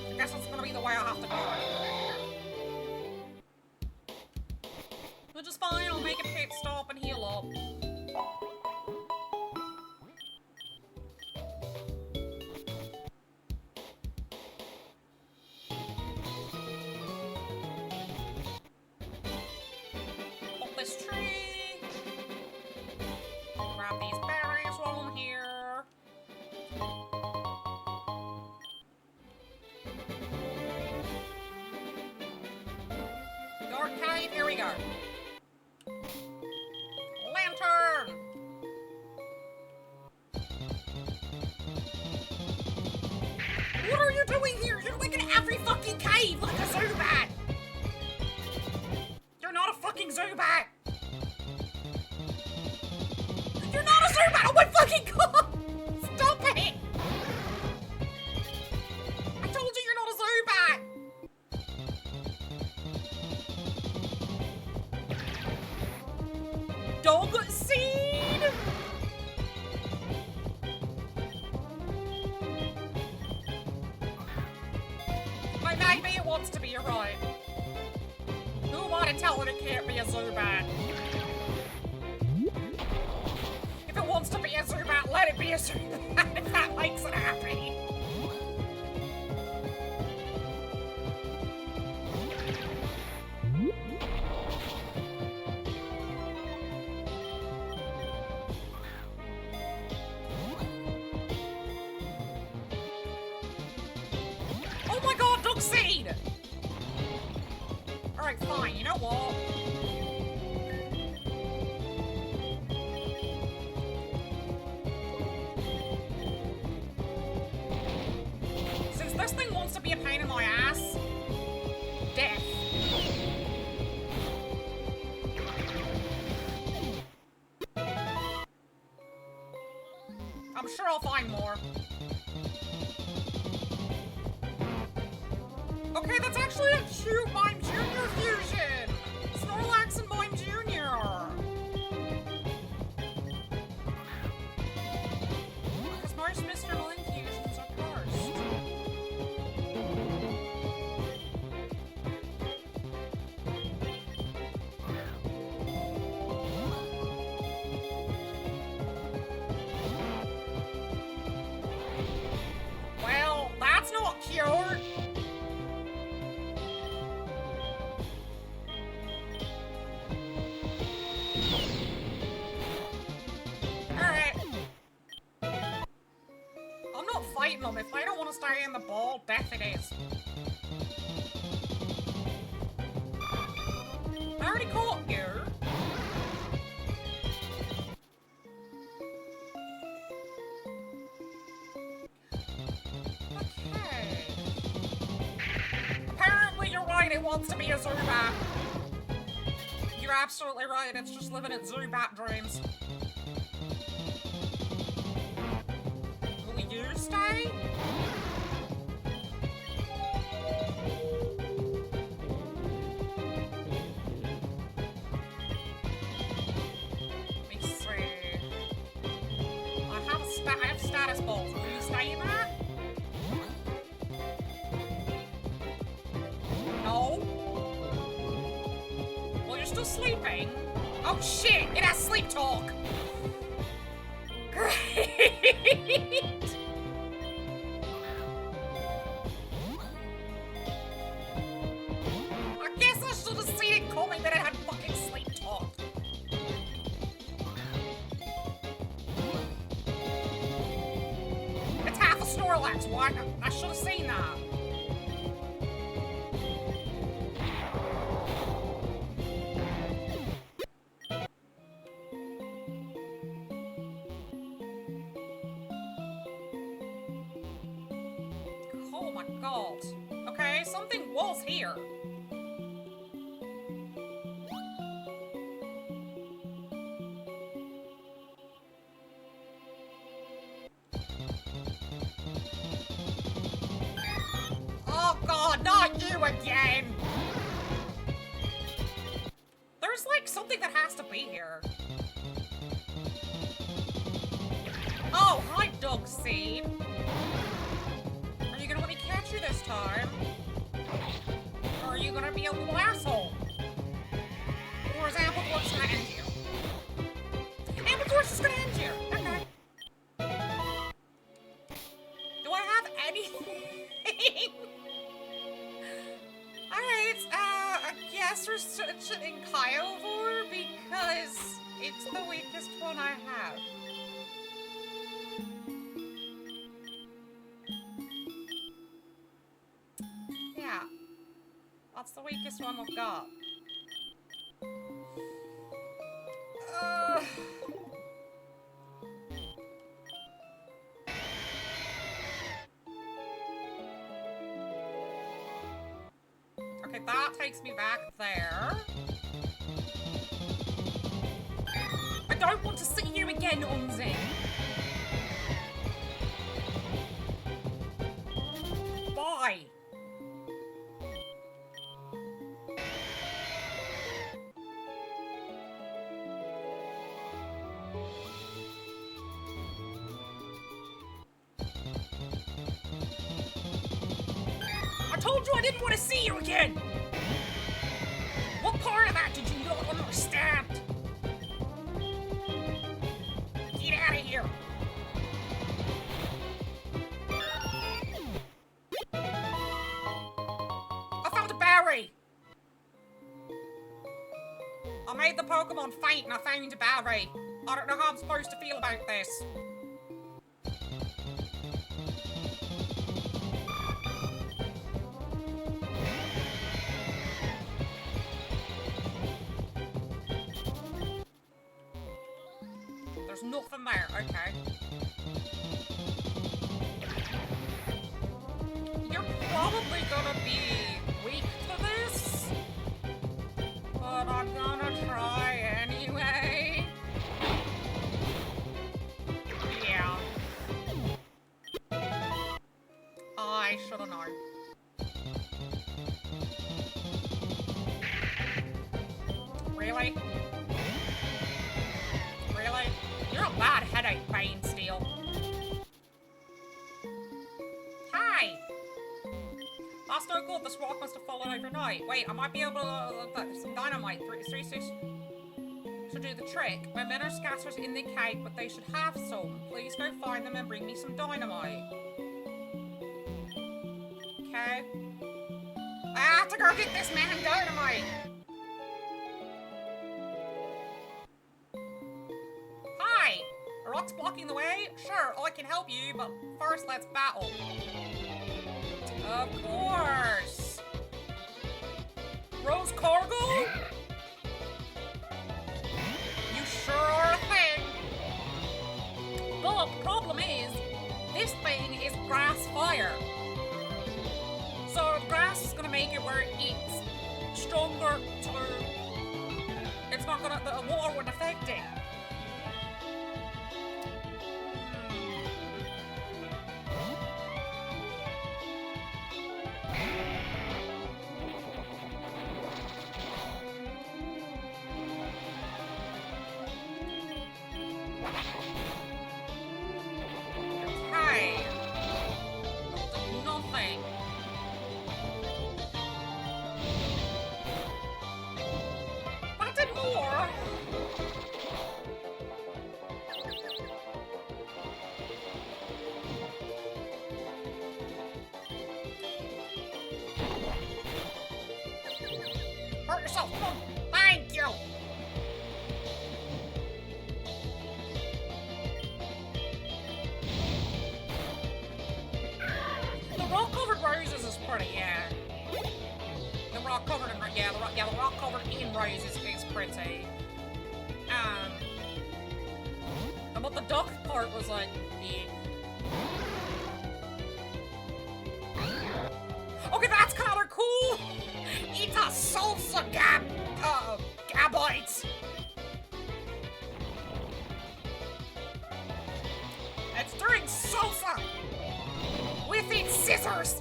I guess that's gonna be the way I have to do it. Which is fine, I'll make a pit stop and heal up. Up this tree. Grab these berries while I'm here. Dark Cave, here we go. Lantern! What are you doing here? You're like in every fucking cave like a Zubat! You're not a fucking Zubat! You're not a Zubat! Oh my fucking god! Stop it! I told you you're not a Zubat! Dog seed! Like, maybe it wants to be, you're right. Who am I to tell it it can't be a Zubat? If it wants to be a Zubat, let it be a Zubat if that makes it happy. Oh my god, Dog Seed! Alright, fine, you know what? Since this thing wants to be a pain in my ass, death. I'm sure I'll find more. Okay, that's actually a Mime Jr. fusion! Snorlax and Mime Jr. Because most Mr. Mime fusions are cursed. Well, that's not cute! Fighting them. If they don't want to stay in the ball, death it is. I already caught you. Okay. Apparently you're right, it wants to be a Zubat. You're absolutely right, it's just living its Zubat dreams. Will you stay? Let me see. I have status balls. Will you stay in that? No? Well, you're still sleeping. Oh shit! It has sleep talk! Great! I guess I should have seen it coming that it had fucking sleep talk. Snorlax. Why? I should have seen that. Oh my god. Okay, something was here. Oh god, not you again! There's like something that has to be here. Oh, hi, Doug Seed. Are you gonna let me catch you this time? Or are you gonna be a little asshole? Or is Ampleforce gonna end you? Ampleforce is gonna end you! Okay. Do I have anything? Alright, I guess we're switching Kyovore because it's the weakest one I have. Yeah. That's the weakest one we've got. Okay, that takes me back there. I don't want to see you again, Unzi. Bye. I told you I didn't want to see you again! What part of that did you not understand? Get out of here! I found a berry! I made the Pokemon faint and I found a berry. I don't know how I'm supposed to feel about this. There's nothing there, okay. You're probably gonna be weak to this, but I'm gonna try anyway. Yeah. I should've known. Really? Really? You're a bad headache, Bane Steel. Hi! That's no good. This rock must have fallen overnight. Wait, I might be able to some dynamite. 3-6 should do the trick. My men are scattered in the cave, but they should have some. Please go find them and bring me some dynamite. Okay. I have to go get this man dynamite! Hi! Are rocks blocking the way? Sure, I can help you, but first let's battle. Of course! Rose Cargo? You sure are a thing! But the problem is, this thing is grass fire. So the grass is gonna make it where it's stronger to... It's not gonna... the water wouldn't affect it. Okay. Nothing. That did more. Hurt yourself. Thank you. pretty, yeah. The rock covered in the rock covered in roses is pretty. But the duck part was like, yeah. Okay, that's kind of cool. It's a salsa gabbite. It's doing salsa with its scissors.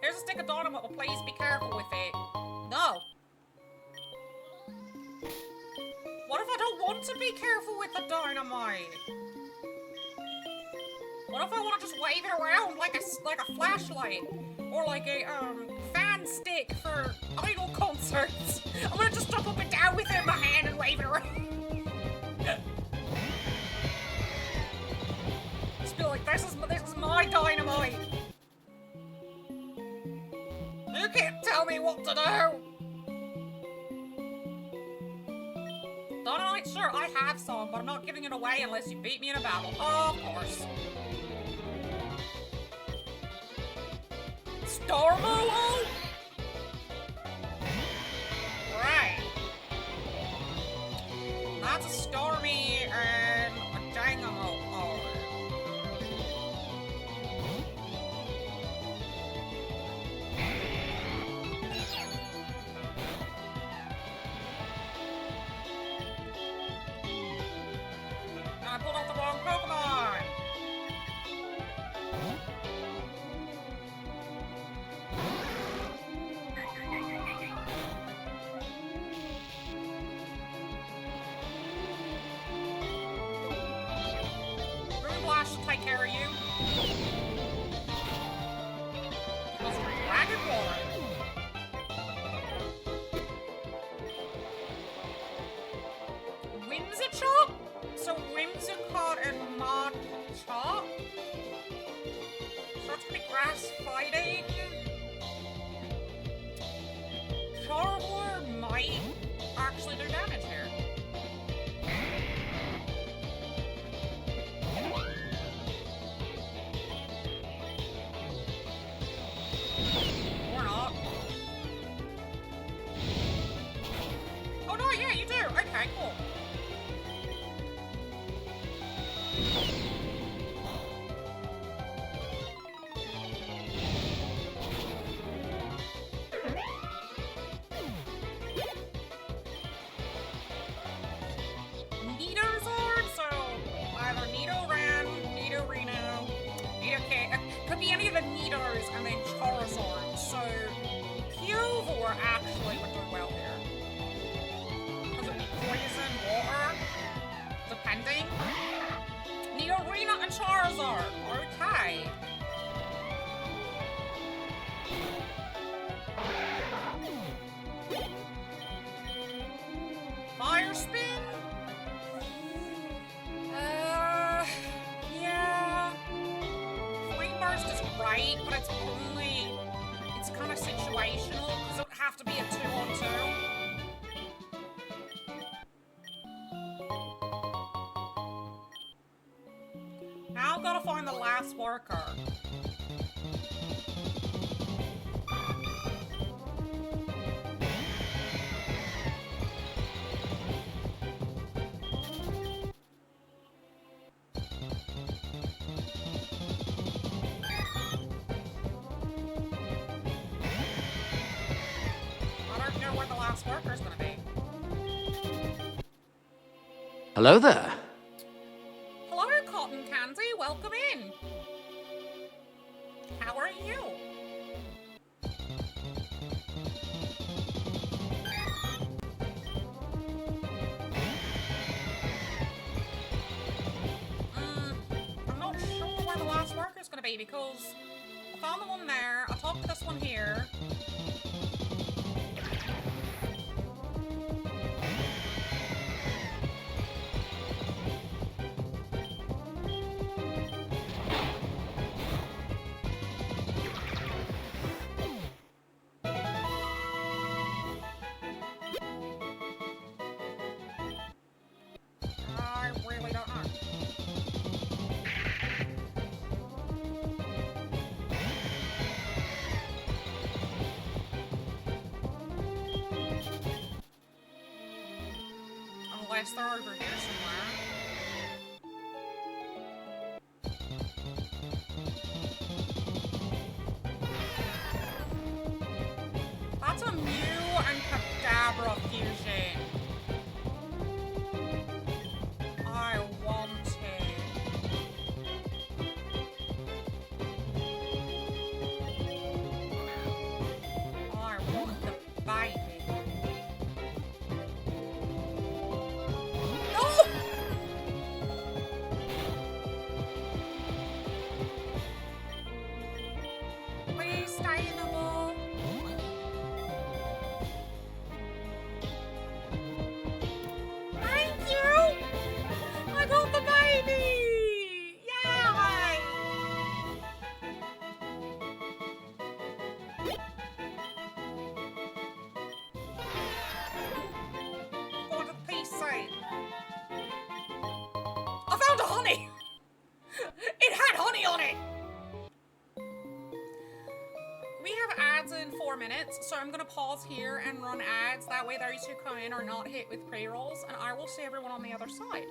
Here's a stick of dynamite, but please be careful with it. No. What if I don't want to be careful with the dynamite? What if I want to just wave it around like a flashlight? Or like a, fan stick for idol concerts? I'm gonna just jump up and down with it in my hand and wave it around. Just be like, this is my dynamite. You can't tell me what to do! Dynamite, sure, I have some, but I'm not giving it away unless you beat me in a battle. Of course. Star Molo? Right. That's a Stormy and a Dangamo. I pulled out the wrong Pokemon! Blast will take care of you. Because of Dragon Water. Whimsicott? So Whimsicott and Machop? So that's gonna be grass fighting. Charvor might actually do damage here. Or not. Oh no, yeah, you do. Okay, cool. Nidozord, so either Nidoran, Nidorino, Nidoking, could be any of the Nidos and then Charizard, so Kyogre actually would do well here. Because it would be poison, water, depending. Nidorino and Charizard, okay. Fire Spin? Yeah. Flame Burst is right, but it's kind of situational, because it would have to be a 2-on-2. Now I've got to find the last worker. Where the last worker is gonna be. Hello there. Hello, Cotton Candy. Welcome in. How are you? I'm not sure where the last worker is gonna be because I found the one there. I talked to this one here. guess they're over here somewhere. That's a Mew and Kadabra fusion. I want it. I want the baby. No! Please stay in the ball. Thank you! I got the baby! Yay! Go to the PC. I found a honey! It had honey on it! We have ads in 4 minutes, so I'm gonna pause here and run ads. That way those who come in are not hit with pre-rolls, and I will see everyone on the other side.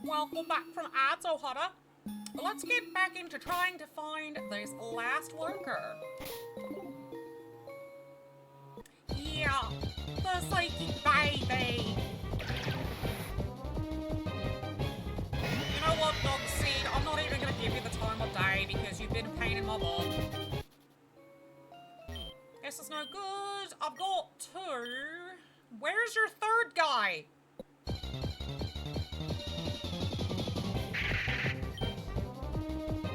Welcome back from ads, Ohana. Let's get back into trying to find this last lurker. Yeah, the psychic baby. You know what, Dog Seed? I'm not even gonna give you the time of day because you've been a pain in my butt. Guess it's no good. Where's your third guy?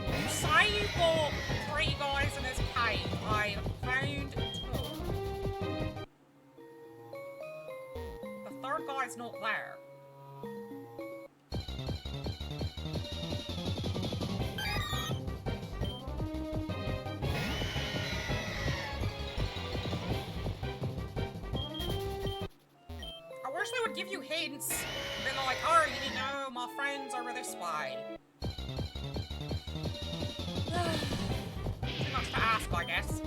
You say you got 3 guys in this cave. I found 2. The third guy's not there. I wish they would give you hints. Be like, oh, you know, my friends over this way. Too much to ask, I guess.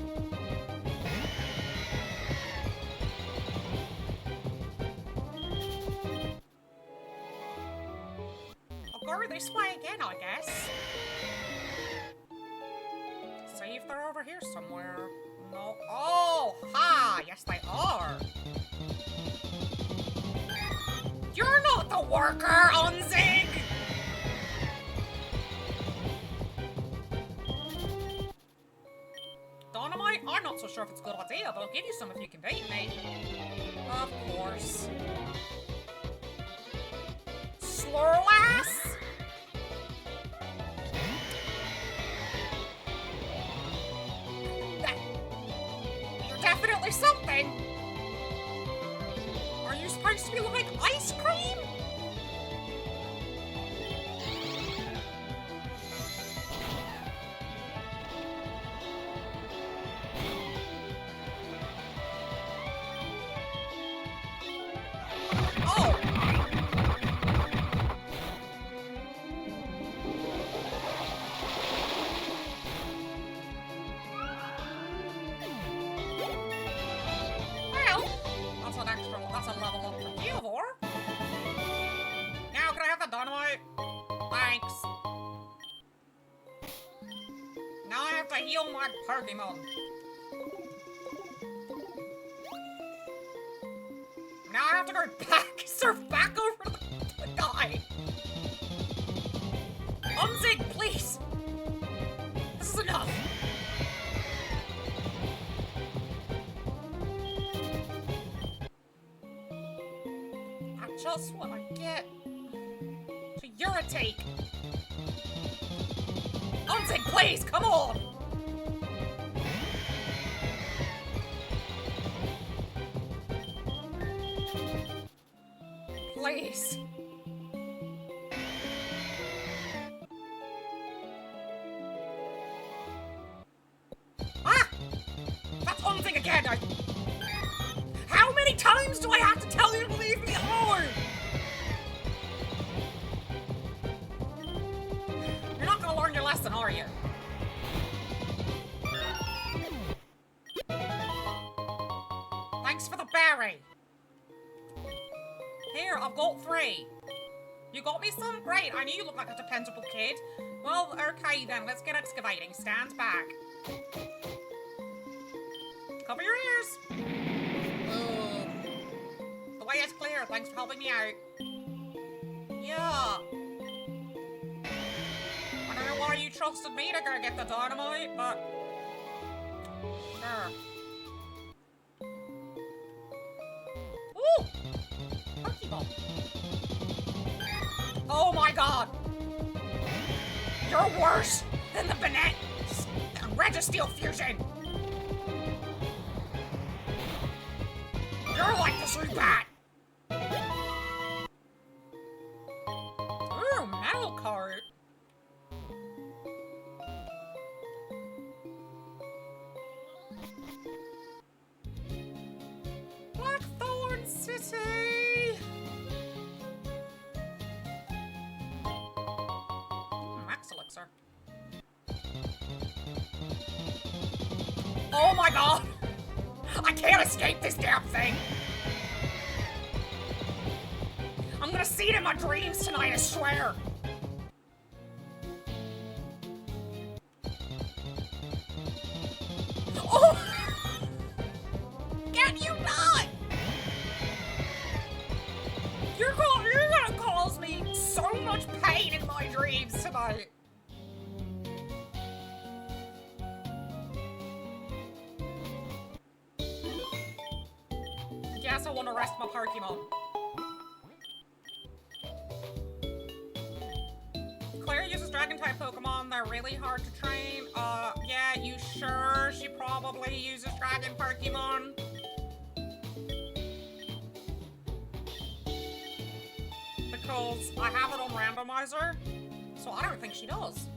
I'll go this way again, I guess. See if they're over here somewhere. No. Oh, ha! Yes, they are. You're not the worker, Unzig! Dynamite? I'm not so sure if it's a good idea, but I'll give you some if you can beat me. Of course. Slurlass? You're definitely something. Are you supposed to be like ice cream? Oh! Well, that's a level up from Gilmore. Now, can I have the dynamite? Thanks. Now I have to heal my Pokemon. Now I have to go back, surf back over the guy. Unzig, please. This is enough. I just want to get to irritate. Unzig, please, come on. Please. Ah! That's Unzig again. How many times do I have to tell you to leave me alone? You're not gonna learn your lesson, are you? Thanks for the berry. Here, I've got 3. You got me some? Great, I knew you looked like a dependable kid. Well, okay then, let's get excavating. Stand back. Cover your ears. The way is clear, thanks for helping me out. Yeah. I don't know why you trusted me to go get the dynamite, but... Sure. Ooh! Pokeball. Oh my god! You're worse than the Banette Registeel fusion! You're like the Zubat! Ooh, metal card. Blackthorn City! Max Elixir. Oh my god! I can't escape this damn thing! I'm gonna see it in my dreams tonight, I swear! Oh! Can you not? You're gonna cause me so much pain in my dreams tonight! Yes, I want the rest of my Pokemon. Claire uses Dragon-type Pokemon. They're really hard to train. Yeah, you sure she probably uses Dragon Pokemon? Because I have it on randomizer, so I don't think she does.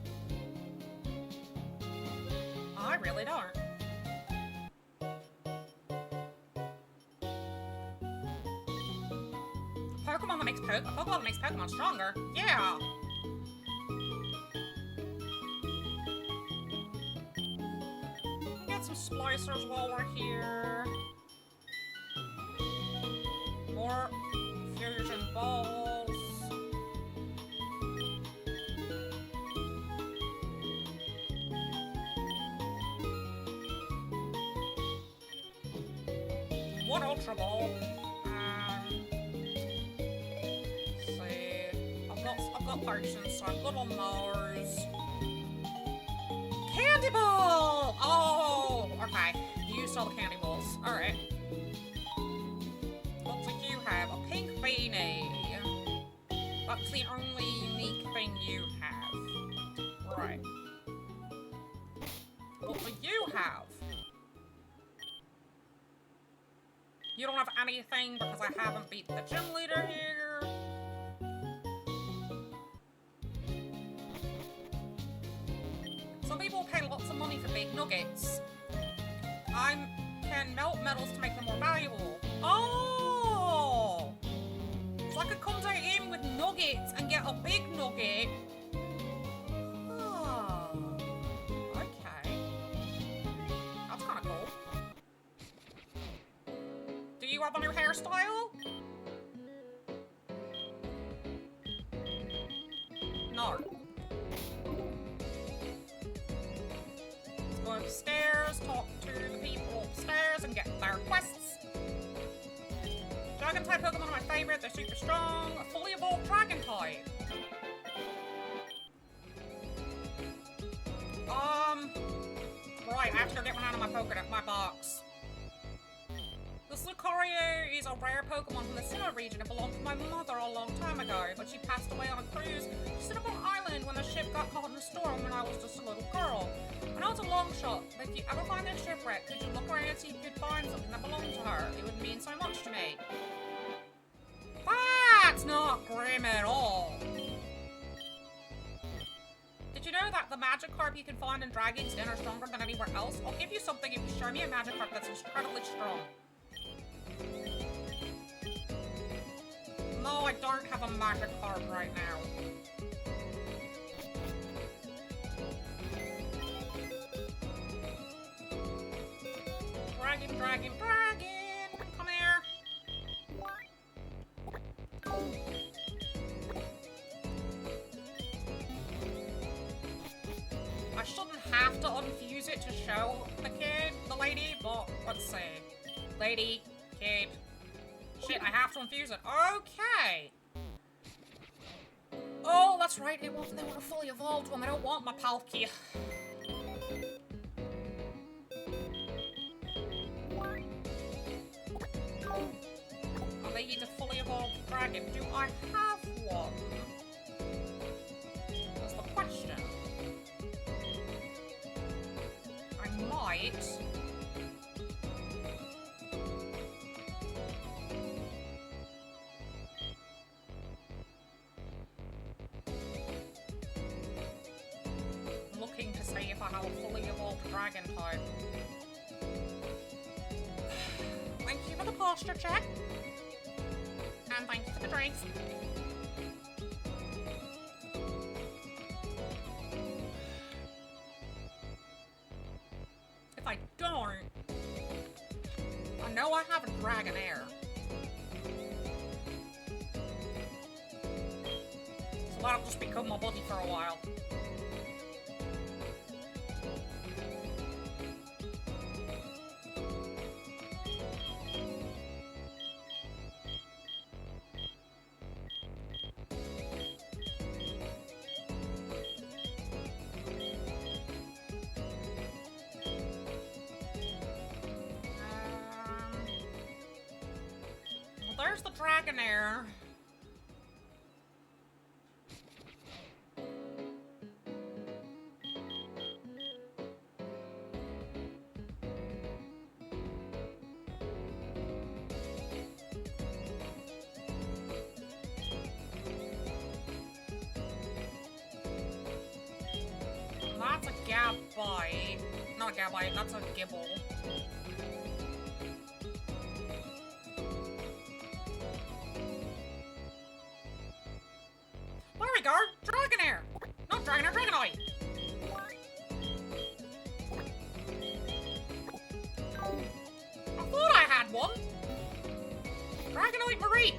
I really don't. Pokemon that makes Pokemon stronger. Yeah. Get some splicers while we're here. More fusion balls. One Ultra Ball. I've got potions, so I'm good on those. Candy Ball! Oh, okay. You used all the candy balls. Alright. What do you have? A pink beanie. That's the only unique thing you have. Right. What do you have? You don't have anything because I haven't beat the gym leader here. Some people pay lots of money for big nuggets. I can melt metals to make them more valuable. Oh! So I could come down in with nuggets and get a big nugget. Oh. Okay. That's kind of cool. Do you have a new hairstyle? No. Let's go upstairs, talk to the people upstairs, and get their quests. Dragon-type Pokemon are my favorite. They're super strong. A fully evolved Dragon-type. Right, I have to go get one out of my box. This Lucario is a rare Pokemon from the Sinnoh region. It belonged to my mother a long time ago, but she passed away on a cruise to Cinnamon Island when the ship got caught in a storm when I was just a little girl. I know it's a long shot, but if you ever find this shipwreck, could you look around and see if you could find something that belonged to her? It would mean so much to me. That's not grim at all. Did you know that the Magikarp you can find in Dragon's Den are stronger than anywhere else? I'll give you something if you show me a Magikarp that's incredibly strong. No, I don't have a Magikarp right now. Dragon, dragon, dragon! Come here! I shouldn't have to unfuse it to show the lady, but let's see. Lady, kid. Shit, I have to infuse it. Okay! Oh, that's right, they want a fully evolved one. They don't want my Palkia. Oh, they need a fully evolved dragon. Do I have one? That's the question. I might. Looking to see if I have a fully evolved dragon type. Thank you for the posture check. And thank you for the drinks. If I don't, I know I have a Dragonair. So that'll just become my buddy for a while. where's the Dragonair? That's a Gabite. Not a Gabite, that's a Gibble. There we go! Dragonair! Not Dragonair, Dragonite! I thought I had one! Dragonite Marie!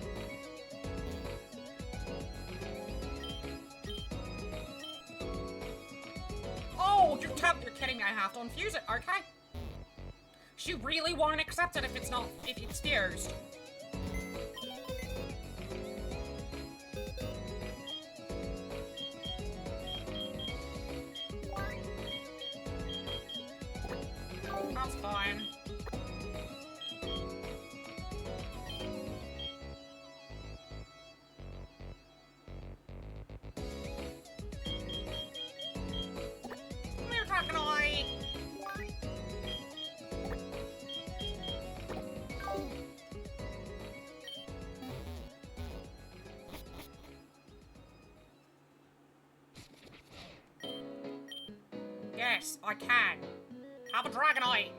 Oh, you're kidding me, I have to infuse it, okay. She really won't accept it if it's fused. That's fine. Come here, Dragonite! Yes, I can. Have a Dragonite!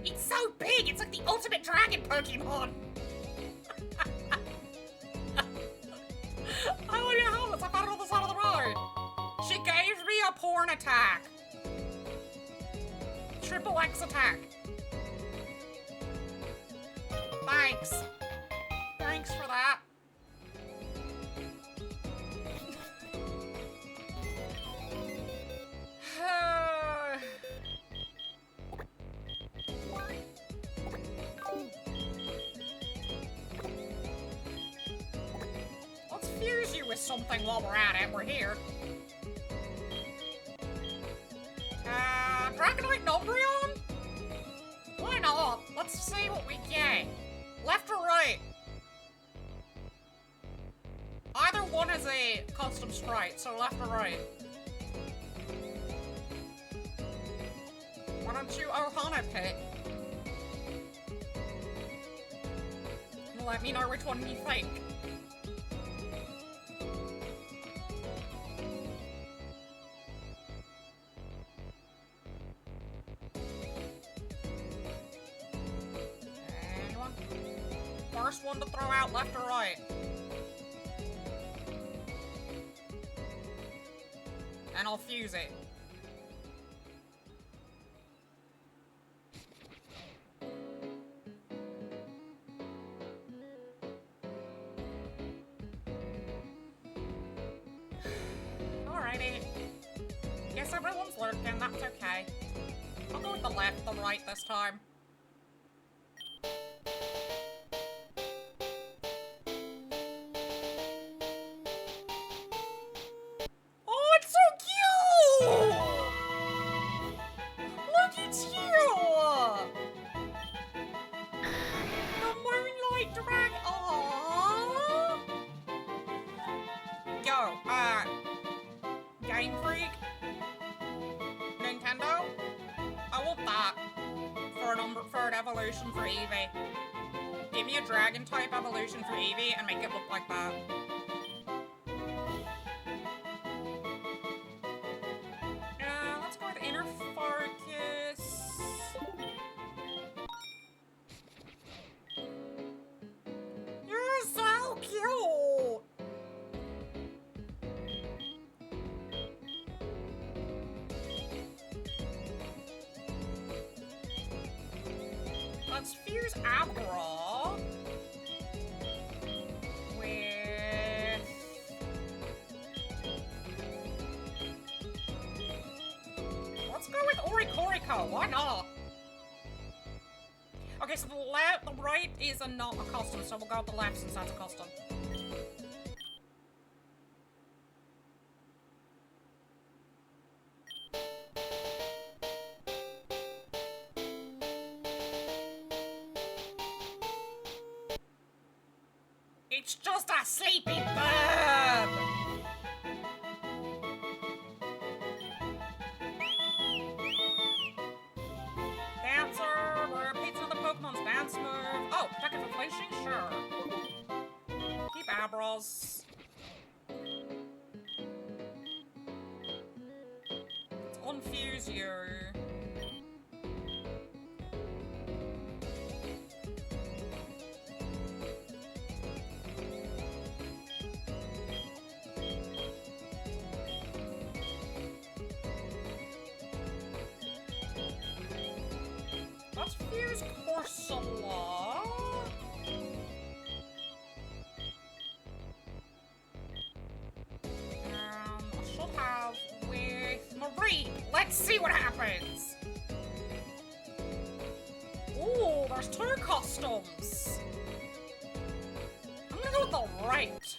It's so big! It's like the ultimate dragon Pokemon! I don't even have this. I found it on the side of the road. She gave me a porn attack. Triple X attack. Thanks. Thanks for that. Let's fuse you with something while we're at it. We're here. Dragonite Umbreon? Why not? Let's see what we get. Left or right? Either one is a custom sprite, so left or right. Why don't you Ohana pick? Let me know which one you think. Anyone? First one to throw out, left or right? And I'll fuse it. Alrighty. Guess everyone's lurking, that's okay. I'll go with the left, the right this time. Oh, it's so cute! Look at you! The Moonlight Dragon. Aww! Yo, Game Freak? Nintendo? I want that for an evolution for Eevee. Give me a dragon type evolution for Eevee and make it look like that. Let's go with Inner Focus. You're so cute! Let's fuse Abra with... Let's go with Orikoriko, why not? Okay, so the right is not a custom, so we'll go with the left since that's a custom. It's just a sleepy bird. Dancer, repeats another Pokemon's dance move. Oh, protected from flinching? Sure. Keep Abros. Let's unfuse you. Let's fuse Corsola. I should have with Marie. Let's see what happens. Ooh, there's 2 customs. I'm gonna go with the right.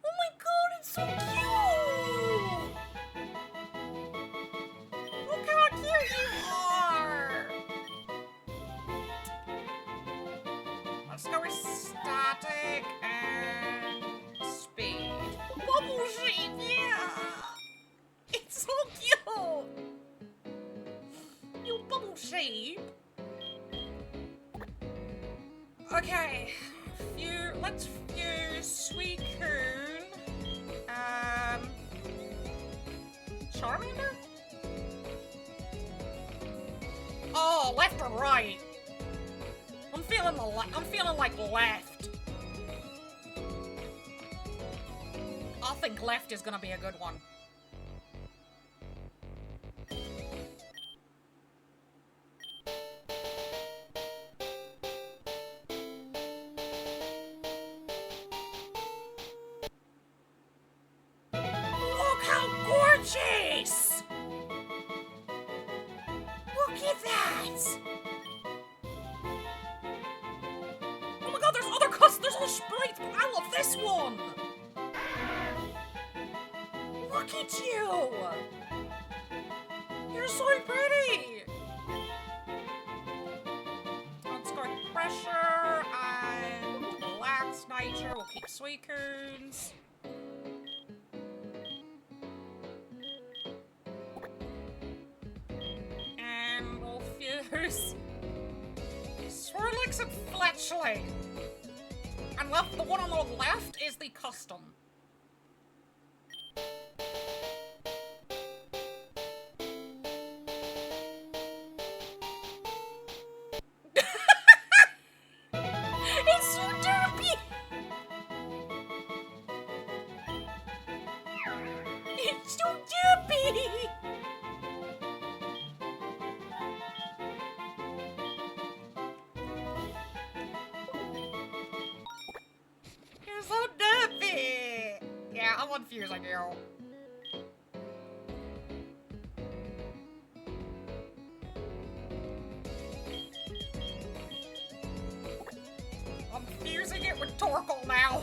Oh my god, it's so cute! Look how cute you are! Let's go with static and speed. Bubble shape, yeah! It's so cute! You bubble shape. Okay, let's fuse Suicune. Charmander? Oh, left or right? I'm feeling like left. I think left is gonna be a good one. Look how gorgeous! Look at that! Oh my god, there's other sprites, but I love this one! Look at you! You're so pretty! Let's go with pressure and relax nature. We'll keep Suicunes. And we'll fuse Swirlix and Fletchling. And the one on the left is the custom. It's so derpy! It's so derpy! You're so derpy! Yeah, I'm confusing you. I'm fusing it with Torkoal now.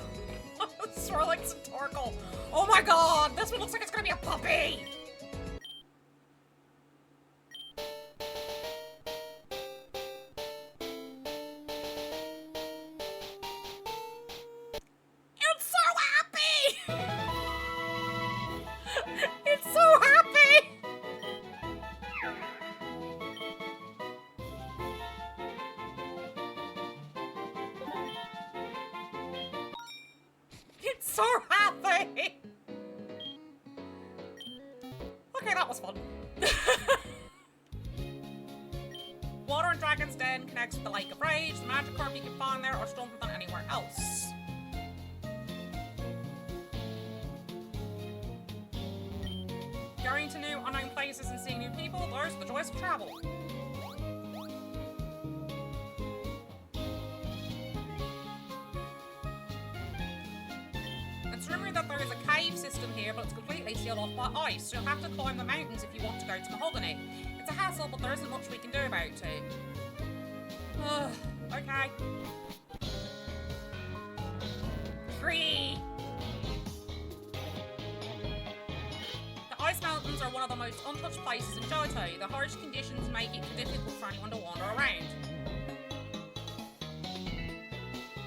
Swirlix and Torkoal. Oh my god, this one looks like it's gonna be a puppy! It's so happy! It's so happy! It's so happy! Okay, that was fun. Water and Dragon's Den connects with the Lake of Rage. The magic carp you can find there are stronger than anywhere else. Going to new unknown places and seeing new people, those are the joys of travel. It's rumoured that there is a cave system here, but it's completely sealed off by ice, so you'll have to climb the mountains if you want to go to Mahogany. It's a hassle, but there isn't much we can do about it. Okay. 3. The ice Ice Mountains are one of the most untouched places in Johto. The harsh conditions make it difficult for anyone to wander around.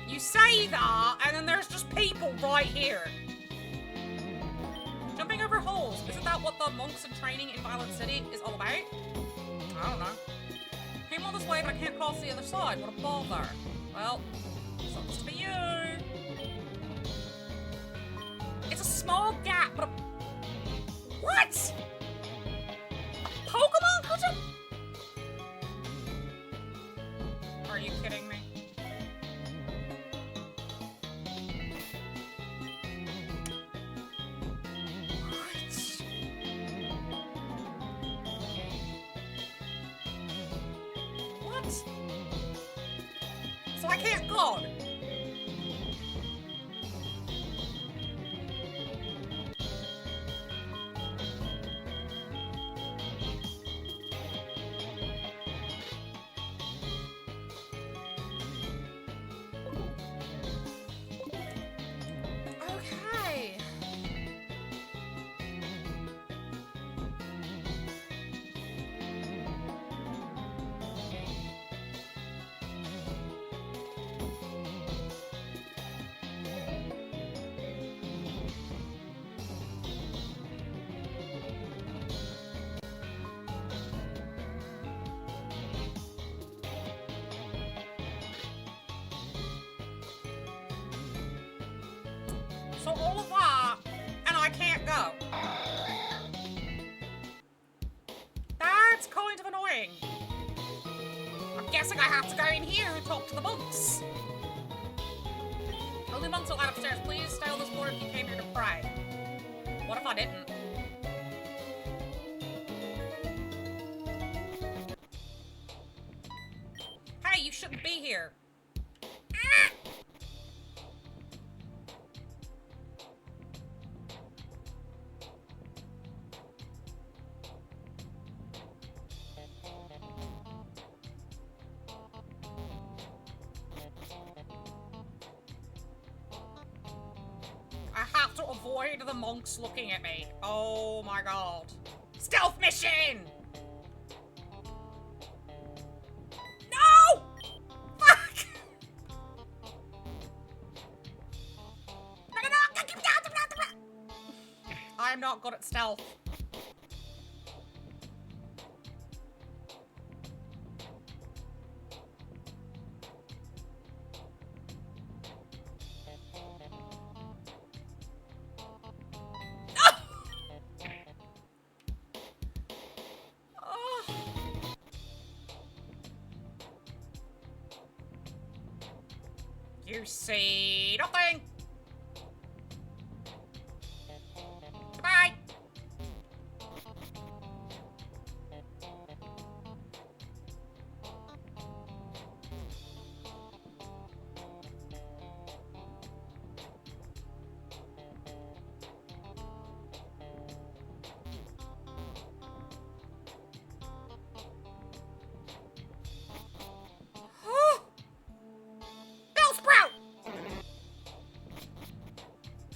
You say that, and then there's just people right here. Jumping over holes, isn't that what the monks in training in Violet City is all about? I don't know. Came all this way, but I can't cross the other side. What a bother. Well, sucks to be you. It's a small gap, but what? Pokemon could you? Are you kidding me? What? So I can't go. Okay. So all of that, and I can't go. That's kind of annoying. I'm guessing I have to go in here and talk to the monks. Only monks allowed upstairs. Please stay on this floor if you came here to pray. What if I didn't? Hey, you shouldn't be here. Ah! I have to avoid the monks looking at me. Oh my god. Stealth mission! No! Fuck! No! I'm not good at stealth. You see nothing. Goodbye.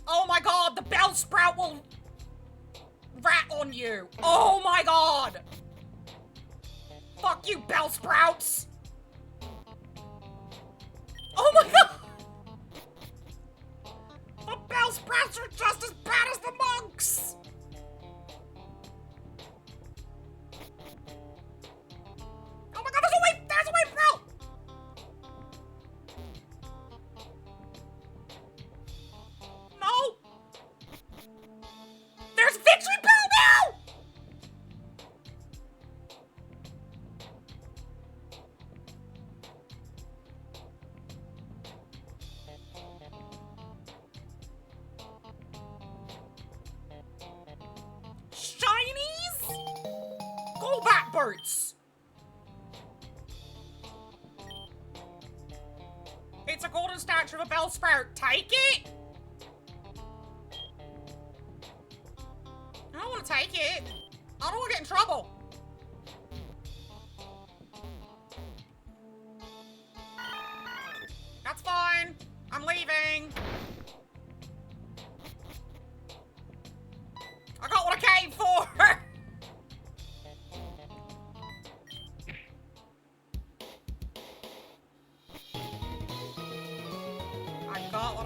Oh my god, the bell sprout will rat on you. Oh my god. Fuck you, bell sprouts. Oh my god. The bell sprouts are just as bad as the monks. Oh my god, there's a way, bro. No! There's victory bell now! Shinies? Go back, birds! It's a golden statue of a bell sprout. Take it! I don't want to take it. I don't want to get in trouble. That's fine. I'm leaving. I got what I came for.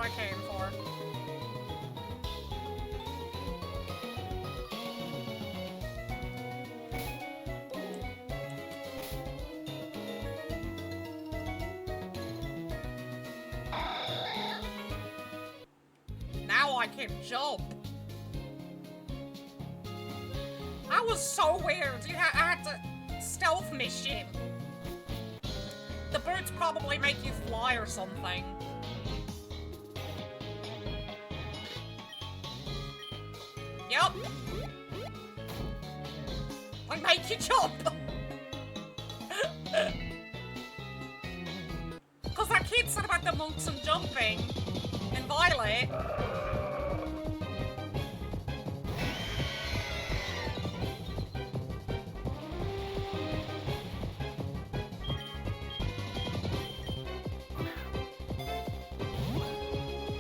what I came for. Now I can jump. That was so weird. I had to stealth mission. The boots probably make you fly or something. Yep. I make you jump. Cause that kid said about the monks and jumping in Violet.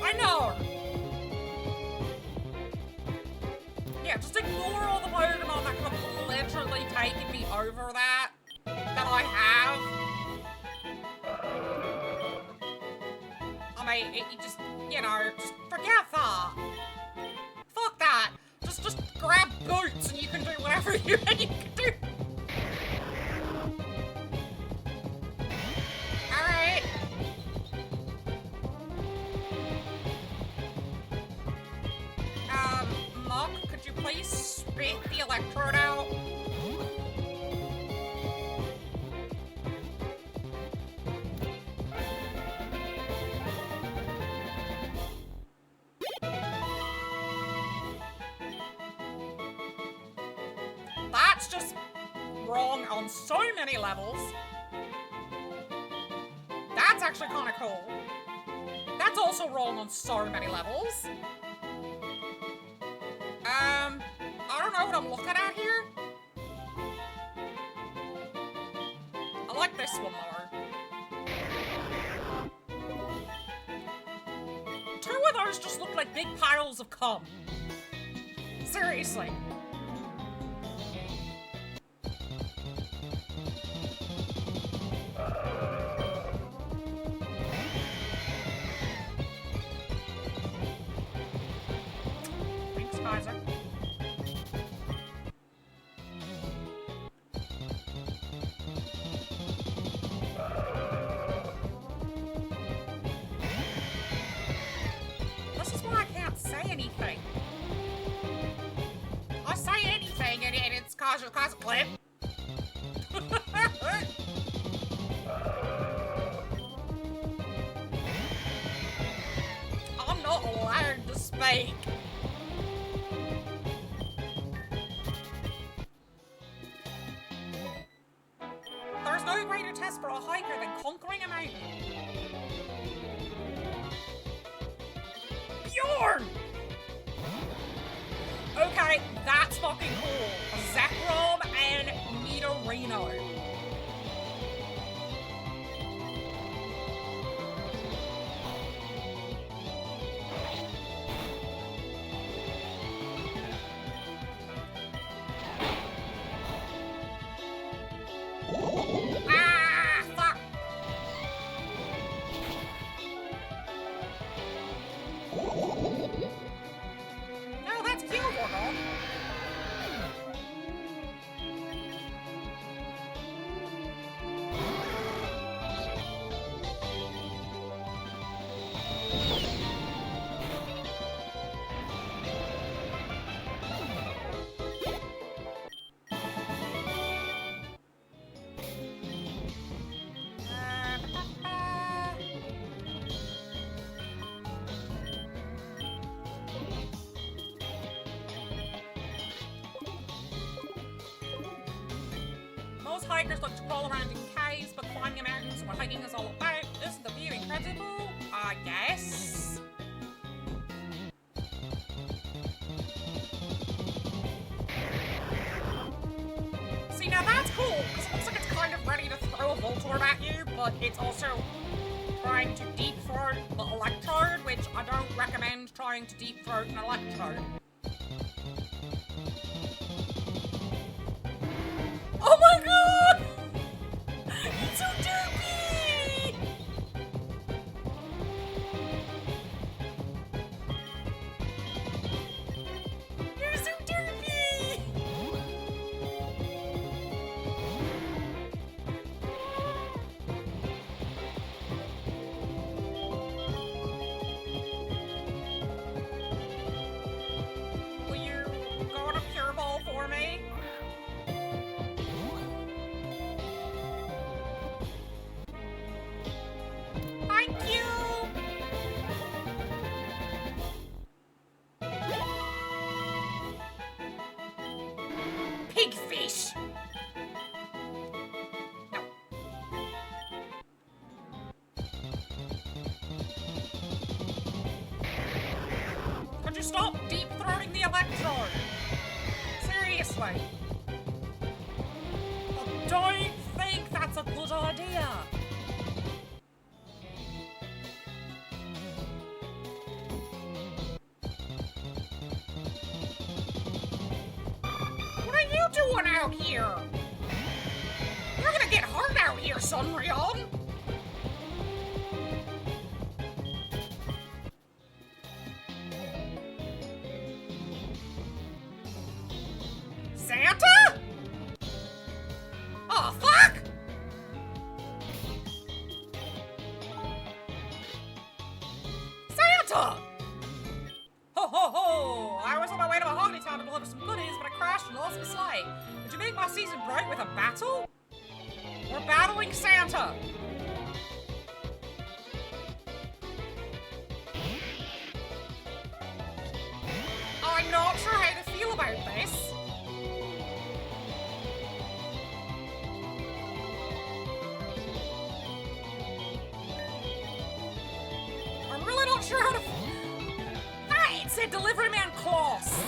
I know! Yeah, just ignore all the Pokemon that could have literally taken me over that I have. I mean, you just, you know, just forget that. Fuck that. Just grab boots and you can do whatever you can do. Alright. Muck, could you please spit the electrode out? That's just wrong on so many levels. That's actually kind of cool. That's also wrong on so many levels. I don't know what I'm looking at here. I like this one more. Two of those just look like big piles of cum. Seriously. Thanks, Kaiser. This is why I can't say anything. I say anything and it's cause clip. I'm not allowed to speak. There's no greater test for a hiker than conquering a mountain. Bjorn! Okay, that's fucking cool. Zekrom and Nidorino. Ah, fuck! No, that's Kilgore. Most hikers like to crawl around in caves, but climbing mountains is what hiking is all about. Isn't the view incredible? I guess. See, now that's cool, because it looks like it's kind of ready to throw a Voltorb at you, but it's also trying to deep throat the electrode, which I don't recommend trying to deep throat an electrode. Oh my god! It's so derpy! stop deep-throating the electrode? Seriously. I don't think that's a good idea. What are you doing out here? You're gonna get hurt out here, Sunryon. Santa? Oh, fuck! Santa! Ho ho ho! I was on my way to Mahogany Town to deliver some goodies, but I crashed and lost my sleigh. Would you make my season bright with a battle? We're battling Santa! I'm not sure how to feel about this. I'm really not sure how to. Ah, it said Delivery Man Claus,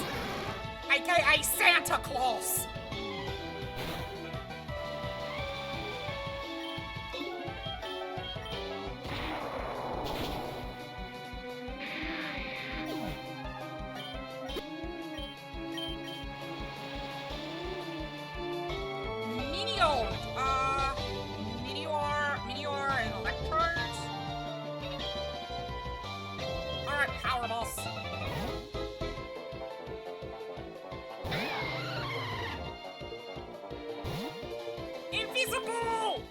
aka Santa Claus. Meteor, and electrodes. Alright, Power Boss. Invisible!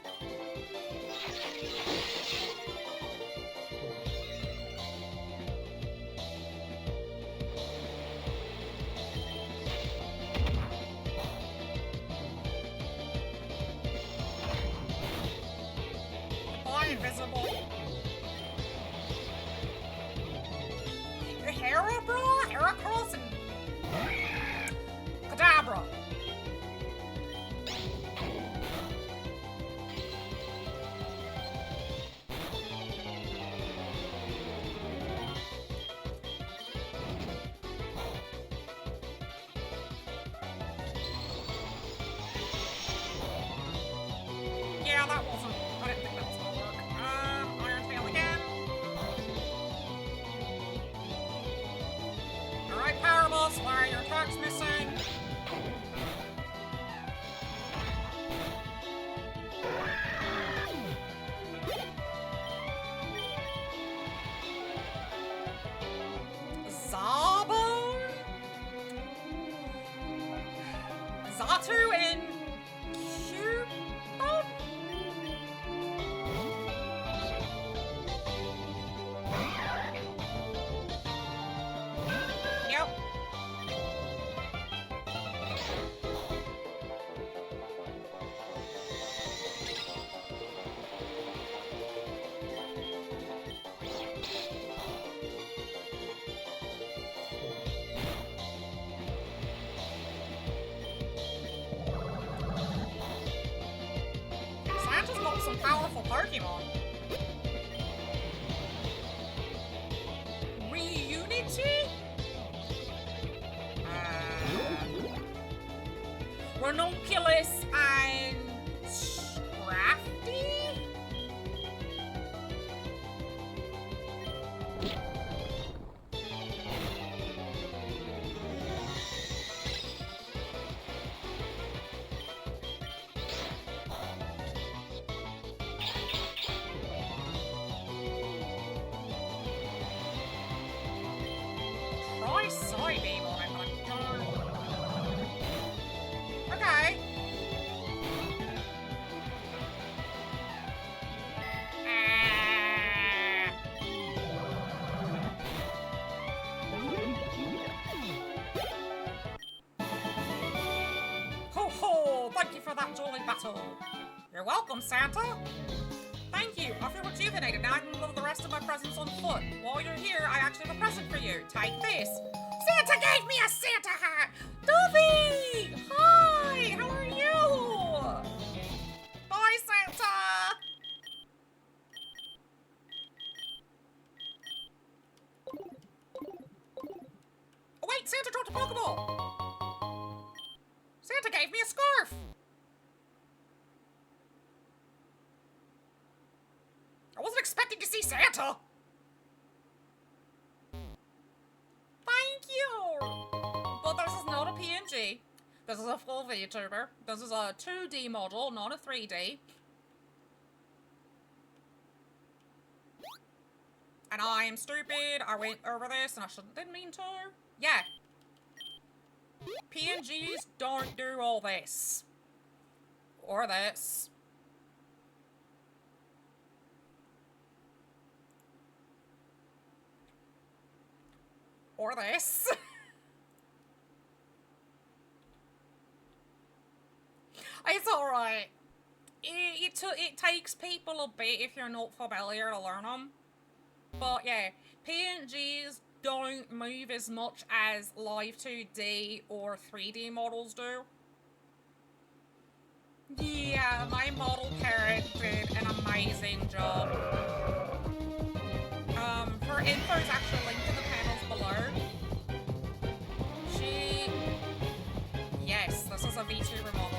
Invisible. Herabra, Heracross, and Kadabra. Yeah, that wasn't. I didn't think that was gonna work. Iron Tail again. Alright, Power Boss, why are your attacks missing? Zabone? Zatu and Cubone? Yep. Santa's got some powerful Pokemon. Reunity? Ranunculus and Scrafty? Try Psybeam on it, but I don't. Okay. Ho ho! Thank you for that jolly battle. You're welcome, Santa. Thank you. I feel rejuvenated. Now I can deliver the rest of my presents on foot. While you're here, I actually have a present for you. Take this. Santa gave me a Santa hat! Duffy! Hi! How are you? Bye, Santa! a Pokeball! Santa gave me a scarf! I wasn't expecting to see Santa! Thank you! But this is not a PNG. This is a full VTuber. This is a 2D model, not a 3D. And I am stupid. I went over this and I didn't mean to. Yeah. PNGs don't do all this. Or this. Or this. It's alright. It takes people a bit if you're not familiar to learn them. But yeah, PNGs don't move as much as live 2D or 3D models do. Yeah, my model parrot did an amazing job. Her info is actually linked in the panels below. Yes, this is a VTuber model.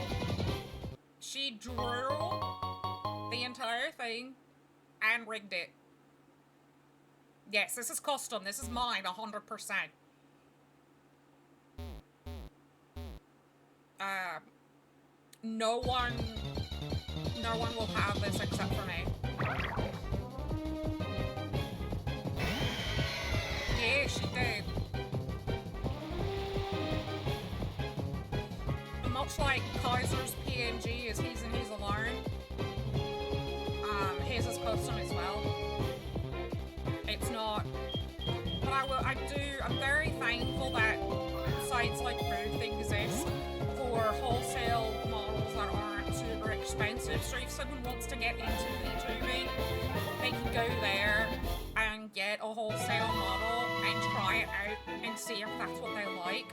She drew the entire thing and rigged it. Yes, this is custom. This is mine, 100%. No one will have this except for me. Yeah, she did. Much like Kaiser's PNG is his and his alone. His is custom as well. It's not, but I'm very thankful that sites like Booth exist for wholesale models that aren't super expensive. So if someone wants to get into VTubing, they can go there and get a wholesale model and try it out and see if that's what they like,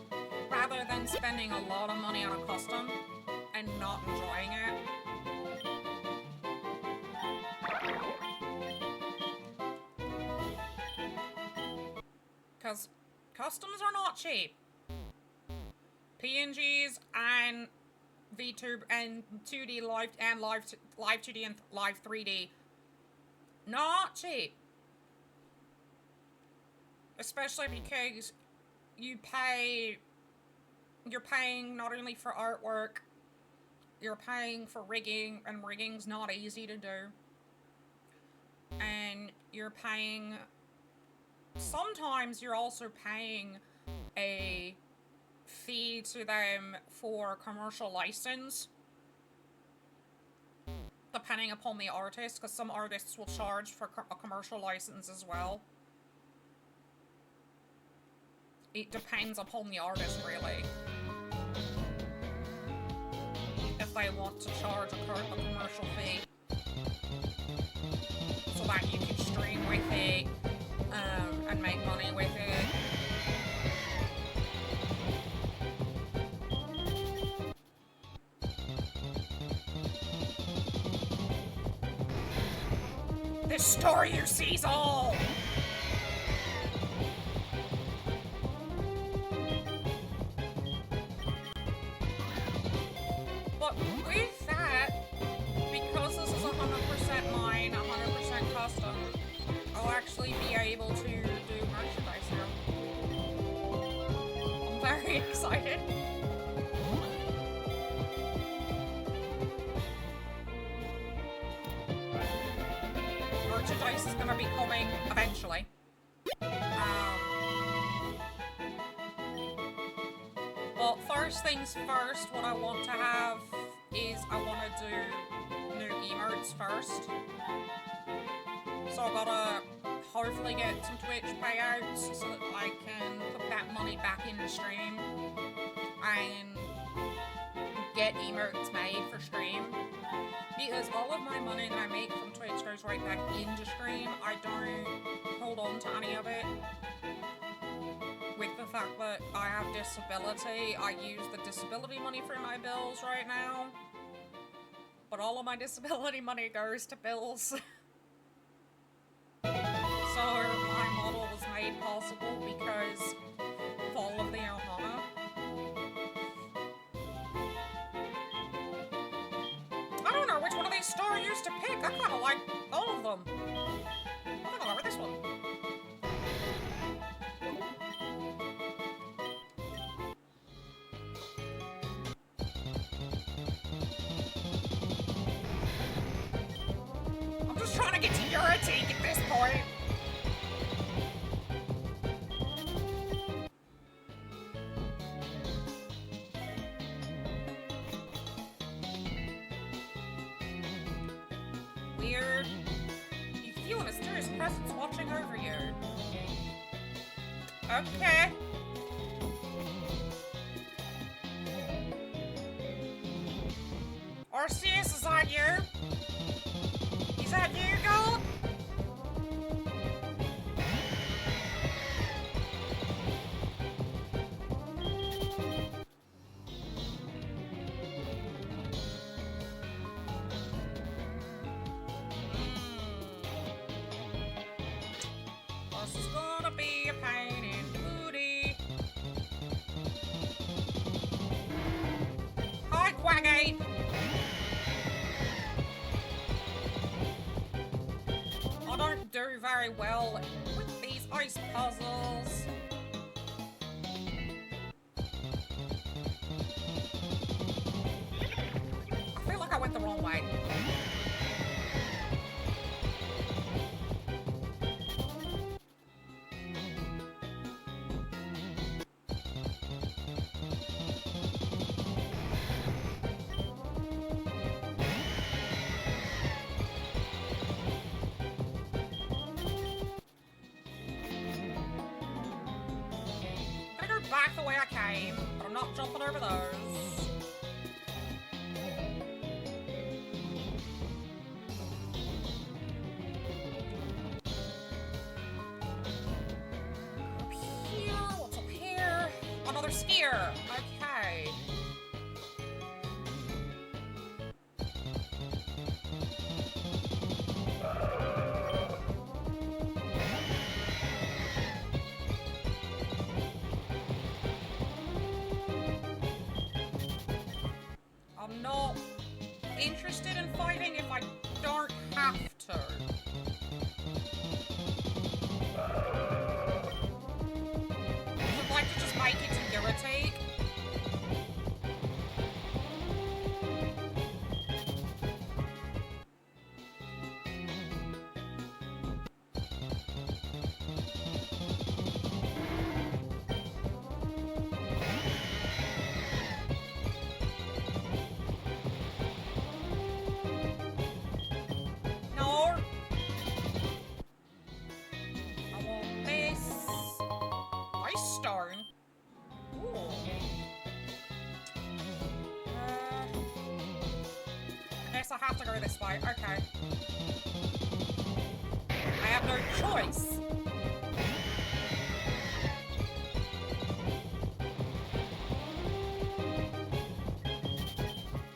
rather than spending a lot of money on a custom and not enjoying it. Because customs are not cheap. PNGs and VTube and 2D live 2D and live 3D, not cheap. Especially because you're paying not only for artwork, you're paying for rigging, and rigging's not easy to do. And you're paying, sometimes you're also paying a fee to them for commercial license, depending upon the artist, because some artists will charge for a commercial license as well. It depends upon the artist, really. If they want to charge a commercial fee, so that you can stream with it, and make money with it. This story you see's all! But with that, because this is 100% mine, 100% custom, I'll actually be able to do merchandise here. I'm very excited. Merchandise is gonna be coming eventually. Well, first things first, what I want to have is I want to do new emotes first. So I gotta hopefully get some Twitch payouts so that I can put that money back in the stream and get emotes made for stream. Because all of my money that I make from Twitch goes right back into stream. I don't hold on to any of it. With the fact that I have disability, I use the disability money for my bills right now. But all of my disability money goes to bills. So my model was made possible because of all of the Ohana. types to pick. I kind of like all of them. I think I'll go with this one. I'm just trying to get to Eurotique at this point. Weird. You feel a mysterious presence watching over you. Okay. Arceus, is that you? Is that you, Gold? This is gonna be a pain in the booty. Hi, Quagate! I don't do very well with these ice puzzles. I feel like I went the wrong way. Back the way I came, but I'm not jumping over those. Up here, what's up here? Another skier. Okay. I'm not interested in fighting if I don't have to. I'd like to just make it to Eurotique. Stone. Ooh. I guess I have to go this way. Okay. I have no choice.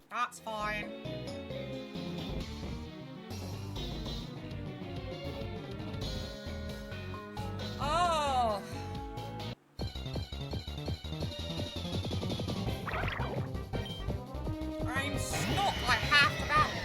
That's fine. Oh. I'm stuck. I have to battle.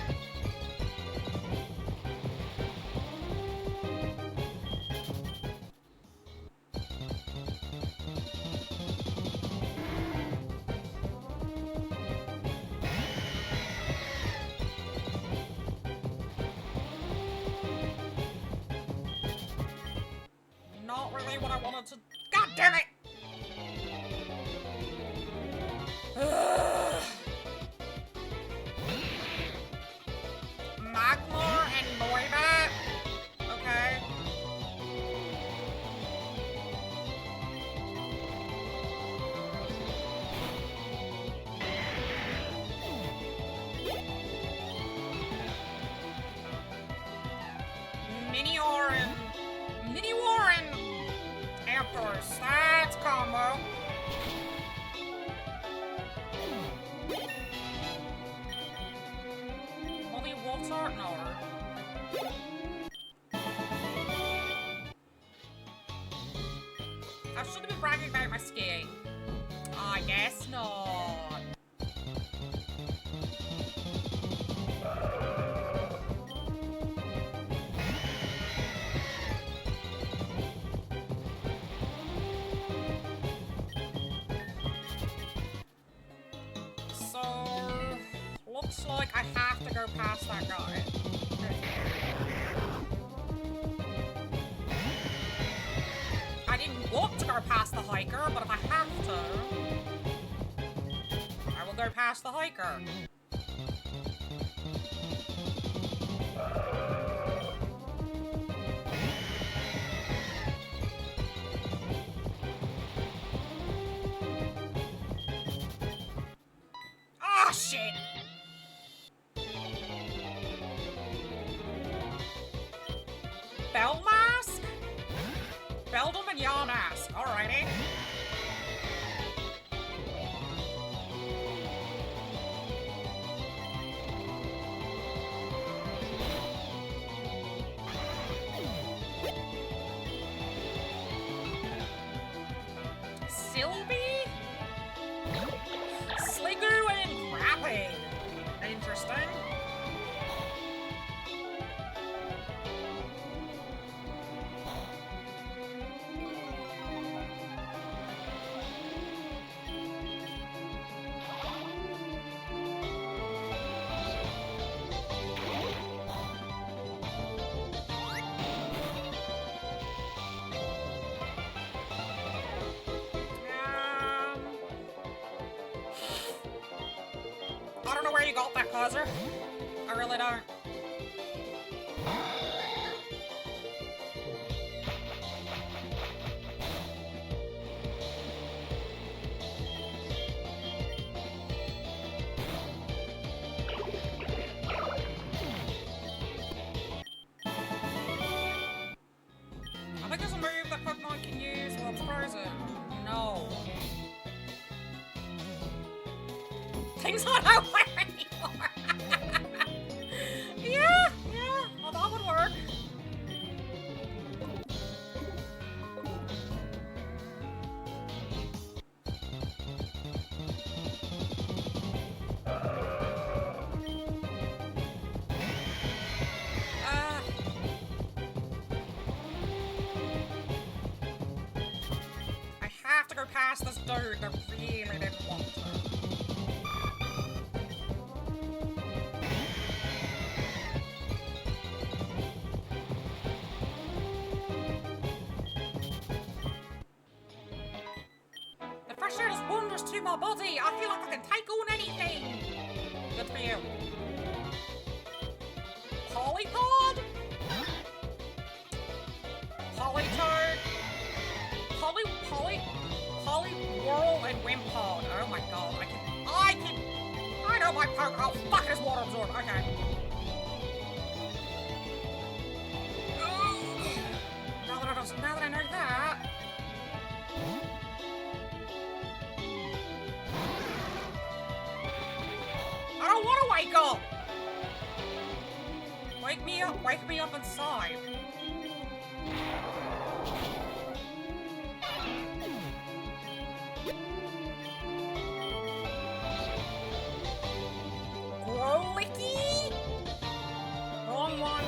Not really what I wanted to. God damn it! Magmar and Noibat? Okay. Mini Warren Ampers. That's combo. Only wolves aren't no. I shouldn't be bragging about my skiing. I guess not. past that guy. I didn't want to go past the hiker, but if I have to, I will go past the hiker. Ah, shit! Bell mask? Beldum and yaw mask. Alrighty. Sylvie? Sliggoo and Crappy. Interesting. I don't know where you got that, Causer. I really don't. I think there's a move that Pokemon can use while it's frozen. No. Things aren't out there anymore. Yeah, well, that would work. I have to go past this dude that really didn't want to. The fresh air does wonders to my body. I feel like I can take on anything. Good for you. Polypod? Polytoad? Polywhirl and Wimpod. Oh my god, I know my poke. Oh fuck, it is water absorb. Okay. Now that I know that. I don't want to wake up. Wake me up inside. Growlicky? Wrong one.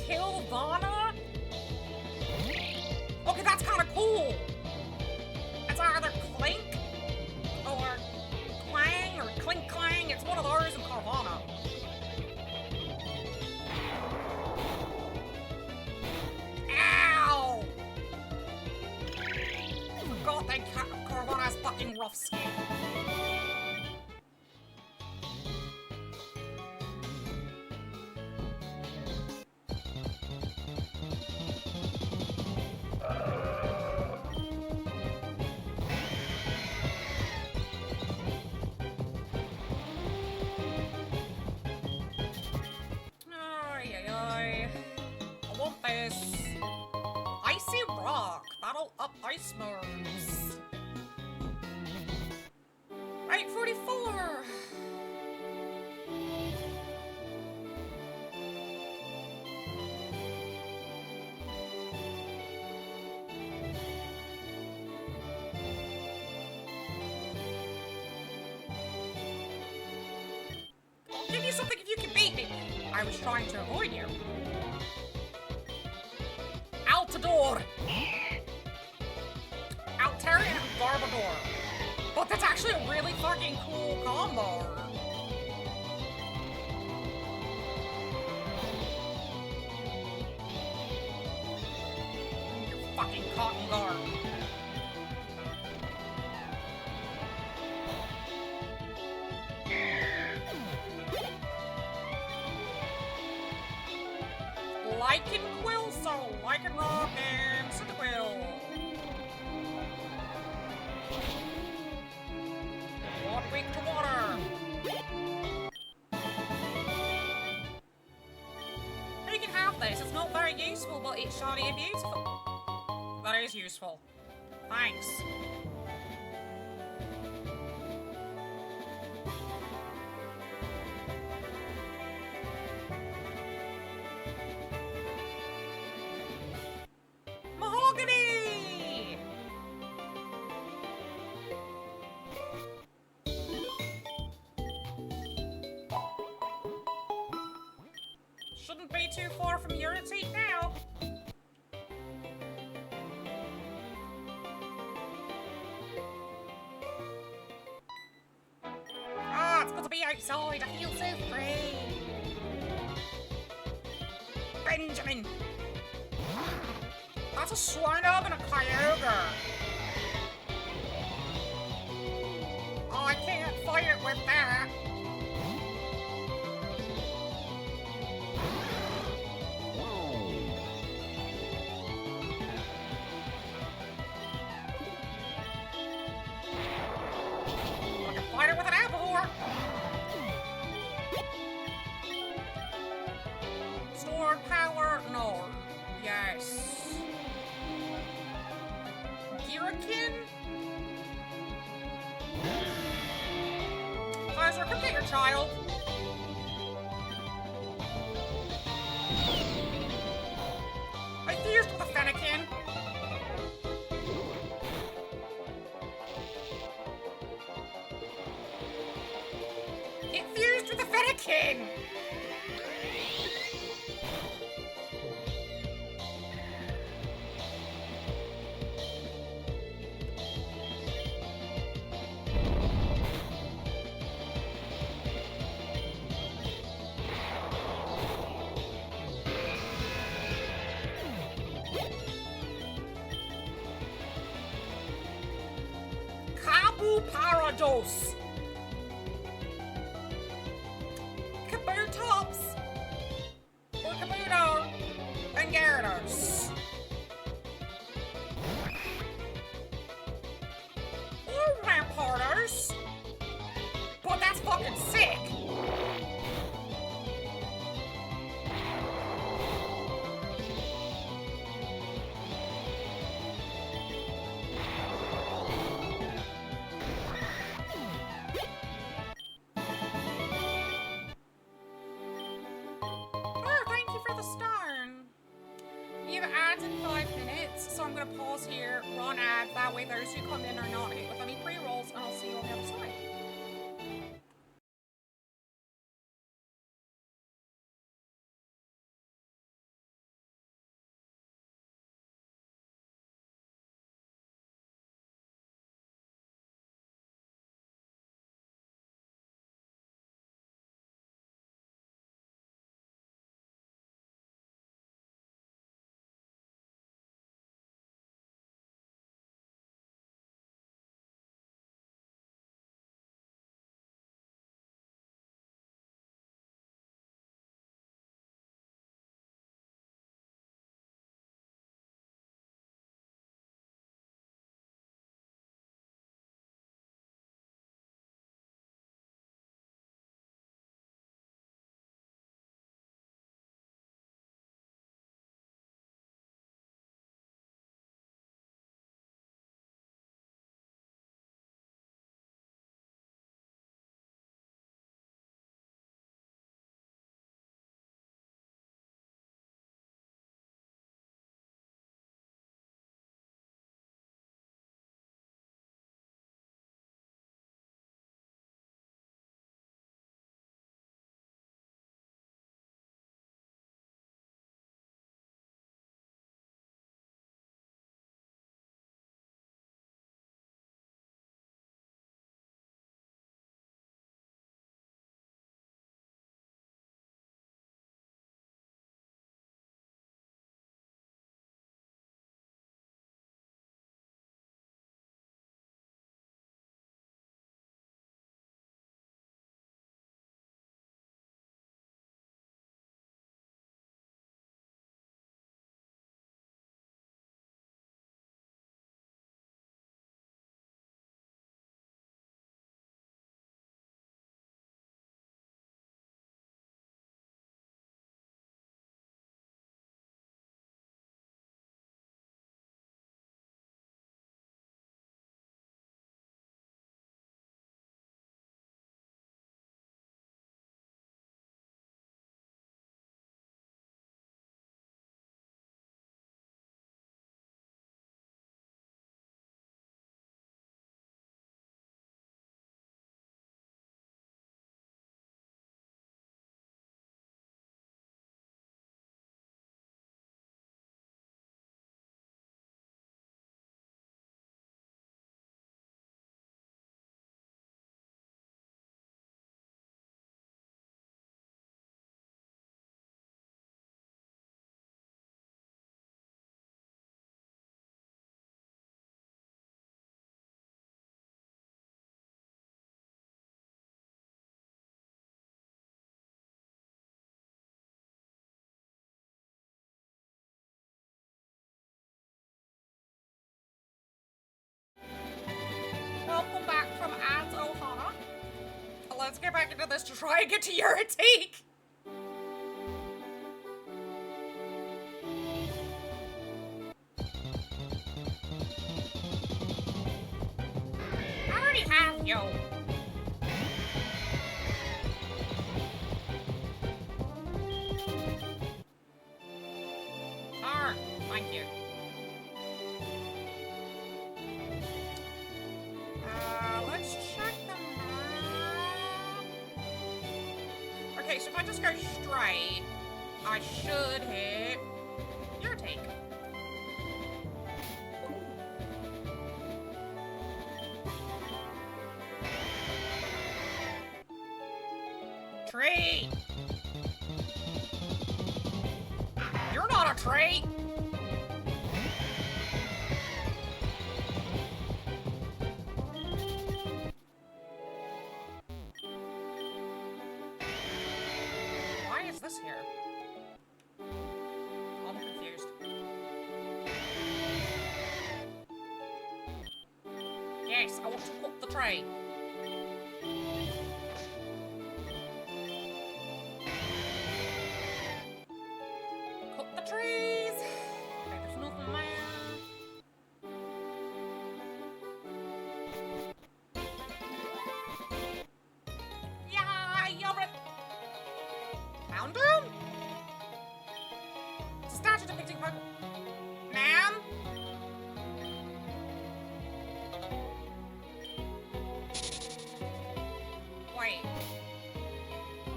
Kilvana? Okay, that's kind of cool. It's either Clink or Clang or Clink Clang. It's one of those in Carvana. Ow! Forgot that Carvana has fucking rough skin. I want this. Icy Rock. Battle up ice moves. Right, 44. I was trying to avoid you. Altador! Altarian and Garbodor. But that's actually a really fucking cool combo. You fucking cotton guard. Lichen Quill, so Lichen Rock and Cyndaquil. Water weak to water. You can have this. It's not very useful, but it's shiny and beautiful. That is useful. Thanks. Mahogany! Shouldn't be too far from your seat now. Ah, it's good to be outside. I feel so free. Benjamin! That's a Swinub and a Kyogre. Oh, I can't fight it with that. I can fight it with an Appledore. Stored power, no. Yes. Girakin? Kaiser, come get your child. I fused with a Fennekin. It fused with a Fennekin! Parados! Kabutops! Or Kabuto! And Gyarados! Or Rampardos! But that's fucking sick! You have ads in 5 minutes, so I'm gonna pause here, run ads, that way those who come in are not hit with any pre-rolls, and I'll see you on the other side. let's get back into this to try and get to your antique. I already have you. Darn, thank you. Let's check the map. Okay, so if I just go straight, I should hit your take. Tree! You're not a tree! Why is this here? I'm confused. Yes, I want to put the tree. Cut the trees! Okay, there's nothing there. Yeah, you're it! Found him? It's a statue depicting Pokemon. Ma'am? Wait.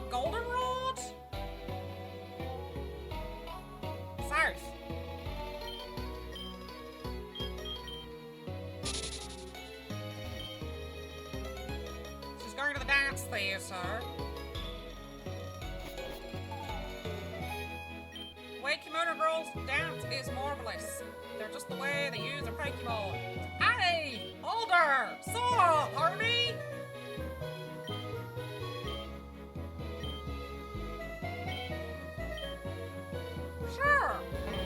Goldenrod? South. She's going to the dance theater. The way kimono girls dance is marvelous. They're just the way they use their Pokemon. Hey! Older! Sora! Harvey! Sure!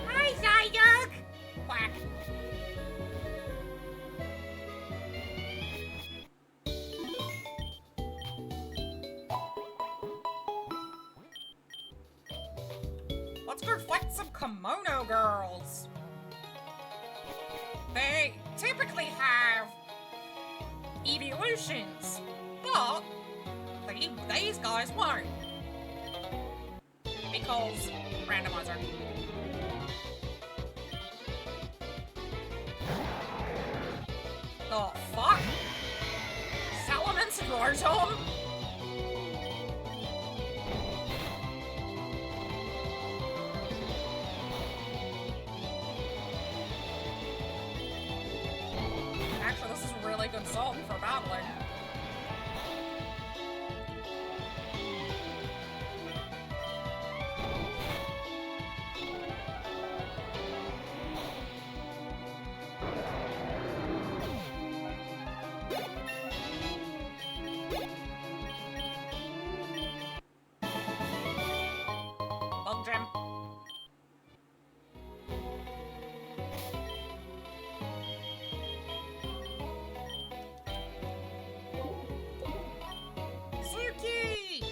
Hi, Psyduck. Quack. Let's go fight some kimono girls. They typically have evolutions, but these guys won't. Because randomizer. The fuck? Salamence and Rotom? Actually, this is a really good song for battling. Bug gem. Suki!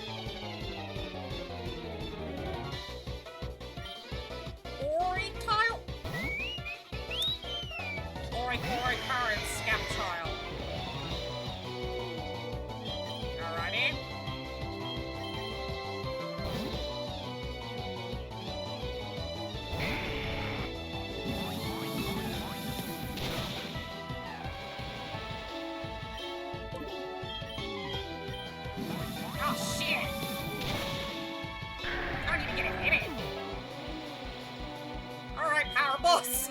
Ori tile? Ori current scap tile. Alrighty. Oh shit! I don't even get a hit it. Alright, power boss.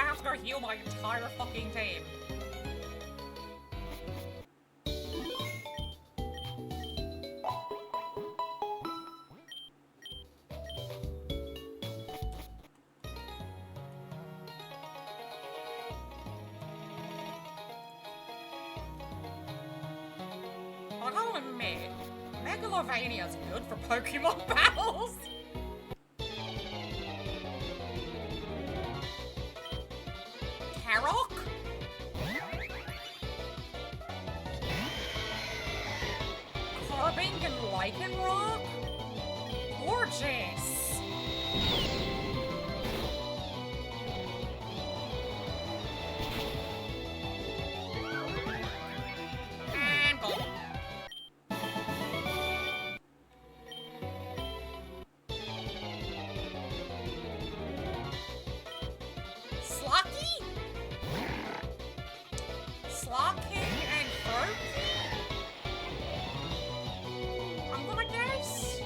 have to heal my entire fucking team. I gotta admit, Megalovania's good for Pokemon battles. Tarok? Carbink and Lycanroc? Gorgeous! And go. Slocky? Slocking and Furby? I'm gonna guess.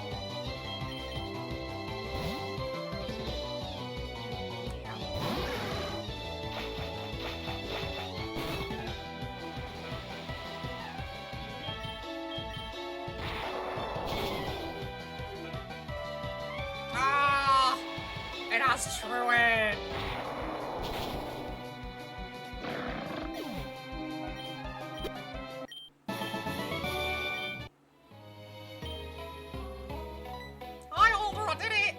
Ah! It has Truant! Hi, Alder, I did it!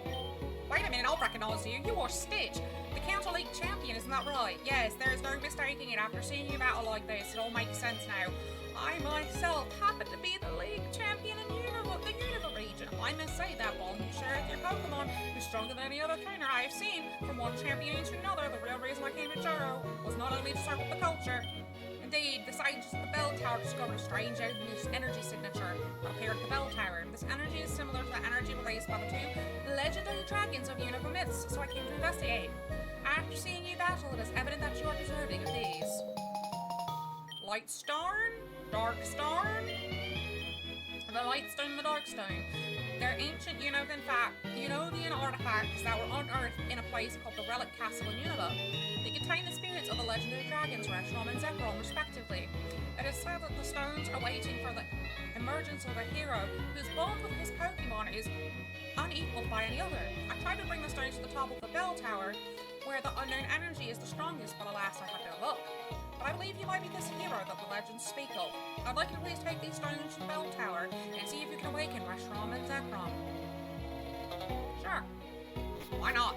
Wait a minute, I'll recognize you. You are Stitch, the Counter League champion, isn't that right? Yes, there's no mistaking it. After seeing you battle like this, it all makes sense now. I myself happen to be the league champion in the Unova region. I must say that while you share with your Pokemon, who's stronger than any other trainer I have seen, from one champion to another, the real reason I came to Johto was not only to serve the culture. Indeed, the scientists at the Bell Tower discovered a strange energy signature that appeared at the Bell Tower. This energy is similar to the energy released by the two legendary dragons of Unova myths, so I came to investigate. After seeing you battle, it is evident that you are deserving of these. Lightstorm? Darkstorm? The Lightstone and the Darkstone. They're ancient Unovian artifacts that were unearthed in a place called the Relic Castle in Unova. They contain the spirits of the legendary dragons Reshiram and Zekrom, respectively. It is said that the stones are waiting for the emergence of a hero whose bond with his Pokemon is unequaled by any other. I tried to bring the stones to the top of the Bell Tower, where the unknown energy is the strongest, but alas, I had no luck. But I believe you might be this hero that the legends speak of. I'd like you to please take these stones to the Bell Tower and see if you can awaken Reshiram and Zekrom. Sure. Why not?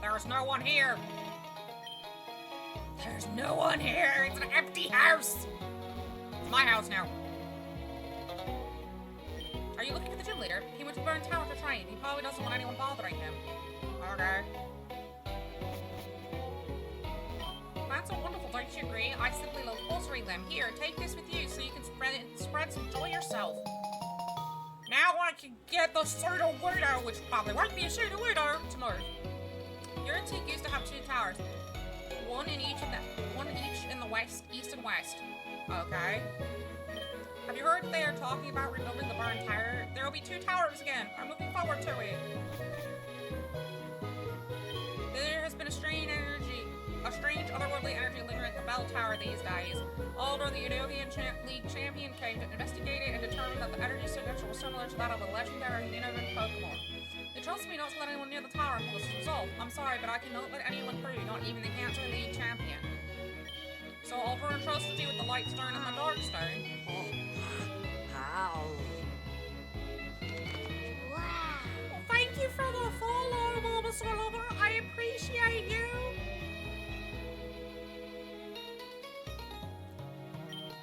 There's no one here. There's no one here. It's an empty house. It's my house now. Are you looking for the gym leader? He went to Burn Tower to train. He probably doesn't want anyone bothering him. Okay. Plants are wonderful, don't you agree? I simply love fostering them. Here, take this with you so you can spread some joy yourself. Now I can get the Sudowoodo, which probably won't be a Sudowoodo, to move. Your antique used to have two towers. One each in the west, east and west. Okay. Have you heard they are talking about rebuilding the Burn Tower? There will be two towers again. I'm looking forward to it. There has been a strange otherworldly energy lingering at the Bell Tower these days. Alder, the Unovian League champion, came to investigate it and determined that the energy signature was similar to that of a legendary Unovan Pokemon. It trusts me not to let anyone near the tower until this is resolved. I'm sorry, but I cannot let anyone through, not even the Cancer League champion. So Alder entrusted you with the Lightstone and the Darkstone. Wow. Well, thank you for the follow, Bulbasaur Lover. I appreciate you.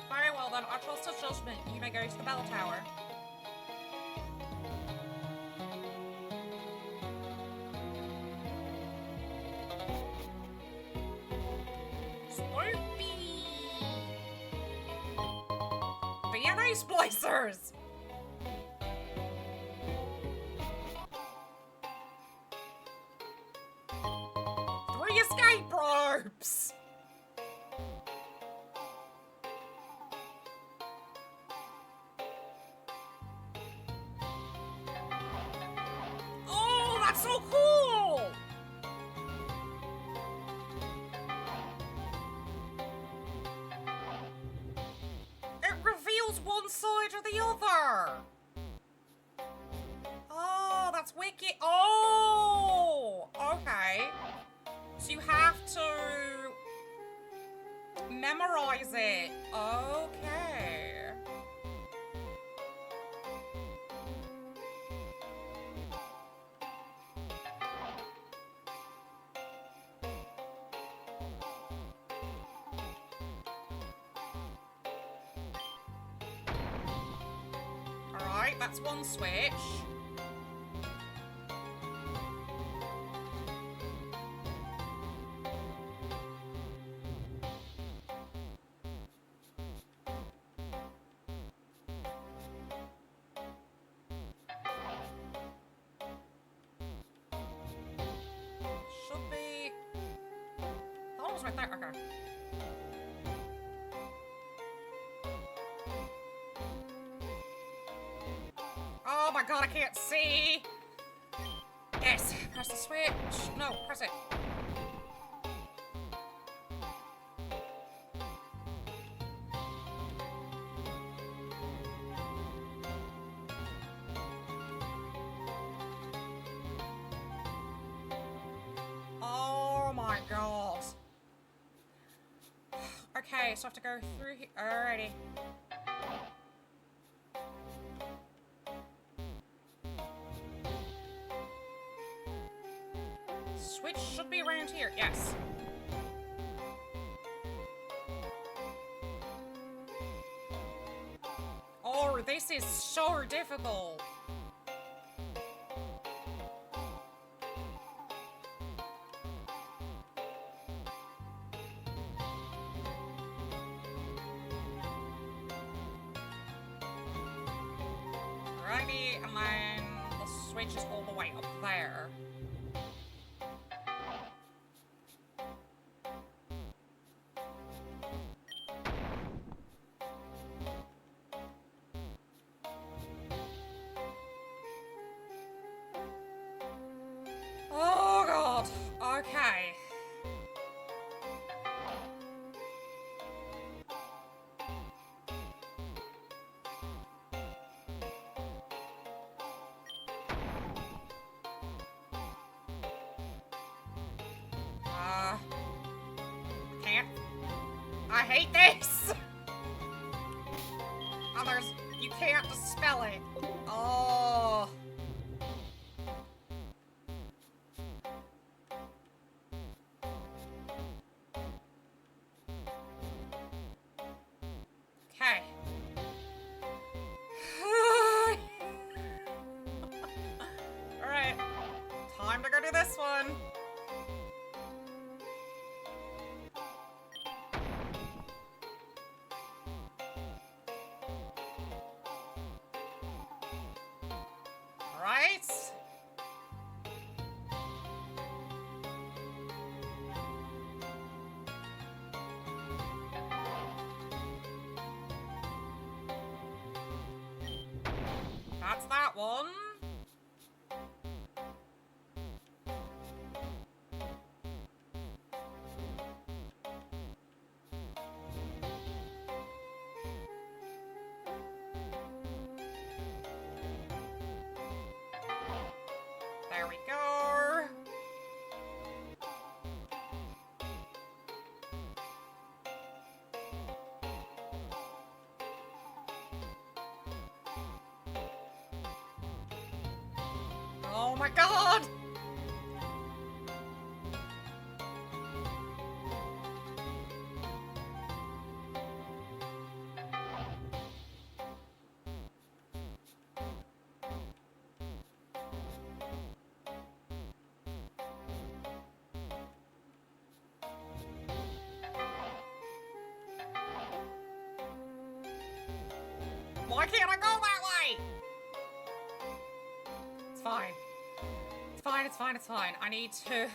Very well then, I trust his judgment. You may go to the Bell Tower. DNA splicers! 3 escape roads! ropes. Oh, that's so cool! It reveals one side or the other. Oh, that's wicked. Oh, okay. So you have to memorize it. Okay. Alright, that's one switch. Should be... That one was right there, okay. Oh my god, I can't see! Yes, press the switch. No, press it. Oh my god. Okay, so I have to go through here. Alrighty. Switch should be around here, yes. Oh, this is so difficult. Alrighty, and then the switch is all the way up there. Oh god. Okay. Can't. I hate this! Others, you can't dispel it. Oh. Okay. Alright. Time to go do this one. Alright. That's that one. There we go. Oh my god! Why can't I go that way? It's fine. It's fine, it's fine, it's fine. I need to...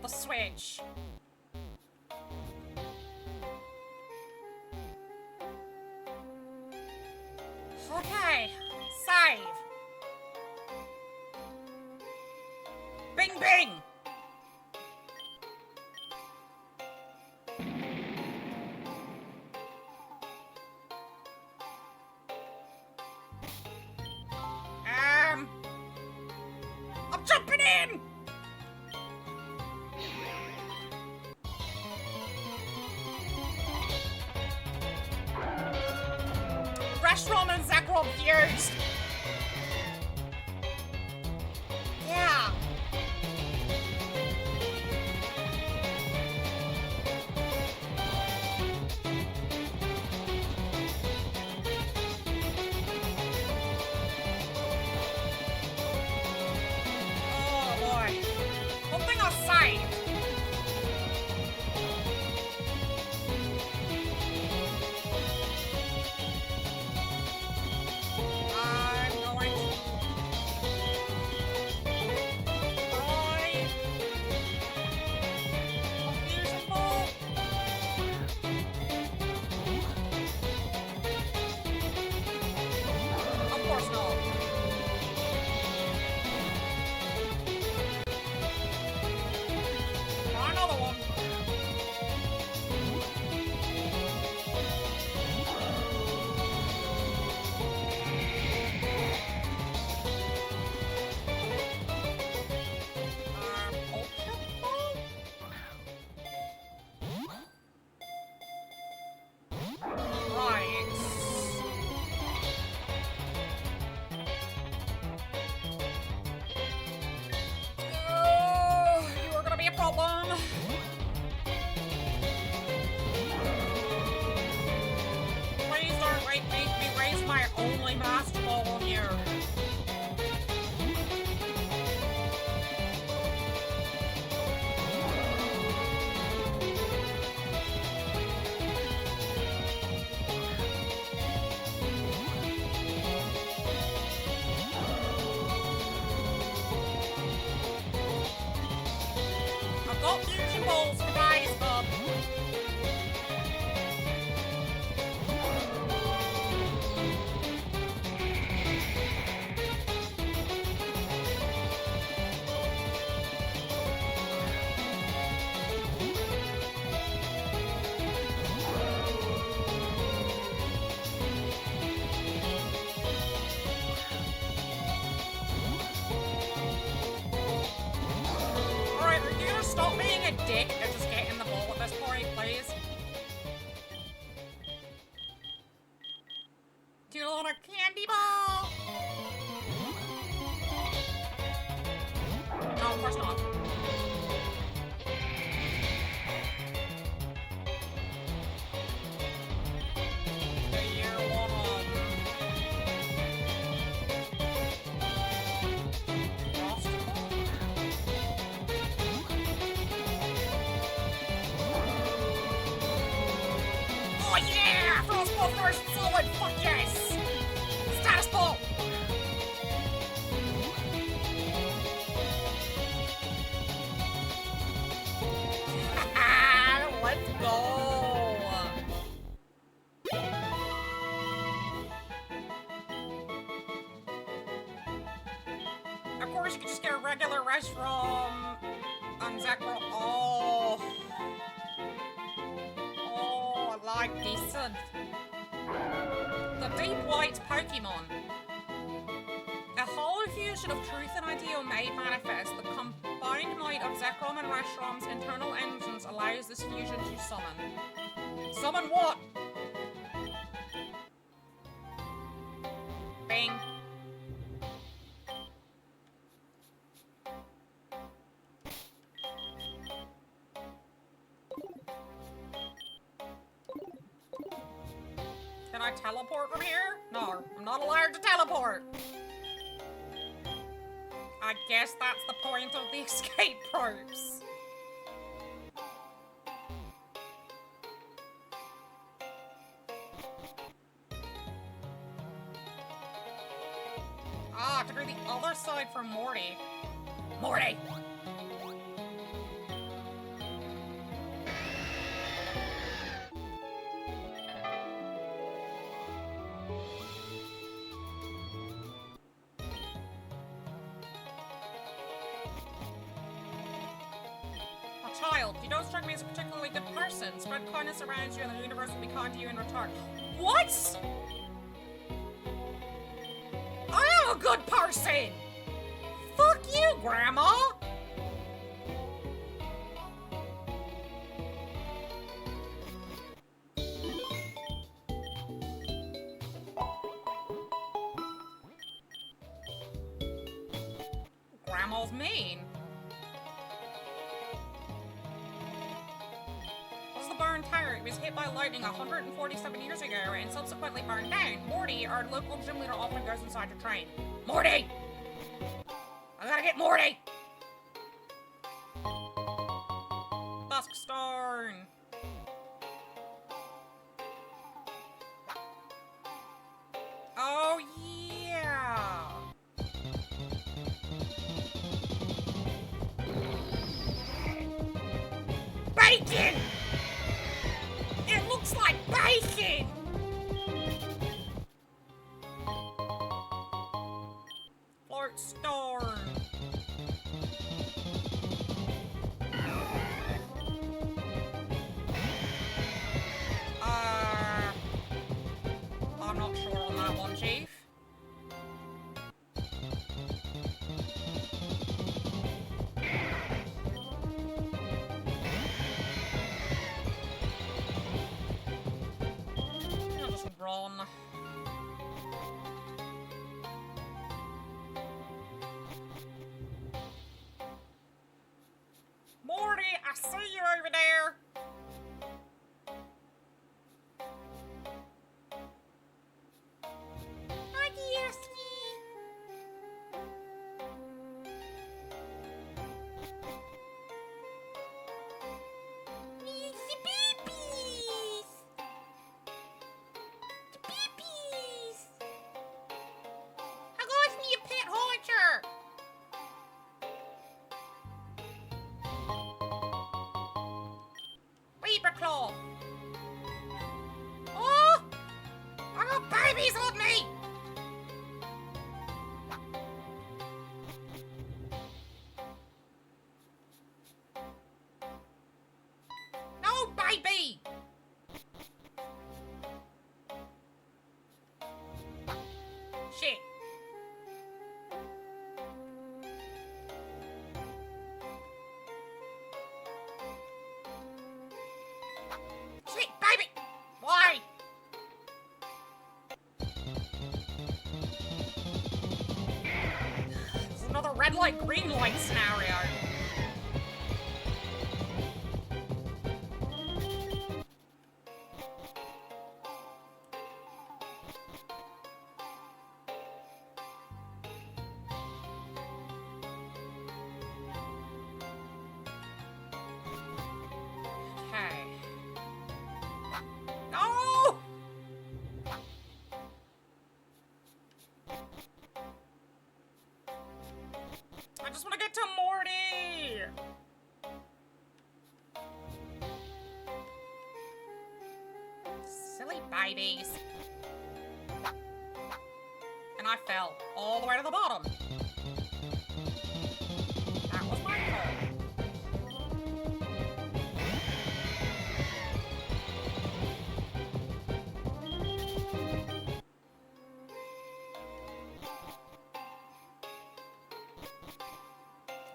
the Switch. Okay, save. Bing bing! I'm jumping in! Restaurant and Zekrom fused! Yeah! Oh boy. One thing I saved. I'm going to try a fusion ball. Of course not. Try another one. Ultra ball? Right. Oh, you are gonna be a problem. Please don't make me raise my only master ball on you. I've got fusion balls for days, bub. Alright, are you gonna stop being a dick and just get in the ball at this point, please? Do you want a candy ball? No, of course not. Do you want Frost ball? Oh yeah! Frostball first solid! Fuck yes! Status ball! Let's go! Of course, you can just get a regular restaurant on Zekrom. Oh. Oh, I like decent. The Deep White Pokemon. A hollow fusion of truth and ideal made manifest. The combined might of Zekrom and Reshrom's internal engines allows this fusion to summon. Summon what? Bing. Can I teleport from here? No, I'm not allowed to teleport. I guess that's the point of the escape ropes. Ah, to go to the other side for Morty. Morty! You don't strike me as a particularly good person. Spread kindness around you and the universe will be kind to you in return. What? I am a good person! Fuck you, Grandma! Grandma's mean. This is the barn tire. It was hit by lightning 147 years ago and subsequently burned down. Morty, our local gym leader, often goes inside to train. Morty! I gotta get Morty! Duskstone! Oh, yeah! Bacon! It looks like bacon! Float storm! I'm not sure on that one, Chief. I'll just run. Morty, I see you over there. Hi, Kioski. It's the babies. The babies. I got me a pet horcher. Claw. Oh! I got babies on me! No, baby! Shit. Sweet baby! Why? This is another red light, green light scenario. Okay. No! I just want to get to Morty! Silly babies. And I fell all the way to the bottom. That was my fault.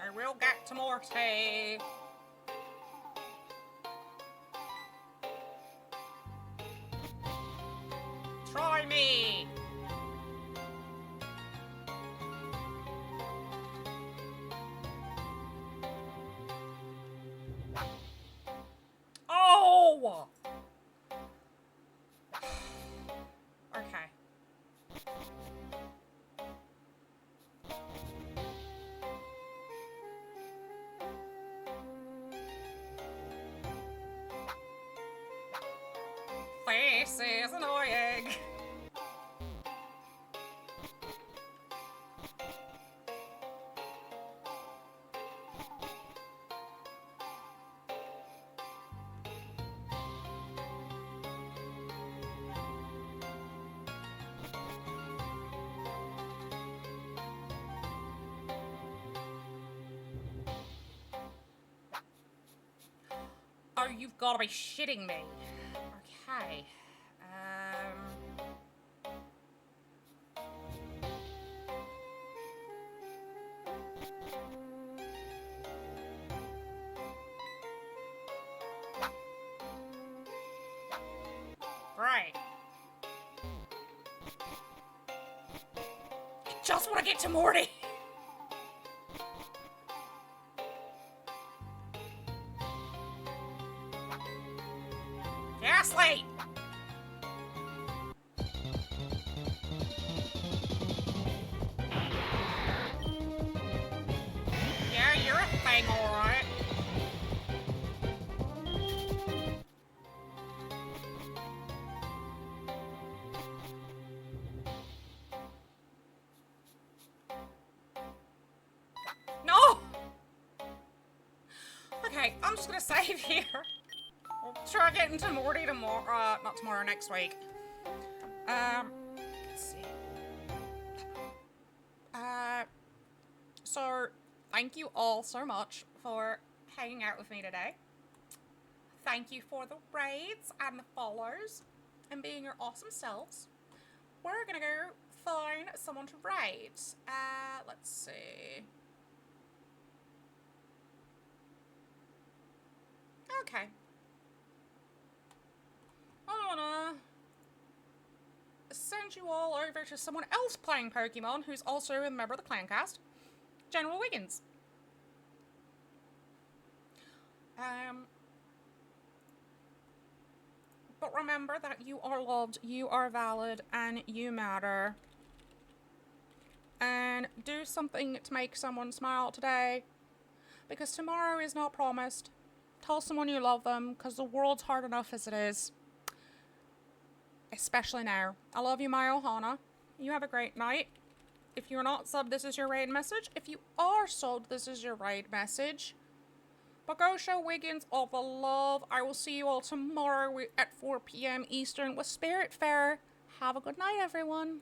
I will get to Morty. Try me. Oh! Okay. This is annoying. you've got to be shitting me. Okay. Great. I just want to get to Morty. Gasly! Yeah, you're a thing, alright. No! Okay, I'm just gonna save here. We'll try getting to Morty tomorrow, not tomorrow, next week. Let's see. So, thank you all so much for hanging out with me today. Thank you for the raids and the follows and being your awesome selves. We're gonna go find someone to raid. Let's see. Okay. I'm gonna send you all over to someone else playing Pokemon who's also a member of the clan cast, General Wiggins. But remember that you are loved, you are valid, and you matter. And do something to make someone smile today, because tomorrow is not promised. Tell someone you love them, because the world's hard enough as it is. Especially now. I love you, my Ohana. You have a great night. If you're not subbed, this is your raid message. If you are subbed, this is your raid message. But go show Wiggins all the love. I will see you all tomorrow at 4 p.m. Eastern with Spirit Fair. Have a good night, everyone.